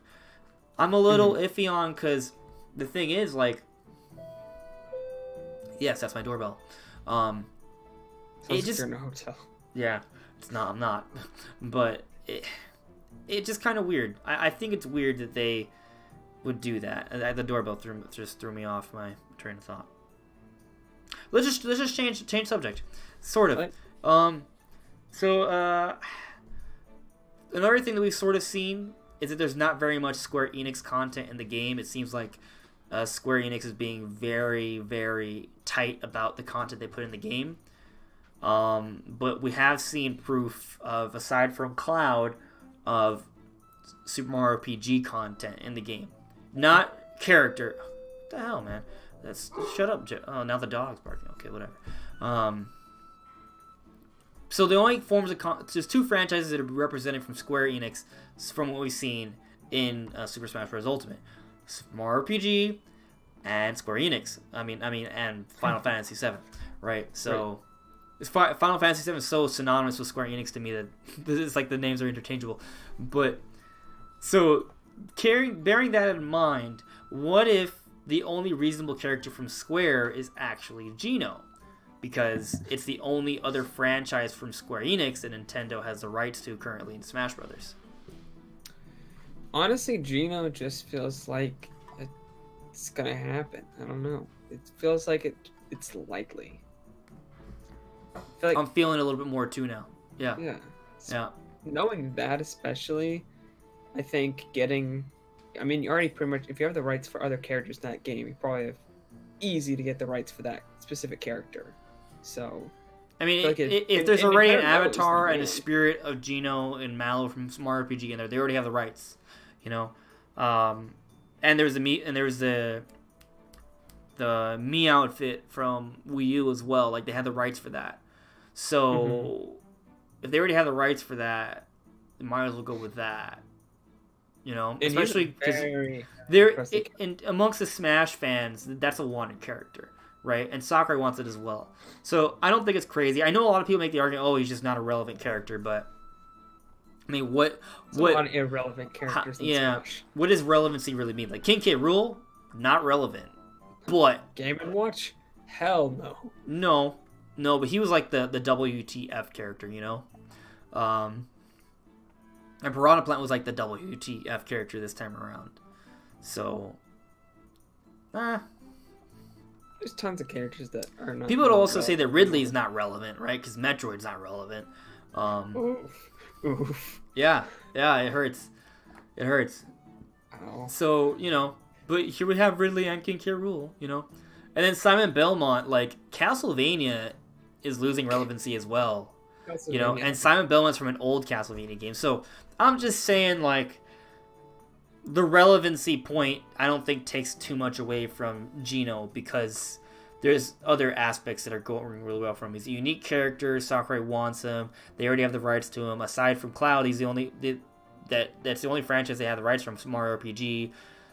I'm a little iffy on, because the thing is, like, yes, that's my doorbell. Sounds like you're in a hotel. Yeah, it's not. I'm not. But it just kind of weird. I think it's weird that they would do that. The doorbell just threw me off my train of thought. Let's just change subject, sort of. What? Another thing that we've sort of seen is that there's not very much Square Enix content in the game. It seems like Square Enix is being very, very tight about the content they put in the game. But we have seen proof of, aside from Cloud, of Super Mario RPG content in the game. Not character. What the hell, man? Shut up, Joe. Oh, now the dog's barking. Okay, whatever. So the only forms of there's 2 franchises that are represented from Square Enix from what we've seen in Super Smash Bros. Ultimate: Super Mario RPG and Square Enix. I mean, and Final Fantasy VII, right? So. Right. Final Fantasy VII is so synonymous with Square Enix to me that it's like the names are interchangeable. But so bearing that in mind, what if the only reasonable character from Square is actually Geno? Because it's the only other franchise from Square Enix that Nintendo has the rights to currently in Smash Brothers. Honestly, Gino just feels like it's gonna happen. I don't know. It feels like it's likely. I feel like I'm feeling a little bit more too now. Yeah. yeah. Yeah. Knowing that especially, I think getting I mean you already pretty much if you have the rights for other characters in that game, you probably have easy to get the rights for that specific character. So I mean, feel like if there's already an kind of knows avatar the and a game. spirit of Gino and Mallow from some RPG in there, they already have the rights, you know. And there's the Me outfit from Wii U as well. Like they had the rights for that. So if they already have the rights for that, they might as well go with that. You know, And especially because they're amongst the Smash fans, that's a wanted character, right? And Sakurai wants it as well. So I don't think it's crazy. I know a lot of people make the argument, oh, he's just not a relevant character, but I mean, what a lot of irrelevant characters. Smash. What does relevancy really mean? Like King K. Rool, not relevant, but Game and Watch, hell no. No, but he was like the WTF character, you know. And Piranha Plant was like the WTF character this time around. So, there's tons of characters that are not. People would also say that Ridley's not relevant, right? Because Metroid's not relevant. Oof. Yeah, it hurts. It hurts. Ow. So, you know, but here we have Ridley and King K. Rool, you know. And then Simon Belmont, like, Castlevania is losing relevancy as well. You know, and Simon Belmont's from an old Castlevania game. So I'm just saying, like, the relevancy point I don't think takes too much away from Gino because there's other aspects that are going really well for him. He's a unique character. Sakurai wants him. They already have the rights to him. Aside from Cloud, he's the only that's the only franchise they have the rights from Mario RPG.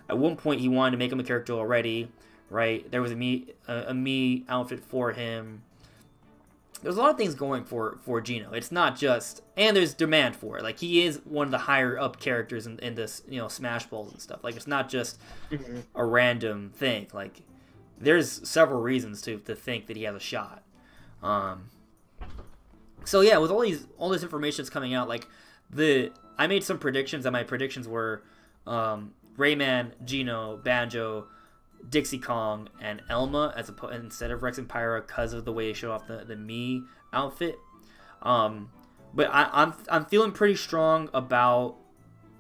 At one point, he wanted to make him a character already, right? There was a me outfit for him. There's a lot of things going for Gino. It's not just, and there's demand for it. Like he is one of the higher up characters in this, you know, Smash Balls and stuff. Like it's not just a random thing. Like there's several reasons to think that he has a shot. So yeah, with all this information that's coming out, like I made some predictions, and my predictions were Rayman, Gino, Banjo, Dixie Kong, and Elma instead of Rex and Pyra because of the way they showed off the Mii outfit. But I'm feeling pretty strong about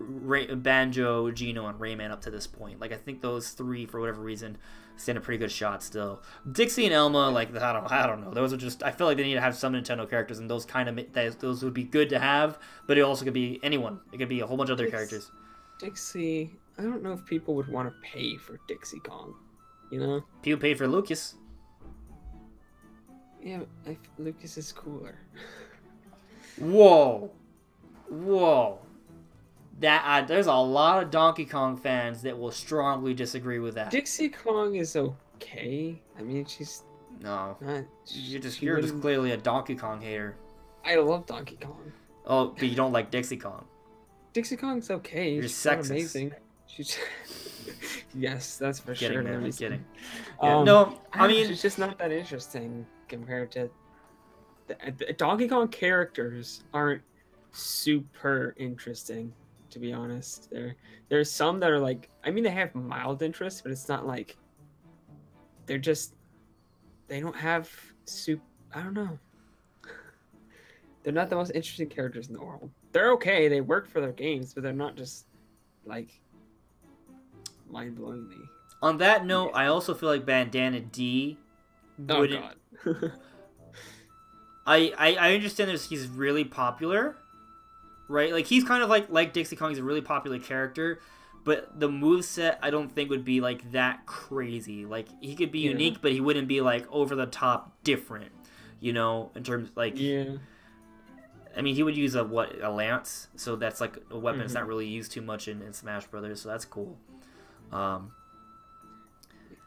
Banjo, Gino, and Rayman up to this point. Like I think those three, for whatever reason, stand a pretty good shot still. Dixie and Elma, like I don't know. Those are just, I feel like they need to have some Nintendo characters, and those those would be good to have. But it also could be anyone. It could be a whole bunch of other characters. Dixie, I don't know if people would want to pay for Dixie Kong. You know, people paid for Lucas. Yeah, Lucas is cooler. Whoa. That there's a lot of Donkey Kong fans that will strongly disagree with that. Dixie Kong is okay. I mean, she's no. Not, you're just clearly a Donkey Kong hater. I love Donkey Kong. Oh, but you don't like Dixie Kong. Dixie Kong's okay. You're she's sexist. Amazing. She's yes, that's for kidding, sure. Man, I'm kidding. Yeah, no, I mean she's just not that interesting compared to the Donkey Kong characters aren't super interesting, to be honest. There's some that are like, I mean, they have mild interest, but it's not like they don't have I don't know. They're not the most interesting characters in the world. They're okay. They work for their games, but they're not just like mind-blowingly. On that note, I also feel like Bandana D wouldn't. Oh God. I understand that he's really popular, right? Like he's kind of like Dixie Kong. He's a really popular character, but the moveset I don't think would be like that crazy. Like he could be unique, but he wouldn't be like over the top different, you know, in terms like I mean, he would use a lance, so that's like a weapon. It's not really used too much in Smash Brothers, so that's cool.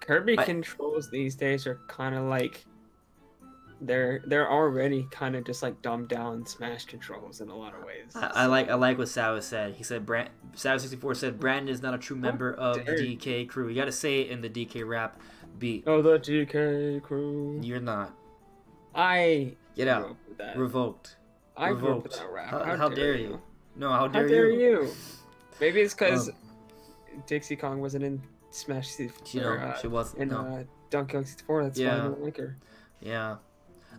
Kirby controls these days are kind of like they're already kind of just like dumbed down Smash controls in a lot of ways. I like what Sawa said. He said Sawa64 said Brandon is not a true member of the DK crew. You got to say it in the DK rap beat. Oh, the DK crew. You're not. Get out. That. Revoked. I grew up with that rap. How dare you? No, how dare you? Maybe it's because Dixie Kong wasn't in Smash 64. She wasn't. In Donkey Kong 64. That's why I don't like her. Yeah.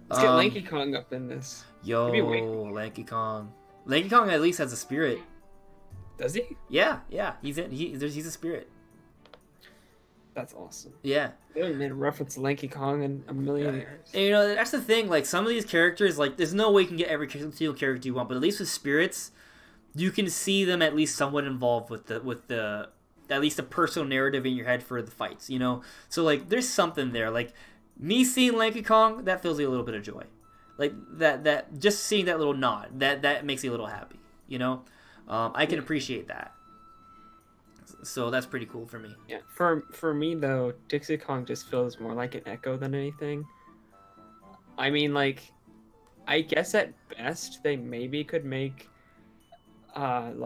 Let's get Lanky Kong up in this. Yo, Lanky Kong. Lanky Kong at least has a spirit. Does he? Yeah. He's a spirit. That's awesome. Yeah. They haven't made a reference to Lanky Kong in a million years. And, that's the thing. Like, some of these characters, like, there's no way you can get every single character you want, but at least with spirits, you can see them at least somewhat involved with the at least a personal narrative in your head for the fights, So, like, there's something there. Like, me seeing Lanky Kong, that fills me a little bit of joy. Like, that just seeing that little nod, that makes me a little happy, I can appreciate that. So that's pretty cool for me. Yeah. For me though, Dixie Kong just feels more like an echo than anything. I mean, like, I guess at best they maybe could make, I'm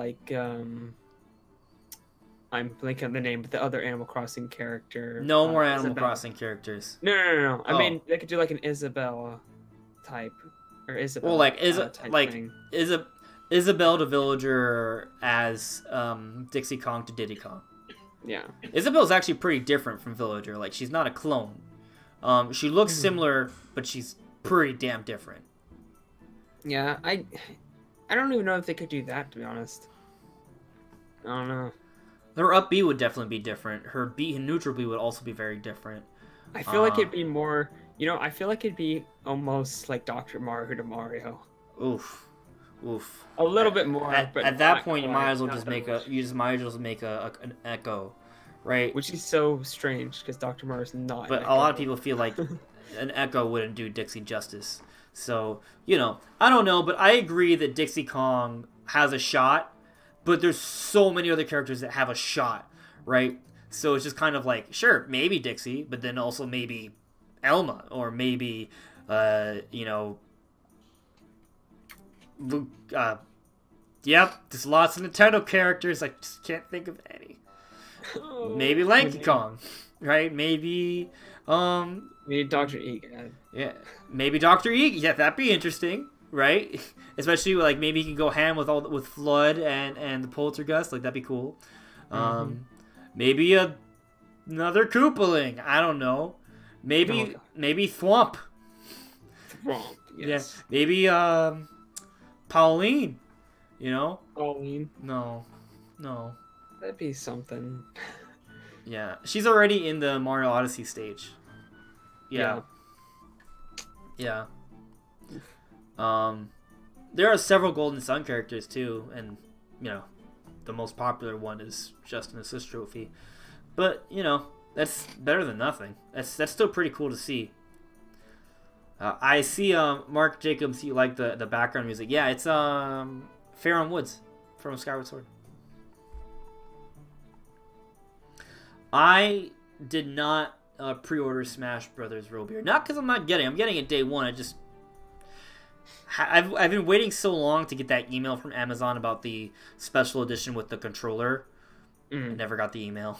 blanking on the name, but the other Animal Crossing character. No more Animal Crossing characters. No. I mean, they could do like an Isabelle type, or Isabelle. Well, like thing. Isabelle the Villager as Dixie Kong to Diddy Kong. Yeah. Isabelle's actually pretty different from Villager. Like, she's not a clone. She looks similar, but she's pretty damn different. Yeah, I don't even know if they could do that, to be honest. I don't know. Her up B would definitely be different. Her B and neutral B would also be very different. I feel like it'd be more, I feel like it'd be almost like Dr. Mario to Mario. Oof. A little bit more. At that point, you might as well just make an echo, right? Which is so strange because Dr. Mario's not. But a lot of people feel like an echo wouldn't do Dixie justice. So I don't know, but I agree that Dixie Kong has a shot, but there's so many other characters that have a shot, right? So it's just kind of like, sure, maybe Dixie, but then also maybe Elma or maybe there's lots of Nintendo characters. I just can't think of any. Maybe Lanky Kong, right? Maybe Dr. Egad. Yeah, maybe Dr. Egad. Yeah, that'd be interesting, right? Especially like maybe he can go ham with Flood and the Poltergust. Like, that'd be cool. Maybe another Koopaling. I don't know. Maybe Thwomp. Thwomp. Yes. Yeah. Maybe Pauline, Pauline. No. That'd be something. Yeah, she's already in the Mario Odyssey stage. Yeah. There are several Golden Sun characters too, and the most popular one is just an assist trophy. But that's better than nothing. That's still pretty cool to see. I see, Mark Jacobs, you like the background music. Yeah, it's Faron Woods from Skyward Sword. I did not pre-order Smash Brothers Roll Beer. Not because I'm not getting it. I'm getting it day one. I've been waiting so long to get that email from Amazon about the special edition with the controller. I never got the email.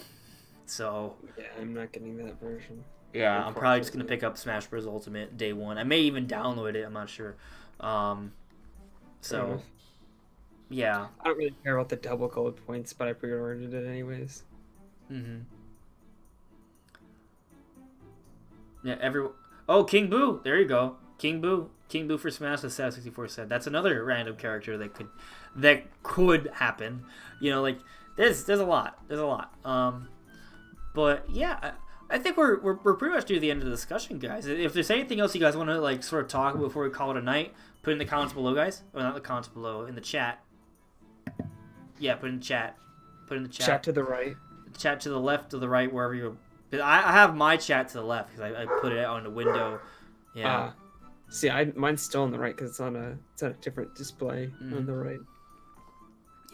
So yeah, I'm not getting that version. Yeah, I'm probably just going to pick up Smash Bros. Ultimate day one. I may even download it. I'm not sure. Yeah. I don't really care about the double gold points, but I pre-ordered it anyways. Yeah, Oh, King Boo! There you go. King Boo for Smash, as Sad64 said. That's another random character that could happen. Like, there's a lot. But yeah, I think we're pretty much to the end of the discussion, guys. If there's anything else you guys want to sort of talk about before we call it a night, put in the comments below, guys. Or not the comments below, in the chat. Yeah, put in the chat. Chat to the right. Chat to the left or the right, wherever you're. I have my chat to the left because I put it on the window. Yeah. See, mine's still on the right because it's on a different display on the right.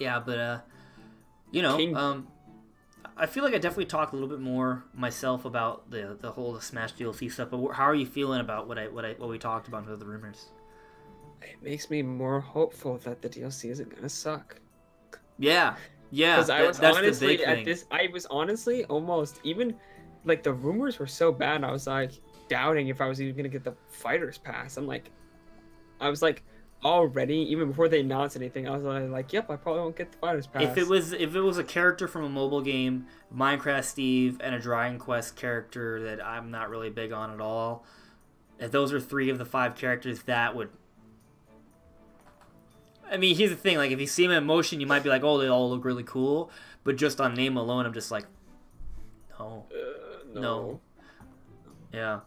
Yeah, but I feel like I definitely talked a little bit more myself about the whole Smash DLC stuff. But how are you feeling about what we talked about with the rumors? It makes me more hopeful that the DLC isn't gonna suck. Yeah. Because I was honestly almost even like the rumors were so bad. I was like doubting if I was even gonna get the Fighter's Pass. I was like, already, even before they announced anything, I was like, "Yep, I probably won't get the Fighters Pass." If it was a character from a mobile game, Minecraft Steve, and a Dragon Quest character that I'm not really big on at all, if those are 3 of the 5 characters, that would. I mean, here's the thing: like, if you see them in motion, you might be like, "Oh, they all look really cool," but just on name alone, I'm just like, no, no. Yeah.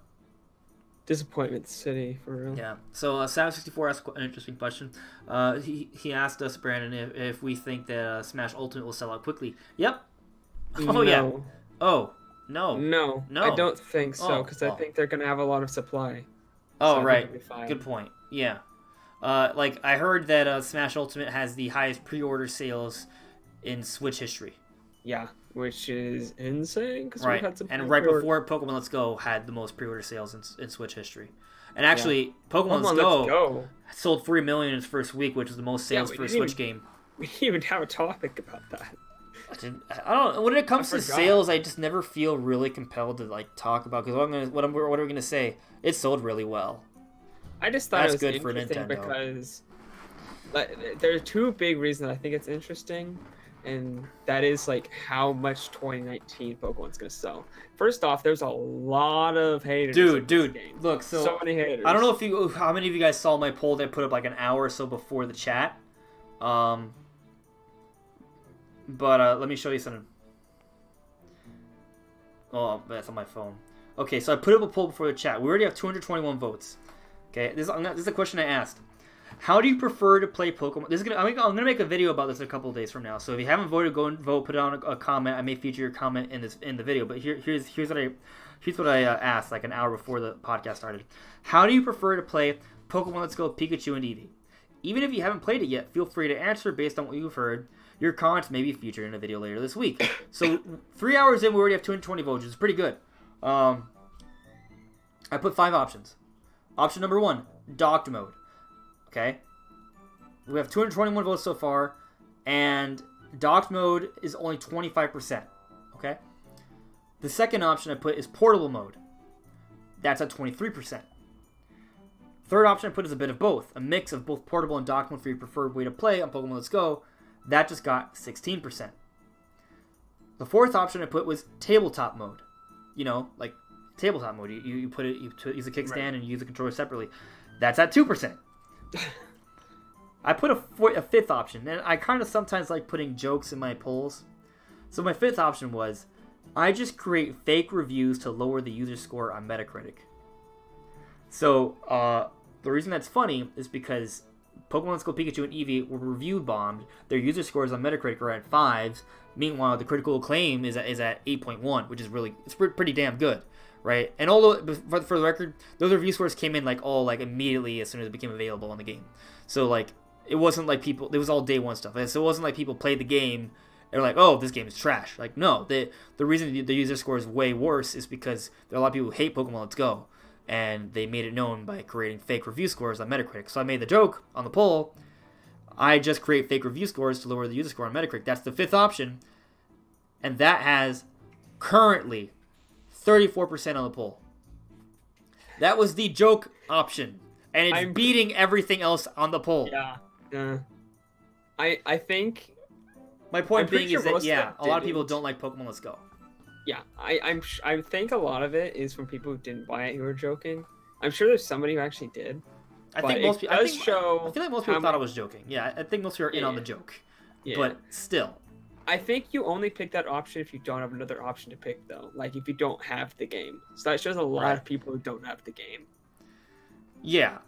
Disappointment City, for real. Yeah. So Sam64 asked an interesting question. He asked us, Brandon, if we think that Smash Ultimate will sell out quickly. Yep. Oh No. yeah. Oh no. No, I don't think so, because I think they're gonna have a lot of supply. Oh so right. Good point. Yeah. Like I heard that Smash Ultimate has the highest pre-order sales in Switch history. Yeah, which is insane. Cause right. We've had some and right before Pokemon Let's Go had the most pre-order sales in Switch history. And actually, Pokemon Let's Go sold 3 million in its first week, which is the most sales for a Switch game. We didn't even have a topic about that. I don't. When it comes to sales, I just never feel really compelled to like talk about because what are we gonna say? It sold really well. I just thought it was good for Nintendo because like, there are 2 big reasons I think it's interesting, and that is like how much 2019 Pokemon's gonna sell. First off, there's a lot of haters. Dude, look, so many haters. I don't know how many of you guys saw my poll that I put up like an hour or so before the chat. But let me show you something. Oh, that's on my phone. Okay, so I put up a poll before the chat. We already have 221 votes. Okay, this is a question I asked. How do you prefer to play Pokemon? I'm gonna make a video about this in a couple of days from now. So if you haven't voted, go and vote. Put it on a comment. I may feature your comment in the video. But here's what I asked like an hour before the podcast started. How do you prefer to play Pokemon Let's Go, Pikachu, and Eevee? Even if you haven't played it yet, feel free to answer based on what you've heard. Your comments may be featured in a video later this week. So 3 hours in, we already have 220 votes, which is pretty good. I put 5 options. Option number 1, docked mode. Okay. We have 221 votes so far, and docked mode is only 25%. Okay. The second option I put is portable mode. That's at 23%. Third option I put is a bit of both. A mix of both portable and docked mode for your preferred way to play on Pokemon Let's Go. That just got 16%. The fourth option I put was tabletop mode. You know, like tabletop mode. You use a kickstand and you use the controller separately. That's at 2%. I put a fifth option, and I kind of sometimes like putting jokes in my polls. So my fifth option was, I just create fake reviews to lower the user score on Metacritic. So the reason that's funny is because Pokemon Let's Go Pikachu and Eevee were review bombed. Their user scores on Metacritic are at 5s. Meanwhile, the critical acclaim is at 8.1, which is it's pretty damn good, right? And although for the record, those review scores came in like immediately as soon as it became available on the game. So like it wasn't like it was all day one stuff. So it wasn't like people played the game and they're like, oh, this game is trash. Like no, the reason the user score is way worse is because there are a lot of people who hate Pokemon Let's Go. And they made it known by creating fake review scores on Metacritic. So I made the joke on the poll. I just create fake review scores to lower the user score on Metacritic. That's the fifth option. And that has currently 34% on the poll. That was the joke option. And it's beating everything else on the poll. Yeah. I think... My point being is that, a lot of people don't like Pokemon Let's Go. Yeah, I think a lot of it is from people who didn't buy it who were joking. I'm sure there's somebody who actually did. I think most people. I feel like most people thought I was joking. Yeah, I think most people are in on the joke. Yeah. But still, I think you only pick that option if you don't have another option to pick, though. Like if you don't have the game. So that shows a lot of people who don't have the game. Yeah,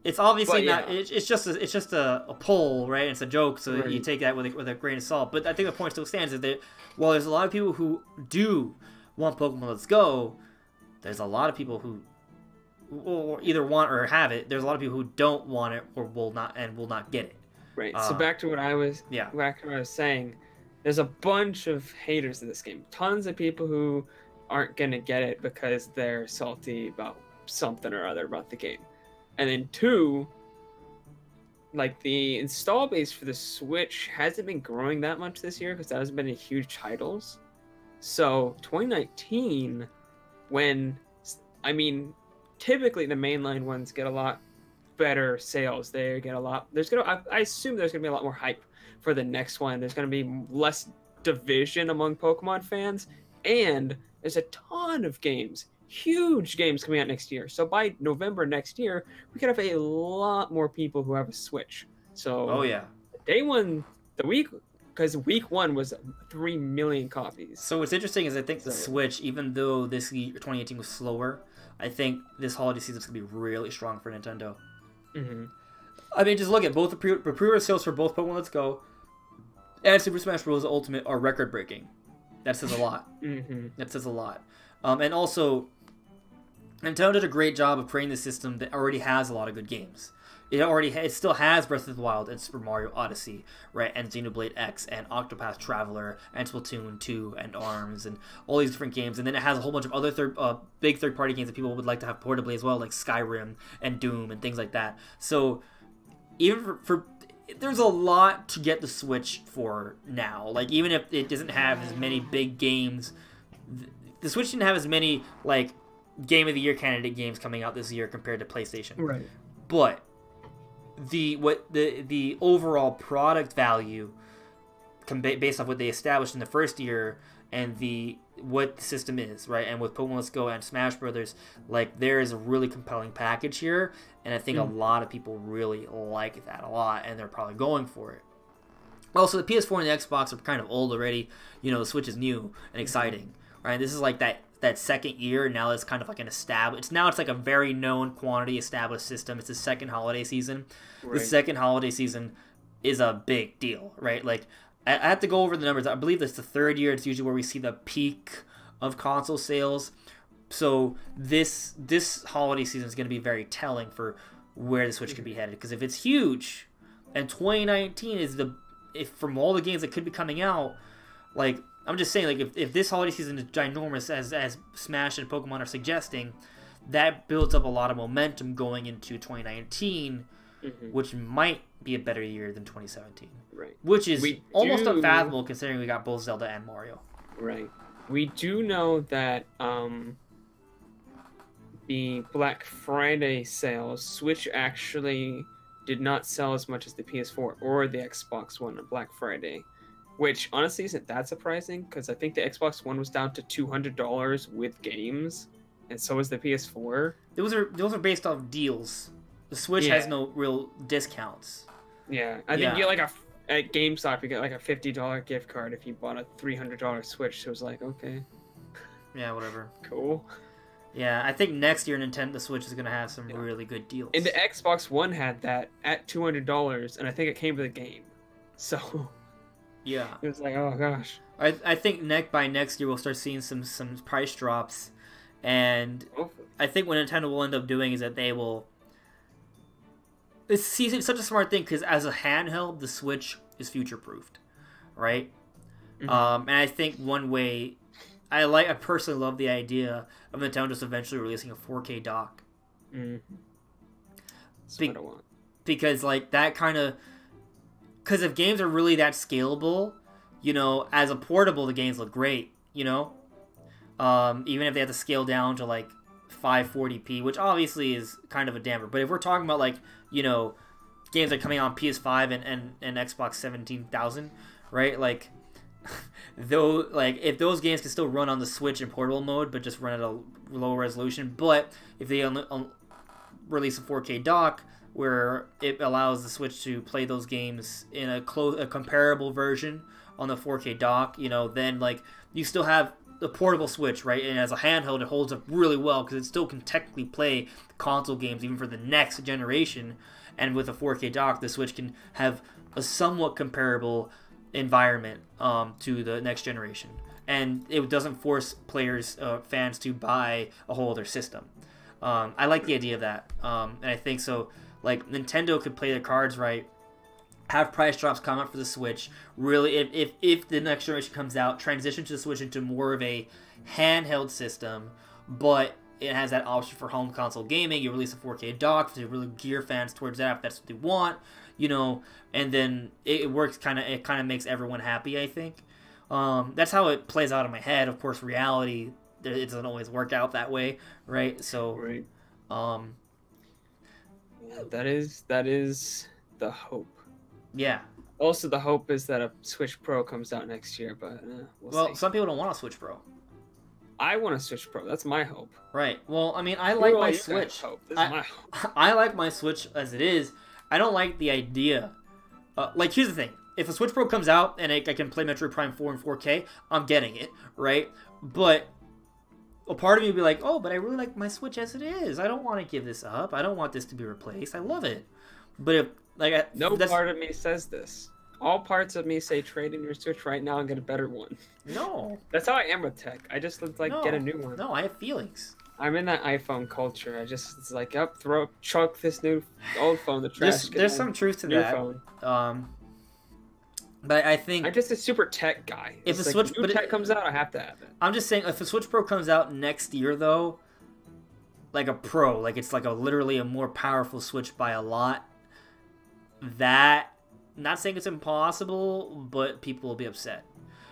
it's obviously not. It's just a poll, right? It's a joke, so you take that with a grain of salt. But I think the point still stands is that while there's a lot of people who do want Pokemon Let's Go, there's a lot of people who either want or have it. There's a lot of people who don't want it or will not get it. Right. So back to what I was saying. There's a bunch of haters in this game. Tons of people who aren't gonna get it because they're salty about something or other about the game. And then 2, like the install base for the Switch hasn't been growing that much this year because that hasn't been a huge titles. So 2019, typically the mainline ones get a lot better sales. They get a lot. I assume there's gonna be a lot more hype for the next one. There's gonna be less division among Pokemon fans, and there's a ton of games, huge games coming out next year. So by November next year, we could have a lot more people who have a Switch. So Oh yeah. day one, the week, because week one was 3 million copies. So what's interesting is I think the Switch, even though this year, 2018 was slower, I think this holiday season is going to be really strong for Nintendo. Mm-hmm. I mean, just look at both the pre-order sales for both Pokemon Let's Go and Super Smash Bros. Ultimate are record-breaking. That says a lot. Mm-hmm. That says a lot. And also, Nintendo did a great job of creating the system that already has a lot of good games. It still has Breath of the Wild and Super Mario Odyssey, right, and Xenoblade X and Octopath Traveler and Splatoon 2 and ARMS and all these different games, and then it has a whole bunch of other big third-party games that people would like to have portably as well, like Skyrim and Doom and things like that. So even for there's a lot to get the Switch for now. Like even if it doesn't have as many big games, the Switch didn't have as many like Game of the Year candidate games coming out this year compared to PlayStation. Right. But the overall product value based off what they established in the first year and what the system is, right? And with Pokemon Let's Go and Smash Brothers, like there is a really compelling package here, and I think a lot of people really like that a lot, and they're probably going for it. Also, the PS4 and the Xbox are kind of old already. You know, the Switch is new and exciting, right? This is like that second year, and now it's kind of like an established. It's like a very known quantity established system. It's the second holiday season. Right. The second holiday season is a big deal, right? Like I have to go over the numbers. I believe that's the third year. It's usually where we see the peak of console sales. So this holiday season is going to be very telling for where the Switch could be headed. Because if it's huge, and 2019 is if from all the games that could be coming out, like I'm just saying, like if this holiday season is ginormous as Smash and Pokemon are suggesting, that builds up a lot of momentum going into 2019, which might be a better year than 2017. Right. Which is almost unfathomable considering we got both Zelda and Mario. Right. We do know that the Black Friday sales, Switch actually did not sell as much as the PS4 or the Xbox One on Black Friday. Which honestly isn't that surprising because I think the Xbox One was down to $200 with games, and so was the PS4. Those are based off deals. The Switch has no real discounts. Yeah, I think you get like at GameStop you get like a $50 gift card if you bought a $300 Switch. So it was like okay, yeah, whatever, cool. Yeah, I think next year the Switch is gonna have some really good deals. And the Xbox One had that at $200, and I think it came with a game. So. Yeah, it was like, oh gosh. I think by next year we'll start seeing some price drops, and I think what Nintendo will end up doing is that they will. It's such a smart thing because as a handheld, the Switch is future proofed, right? And I think one way I personally love the idea of Nintendo just eventually releasing a 4K dock. That's what I want. Because like that kind of. Because if games are really that scalable, you know, as a portable, the games look great, you know? Even if they have to scale down to, like, 540p, which obviously is kind of a damper. But if we're talking about, like, you know, games that are coming on PS5 and Xbox 17,000, right? Like, if those games can still run on the Switch in portable mode, but just run at a lower resolution, but if they release a 4K dock, where it allows the Switch to play those games in a comparable version on the 4K dock, you know, then like you still have the portable Switch, right? And as a handheld, it holds up really well because it still can technically play console games even for the next generation. And with a 4K dock, the Switch can have a somewhat comparable environment to the next generation, and it doesn't force fans to buy a whole other system. I like the idea of that, and I think so. Like, Nintendo could play their cards right, have price drops come out for the Switch, really, if the next generation comes out, transition to the Switch into more of a handheld system, but it has that option for home console gaming. You release a 4K dock to really gear fans towards that if that's what they want, you know, and then it works it kind of makes everyone happy, I think. That's how it plays out in my head. Of course, reality, it doesn't always work out that way, right? So, right. That is the hope. Yeah. Also, the hope is that a Switch Pro comes out next year, but we'll see. Some people don't want a Switch Pro. I want a Switch Pro. That's my hope. Right. Well, I mean, I like my Switch. Hope. This is my hope. I like my Switch as it is. I don't like the idea. Like, here's the thing. If a Switch Pro comes out and I can play Metroid Prime 4 in 4K, I'm getting it, right? But a part of me would be like, oh, but I really like my Switch as it is. I don't want to give this up. I don't want this to be replaced. I love it. But if, like, no part of me says this. All parts of me say trade in your Switch right now and get a better one. No. That's how I am with tech. I just get a new one. No, I have feelings. I'm in that iPhone culture. It's like, up, chuck this new old phone, the trash. There's some truth to that. Phone. But I think I'm just a super tech guy. If a Switch tech comes out, I have to have it. I'm just saying, if a Switch Pro comes out next year, though, like a Pro, like it's like literally a more powerful Switch by a lot. That, not saying it's impossible, but people will be upset.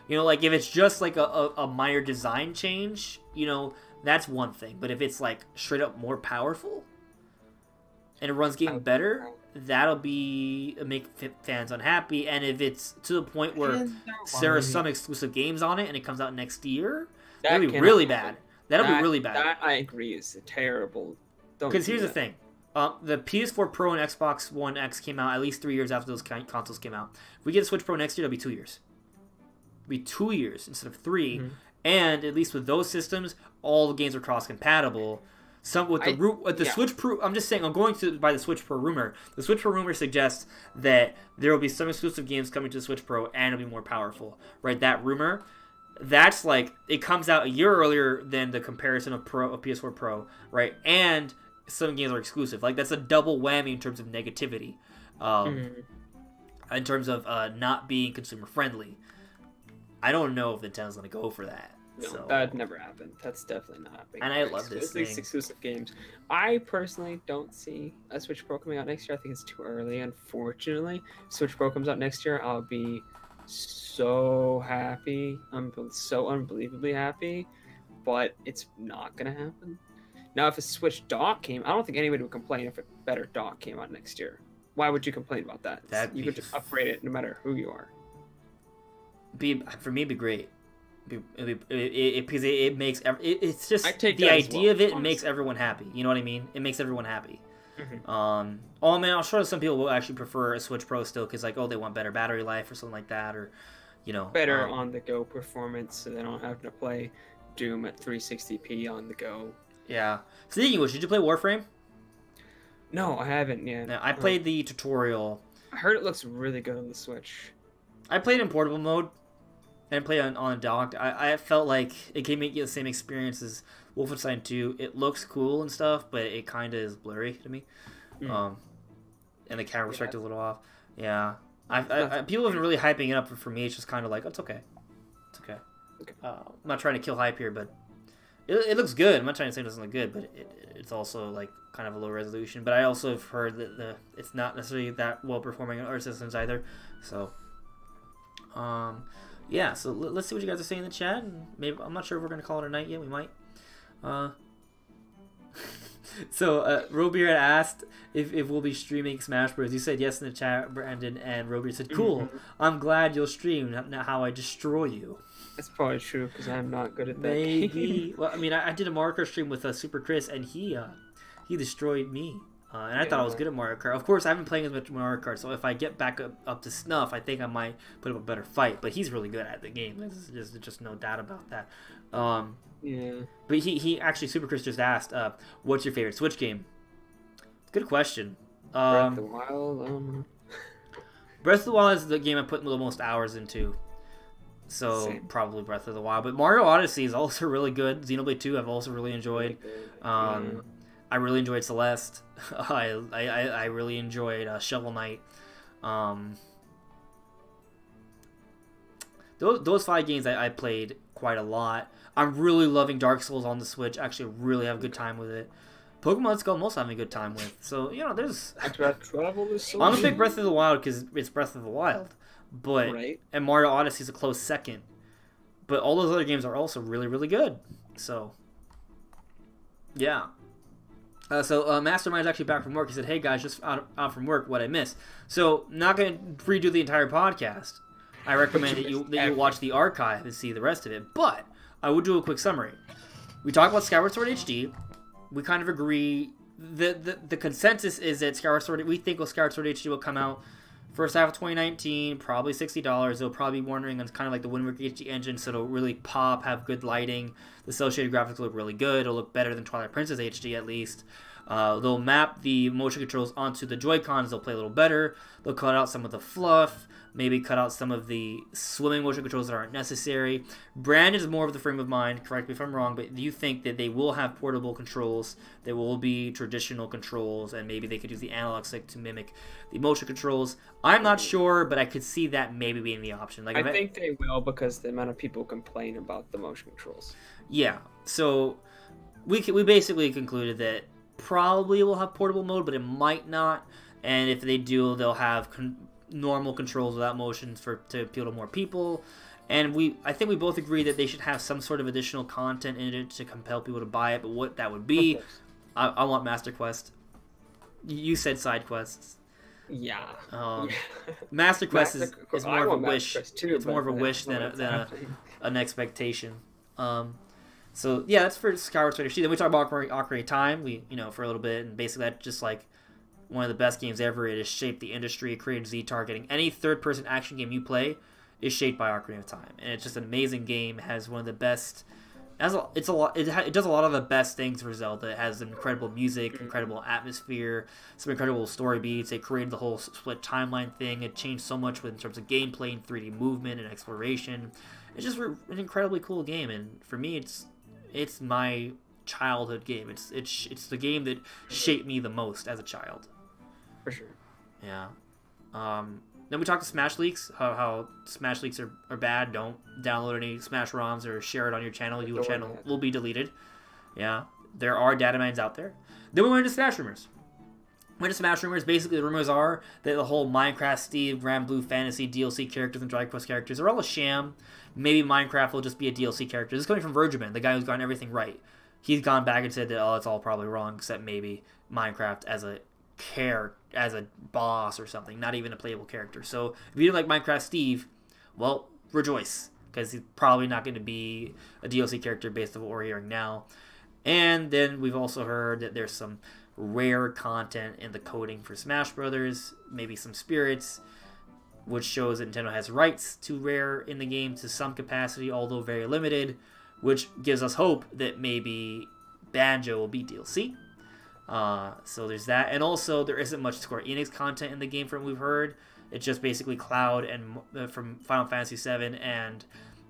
You know, like if it's just like a minor design change, you know, that's one thing. But if it's like straight up more powerful and it runs game better, that'll make fans unhappy. And if it's to the point where there are some exclusive games on it and it comes out next year, that'll be really bad. That'll be really bad. That I agree is terrible. Because here's the thing. The PS4 Pro and Xbox One X came out at least 3 years after those consoles came out. If we get a Switch Pro next year, it'll be 2 years. It'll be 2 years instead of 3. Mm-hmm. And at least with those systems, all the games are cross-compatible. Some with the Switch Pro, I'm just saying, I'm going by the Switch Pro rumor. The Switch Pro rumor suggests that there will be some exclusive games coming to the Switch Pro and it'll be more powerful. Right? That rumor, that's like, it comes out a year earlier than the comparison of PS4 Pro, right? And some games are exclusive. Like, that's a double whammy in terms of negativity. In terms of not being consumer friendly. I don't know if Nintendo's going to go for that. No, that'd never happen. That's definitely not happening. And I love this thing. Exclusive games. I personally don't see a Switch Pro coming out next year. I think it's too early, unfortunately. If Switch Pro comes out next year, I'll be so happy. I'm so unbelievably happy. But it's not going to happen. Now, if a Switch dock came, I don't think anybody would complain if a better dock came out next year. Why would you complain about that? You could just upgrade it no matter who you are. For me, it'd be great. Because it makes it's just the idea of it makes everyone happy. You know what I mean? It makes everyone happy. Mm-hmm. Oh man, I'm sure some people will actually prefer a Switch Pro still because, like, oh, they want better battery life or something like that, or you know, better on the go performance, so they don't have to play Doom at 360p on the go. Yeah. Speaking of which, did you play Warframe? No, I haven't yet. No, I played the tutorial. I heard it looks really good on the Switch. I played in portable mode and played on a dock. I felt like it can make you the same experience as Wolfenstein 2. It looks cool and stuff, but it kind of is blurry to me. And the camera perspective is a little off. Yeah. People have been really hyping it up, but for me, it's just kind of like, it's okay. It's okay. I'm not trying to kill hype here, but it looks good. I'm not trying to say it doesn't look good, but it's also like kind of a low resolution. But I also have heard that it's not necessarily that well performing in other systems either. So, yeah. So let's see what you guys are saying in the chat. And maybe I'm not sure if we're gonna call it a night yet. We might. So Robier had asked if we'll be streaming Smash Bros. You said yes in the chat, Brandon, and Robier said, "Cool. I'm glad you'll stream. Not how I destroy you." That's probably true because I'm not good at that. Maybe. Well, I mean, I did a Mario Kart stream with Super Chris, and he destroyed me. And I thought I was good at Mario Kart. Of course, I haven't played as much Mario Kart, so if I get back up to snuff, I think I might put up a better fight. But he's really good at the game. There's just no doubt about that. Yeah. But he actually, Super Chris just asked, what's your favorite Switch game? Good question. Breath of the Wild. Breath of the Wild is the game I put the most hours into. So, Same. Probably Breath of the Wild. But Mario Odyssey is also really good. Xenoblade 2 I've also really enjoyed. I really enjoyed Celeste. I really enjoyed Shovel Knight. Those 5 games I played quite a lot. I'm really loving Dark Souls on the Switch. Actually, really have a good time with it. Pokemon Let's Go I'm also having a good time with. So, you know, there's... I'm a big Breath of the Wild because it's Breath of the Wild. But and Mario Odyssey is a close second. But all those other games are also really, really good. So, yeah. Mastermind's actually back from work. He said, "Hey guys, just out from work. What I missed." So not going to redo the entire podcast. I recommend that you watch the archive and see the rest of it. But I would do a quick summary. We talked about Skyward Sword HD. We kind of agree. The consensus is that Skyward Sword. We think Skyward Sword HD will come out first half of 2019, probably $60. They'll probably be wondering on kind of like the Wind Waker HD engine, so it'll really pop, have good lighting. The associated graphics will look really good. It'll look better than Twilight Princess HD at least. They'll map the motion controls onto the Joy-Cons. They'll play a little better. They'll cut out some of the fluff. Maybe cut out some of the swimming motion controls that aren't necessary. Brandon is more of the frame of mind, correct me if I'm wrong, but do you think that they will have portable controls, there will be traditional controls, and maybe they could use the analog stick to mimic the motion controls? I'm not sure, but I could see that maybe being the option. Like, I think they will, because the amount of people complain about the motion controls. Yeah, so we basically concluded that probably will have portable mode, but it might not, and if they do, they'll have normal controls without motions to appeal to more people. And I think we both agree that they should have some sort of additional content in it to compel people to buy it. But what that would be, I want Master Quest. You said side quests. Yeah. Master Quest is more of a wish. It's more of a wish than an expectation. So yeah, that's for Skyward Sword HD. Then we talk about Ocarina of Time. For a little bit, and basically that's just like one of the best games ever. It has shaped the industry. It created Z-targeting. Any third-person action game you play is shaped by Ocarina of Time, and it's just an amazing game. It has one of the best. It does a lot of the best things for Zelda. It has incredible music, incredible atmosphere, some incredible story beats. It created the whole split timeline thing. It changed so much in terms of gameplay and 3D movement and exploration. It's just an incredibly cool game, and for me, it's my childhood game. It's the game that shaped me the most as a child. For sure. Yeah. Then we talked to Smash Leaks, how Smash Leaks are bad. Don't download any Smash ROMs or share it on your channel. Your channel will be deleted. Yeah. There are data mines out there. Then we went into Smash Rumors. Basically, the rumors are that the whole Minecraft Steve, Grand Blue Fantasy DLC characters and Dragon Quest characters are all a sham. Maybe Minecraft will just be a DLC character. This is coming from Virgin, the guy who's gotten everything right. He's gone back and said that, it's all probably wrong, except maybe Minecraft as a boss or something, not even a playable character. So if you didn't like Minecraft Steve, well, rejoice, because he's probably not going to be a DLC character based on what we're hearing now. And then we've also heard that there's some rare content in the coding for Smash Brothers, maybe some spirits, which shows that Nintendo has rights to rare in the game to some capacity, although very limited, which gives us hope that maybe Banjo will be DLC. So there's that, and also there isn't much Square Enix content in the game from what we've heard. It's just basically Cloud and from Final Fantasy VII and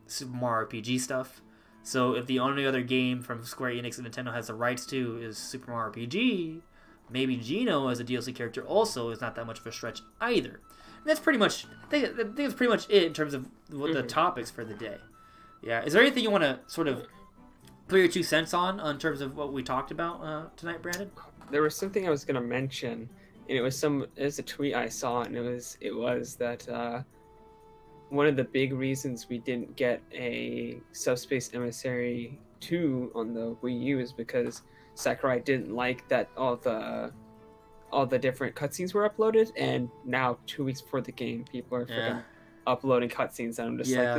Super Mario RPG stuff. So if the only other game from Square Enix that Nintendo has the rights to is Super Mario RPG, maybe Geno as a DLC character also is not that much of a stretch either. And that's pretty much, I think that's pretty much it in terms of what the topics for the day. Yeah, is there anything you want to sort of put your 2 cents on in terms of what we talked about tonight, Brandon? There was something I was going to mention, and it was a tweet I saw, and it was that one of the big reasons we didn't get a Subspace Emissary 2 on the Wii U is because Sakurai didn't like that all the different cutscenes were uploaded, and now 2 weeks before the game, people are uploading cutscenes, and I'm just like,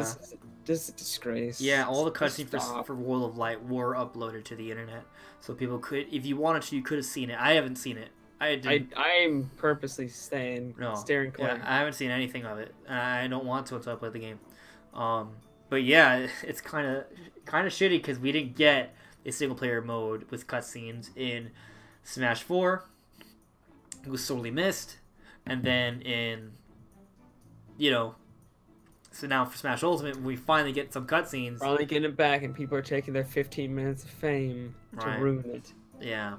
this is a disgrace. Yeah, all the cutscenes for World of Light were uploaded to the internet, so people could, if you wanted to, you could have seen it. I haven't seen it. I'm purposely staring clear. Yeah, I haven't seen anything of it. I don't want to until I play the game. But yeah, it's kind of shitty because we didn't get a single player mode with cutscenes in Smash 4. It was sorely missed, and then so now for Smash Ultimate, we finally get some cutscenes. Finally getting it back, and people are taking their 15 minutes of fame to ruin it. Yeah,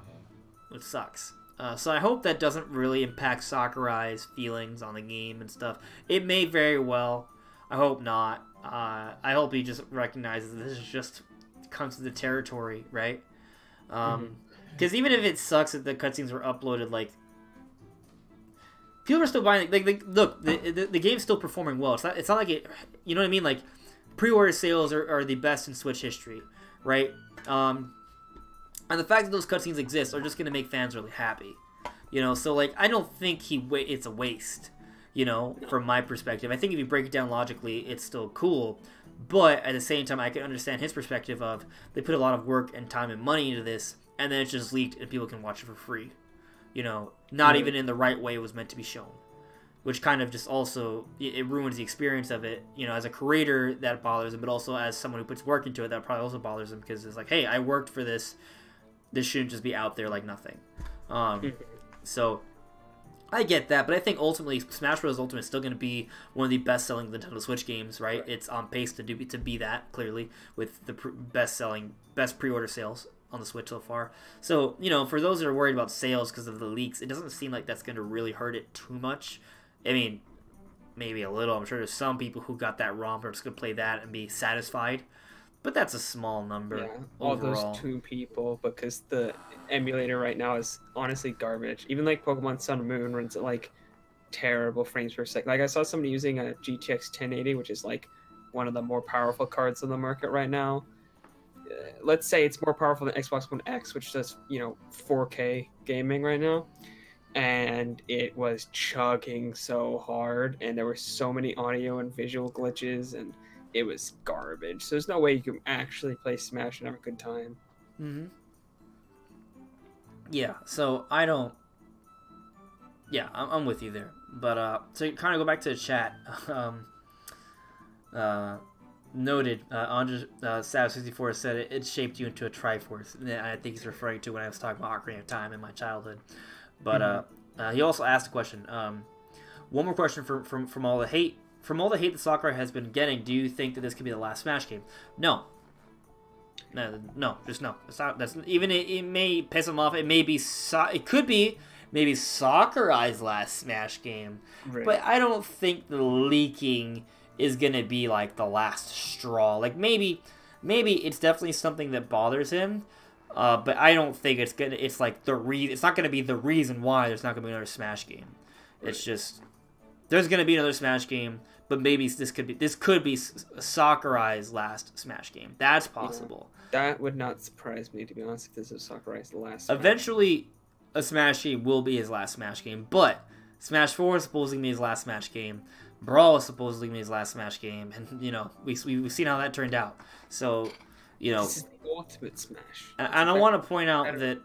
which sucks. So I hope that doesn't really impact Sakurai's feelings on the game and stuff. It may very well. I hope not. I hope he just recognizes this is just comes to the territory, right? Because even if it sucks that the cutscenes were uploaded, like, people are still buying. Look, the game's still performing well. It's not like it. You know what I mean? Like, pre-order sales are the best in Switch history, right? And the fact that those cutscenes exist are just going to make fans really happy. You know, so, like, I don't think it's a waste, you know, from my perspective. I think if you break it down logically, it's still cool. But at the same time, I can understand his perspective of they put a lot of work and time and money into this, and then it's just leaked and people can watch it for free. You know, not even in the right way it was meant to be shown. Which kind of just also, it ruins the experience of it. You know, as a creator, that bothers him, but also as someone who puts work into it, that probably also bothers him, because it's like, hey, I worked for this. This shouldn't just be out there like nothing. So, I get that, but I think ultimately, Smash Bros. Ultimate is still going to be one of the best-selling Nintendo Switch games, right? It's on pace to be that, clearly, with the best pre-order sales on the Switch so far. So, you know, for those that are worried about sales because of the leaks, it doesn't seem like that's going to really hurt it too much. I mean, maybe a little. I'm sure there's some people who got that wrong, but are just going to play that and be satisfied. But that's a small number. Yeah, all those 2 people, because the emulator right now is honestly garbage. Even like Pokemon Sun and Moon runs at like terrible frames per second. Like I saw somebody using a GTX 1080, which is like one of the more powerful cards on the market right now. Let's say it's more powerful than Xbox One X, which does, you know, 4K gaming right now. And it was chugging so hard, and there were so many audio and visual glitches, and it was garbage. So there's no way you can actually play Smash and have a good time. Yeah, so I don't... Yeah, I'm with you there. But, so kind of go back to the chat. Noted, Andre Sav64 said it shaped you into a Triforce. And I think he's referring to when I was talking about Ocarina of Time in my childhood. But he also asked a question. One more question from all the hate. From all the hate that Sakurai has been getting, do you think that this could be the last Smash game? No. No, just no. It's not. That's even. It may piss him off. It may be. It could be maybe Sakurai's last Smash game. Right. But I don't think the leaking is gonna be like the last straw. Like maybe it's definitely something that bothers him. But I don't think it's gonna. It's like the It's not gonna be the reason why there's not gonna be another Smash game. Right. It's just there's gonna be another Smash game, but maybe this could be Sakurai's last Smash game. That's possible. Yeah, that would not surprise me, to be honest, if this is Sakurai's last. Eventually, a Smash game will be his last Smash game, but Smash 4 is supposedly be his last Smash game. Brawl is supposedly be his last Smash game, and you know we've seen how that turned out. So. You know, this is the ultimate Smash. And I want to point out that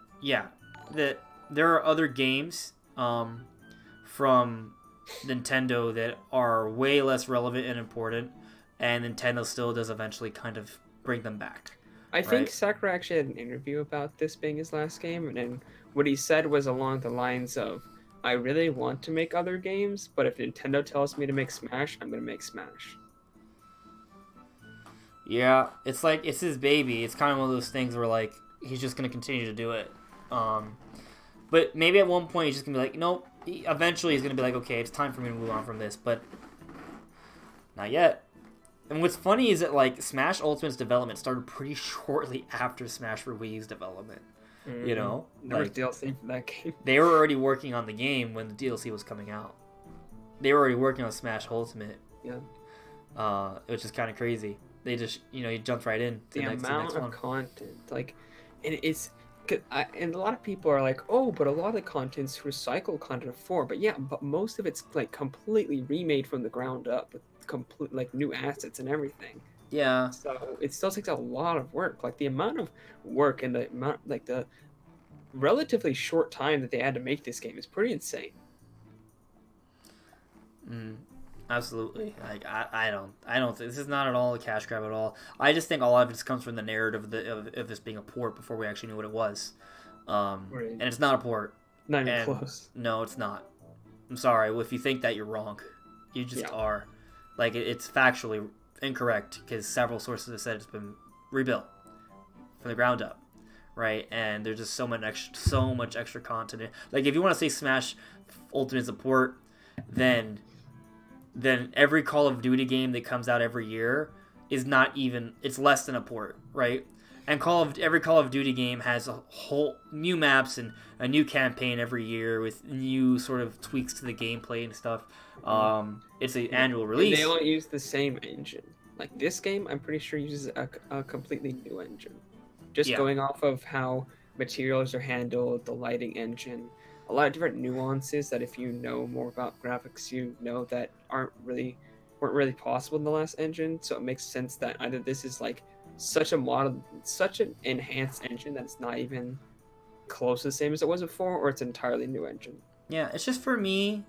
that there are other games from Nintendo that are way less relevant and important, and Nintendo still does eventually kind of bring them back. I think Sakurai actually had an interview about this being his last game, and what he said was along the lines of, I really want to make other games, but if Nintendo tells me to make Smash, I'm going to make Smash. Yeah, it's like, it's his baby. It's kind of one of those things where, like, he's just going to continue to do it. But maybe at one point he's just going to be like, nope. Eventually he's going to be like, okay, it's time for me to move on from this, but not yet. And what's funny is that, like, Smash Ultimate's development started pretty shortly after Smash for Wii's development. You know? There was DLC for that game. They were already working on the game when the DLC was coming out. They were already working on Smash Ultimate. Yeah. Which is kind of crazy. They just, you know, he jumped right in to the amount of content, like, and it's, and a lot of people are like, oh, but a lot of the content's recycled content for, but yeah, but most of it's like completely remade from the ground up with complete like new assets and everything. Yeah. So it still takes a lot of work. Like the amount of work and the amount, like the relatively short time that they had to make this game is pretty insane. Absolutely. Like I don't think this is not at all a cash grab at all. I just think a lot of it just comes from the narrative of this being a port before we actually knew what it was. Right. And it's not a port. Not even close. No, it's not. I'm sorry. Well, if you think that, you're wrong. You just are. Like it's factually incorrect because several sources have said it's been rebuilt from the ground up, right? And there's just so much extra content. Like if you want to say Smash Ultimate is a port, then every Call of Duty game that comes out every year is not even, it's less than a port, right? And every Call of Duty game has a whole new maps and a new campaign every year with new sort of tweaks to the gameplay and stuff. It's an annual release. And they don't use the same engine. Like this game, I'm pretty sure uses a completely new engine. Just going off of how materials are handled, the lighting engine, a lot of different nuances that if you know more about graphics, you know that weren't really possible in the last engine. So it makes sense that either this is like such an enhanced engine that it's not even close to the same as it was before, or it's an entirely new engine. Yeah, it's just for me.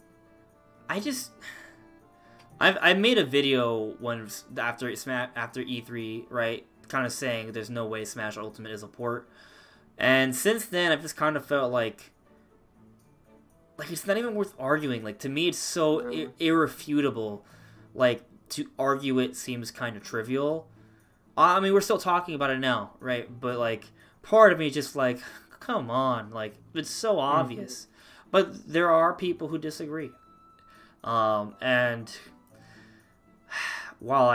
I made a video once after E3, right? Kind of saying there's no way Smash Ultimate is a port, and since then I've just kind of felt like it's not even worth arguing. Like, to me, it's so irrefutable. Like, to argue it seems kind of trivial. I mean, we're still talking about it now, right? But like, part of me is just like, come on, like, it's so obvious. But there are people who disagree. And while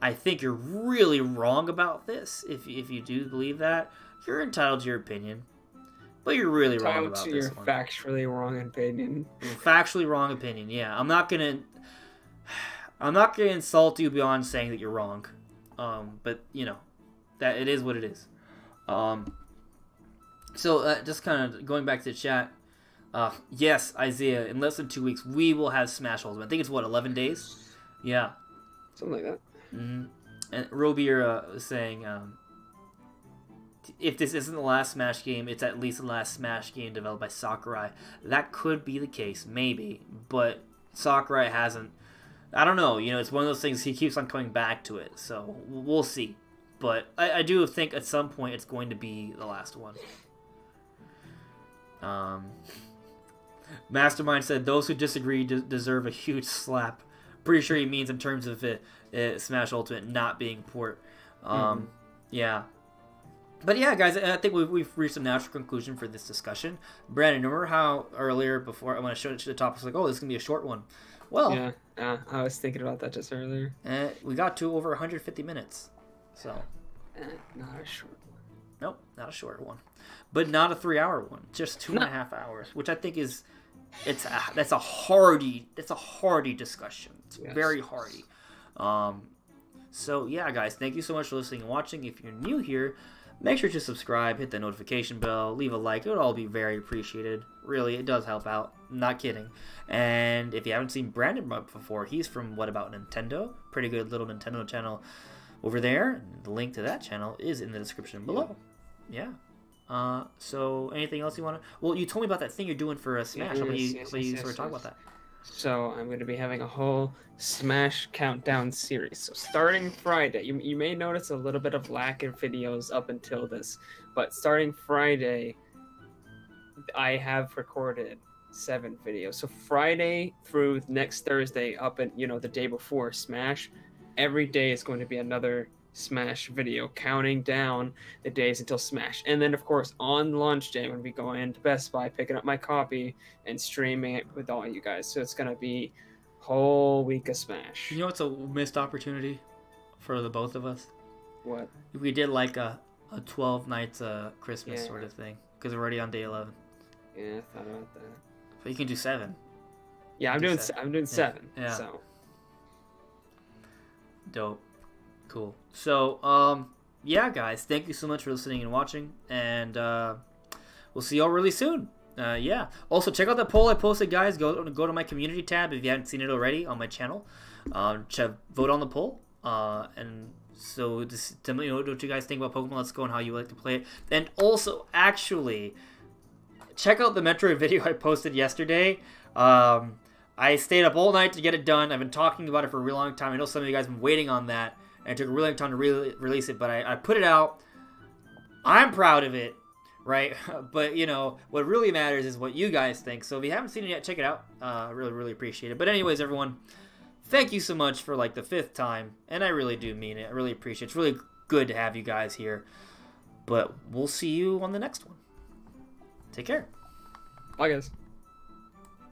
I think you're really wrong about this, if you do believe that, you're entitled to your opinion. But you're really wrong about this one. Factually wrong opinion. Factually wrong opinion, yeah. I'm not gonna insult you beyond saying that you're wrong. But you know, that it is what it is. So just kind of going back to the chat. Yes, Isaiah, in less than 2 weeks, we will have Smash Ultimate. I think it's, what, 11 days? Yeah. Something like that. Mm-hmm. And Robier is saying, if this isn't the last Smash game, it's at least the last Smash game developed by Sakurai. That could be the case, maybe. But Sakurai hasn't... I don't know. You know, it's one of those things, he keeps on coming back to it. So, we'll see. But I do think at some point it's going to be the last one. Mastermind said, those who disagree deserve a huge slap. Pretty sure he means in terms of Smash Ultimate not being port. Yeah. But yeah, guys, I think we've reached a natural conclusion for this discussion. Brandon, remember how earlier, before when I showed it to the top, I was like, oh, this is going to be a short one. Well, yeah, I was thinking about that just earlier. We got to over 150 minutes. So, not a short one. Nope, not a short one. But not a 3-hour one. Just 2.5 hours, which I think is... that's a hardy discussion. It's very hardy. So yeah, guys, thank you so much for listening and watching. If you're new here, make sure to subscribe, hit the notification bell, leave a like. It would all be very appreciated. Really, it does help out. Not kidding. And if you haven't seen Brandon before, he's from What About Nintendo? Pretty good little Nintendo channel over there. The link to that channel is in the description below. Yeah. So anything else you want to... Well, you told me about that thing you're doing for Smash. How about you sort of talk about that? So I'm going to be having a whole Smash countdown series. So starting Friday, you may notice a little bit of lack in videos up until this, but starting Friday, I have recorded 7 videos. So Friday through next Thursday, up and the day before Smash, every day is going to be another Smash video, counting down the days until Smash. And then, of course, on launch day, I'm going to be going into Best Buy, picking up my copy, and streaming it with all you guys. So it's going to be a whole week of Smash. You know what's a missed opportunity for the both of us? What? If we did like a 12 nights Christmas sort of thing, because we're already on day 11. Yeah, I thought about that. But you can do 7. Yeah, I'm doing 7. Yeah. So. Dope. Cool. So, yeah, guys, thank you so much for listening and watching, and we'll see y'all really soon. Yeah. Also, check out that poll I posted, guys. Go to my community tab if you haven't seen it already on my channel. Vote on the poll. And so just tell me what you guys think about Pokemon Let's Go and how you like to play it. And also, actually, check out the Metroid video I posted yesterday. I stayed up all night to get it done. I've been talking about it for a really long time. I know some of you guys have been waiting on that. And it took a really long time to release it, but I put it out. I'm proud of it, right? But, what really matters is what you guys think. So if you haven't seen it yet, check it out. Really, really appreciate it. But anyways, everyone, thank you so much for, the 5th time. And I really do mean it. I really appreciate it. It's really good to have you guys here. But we'll see you on the next one. Take care. Bye, guys.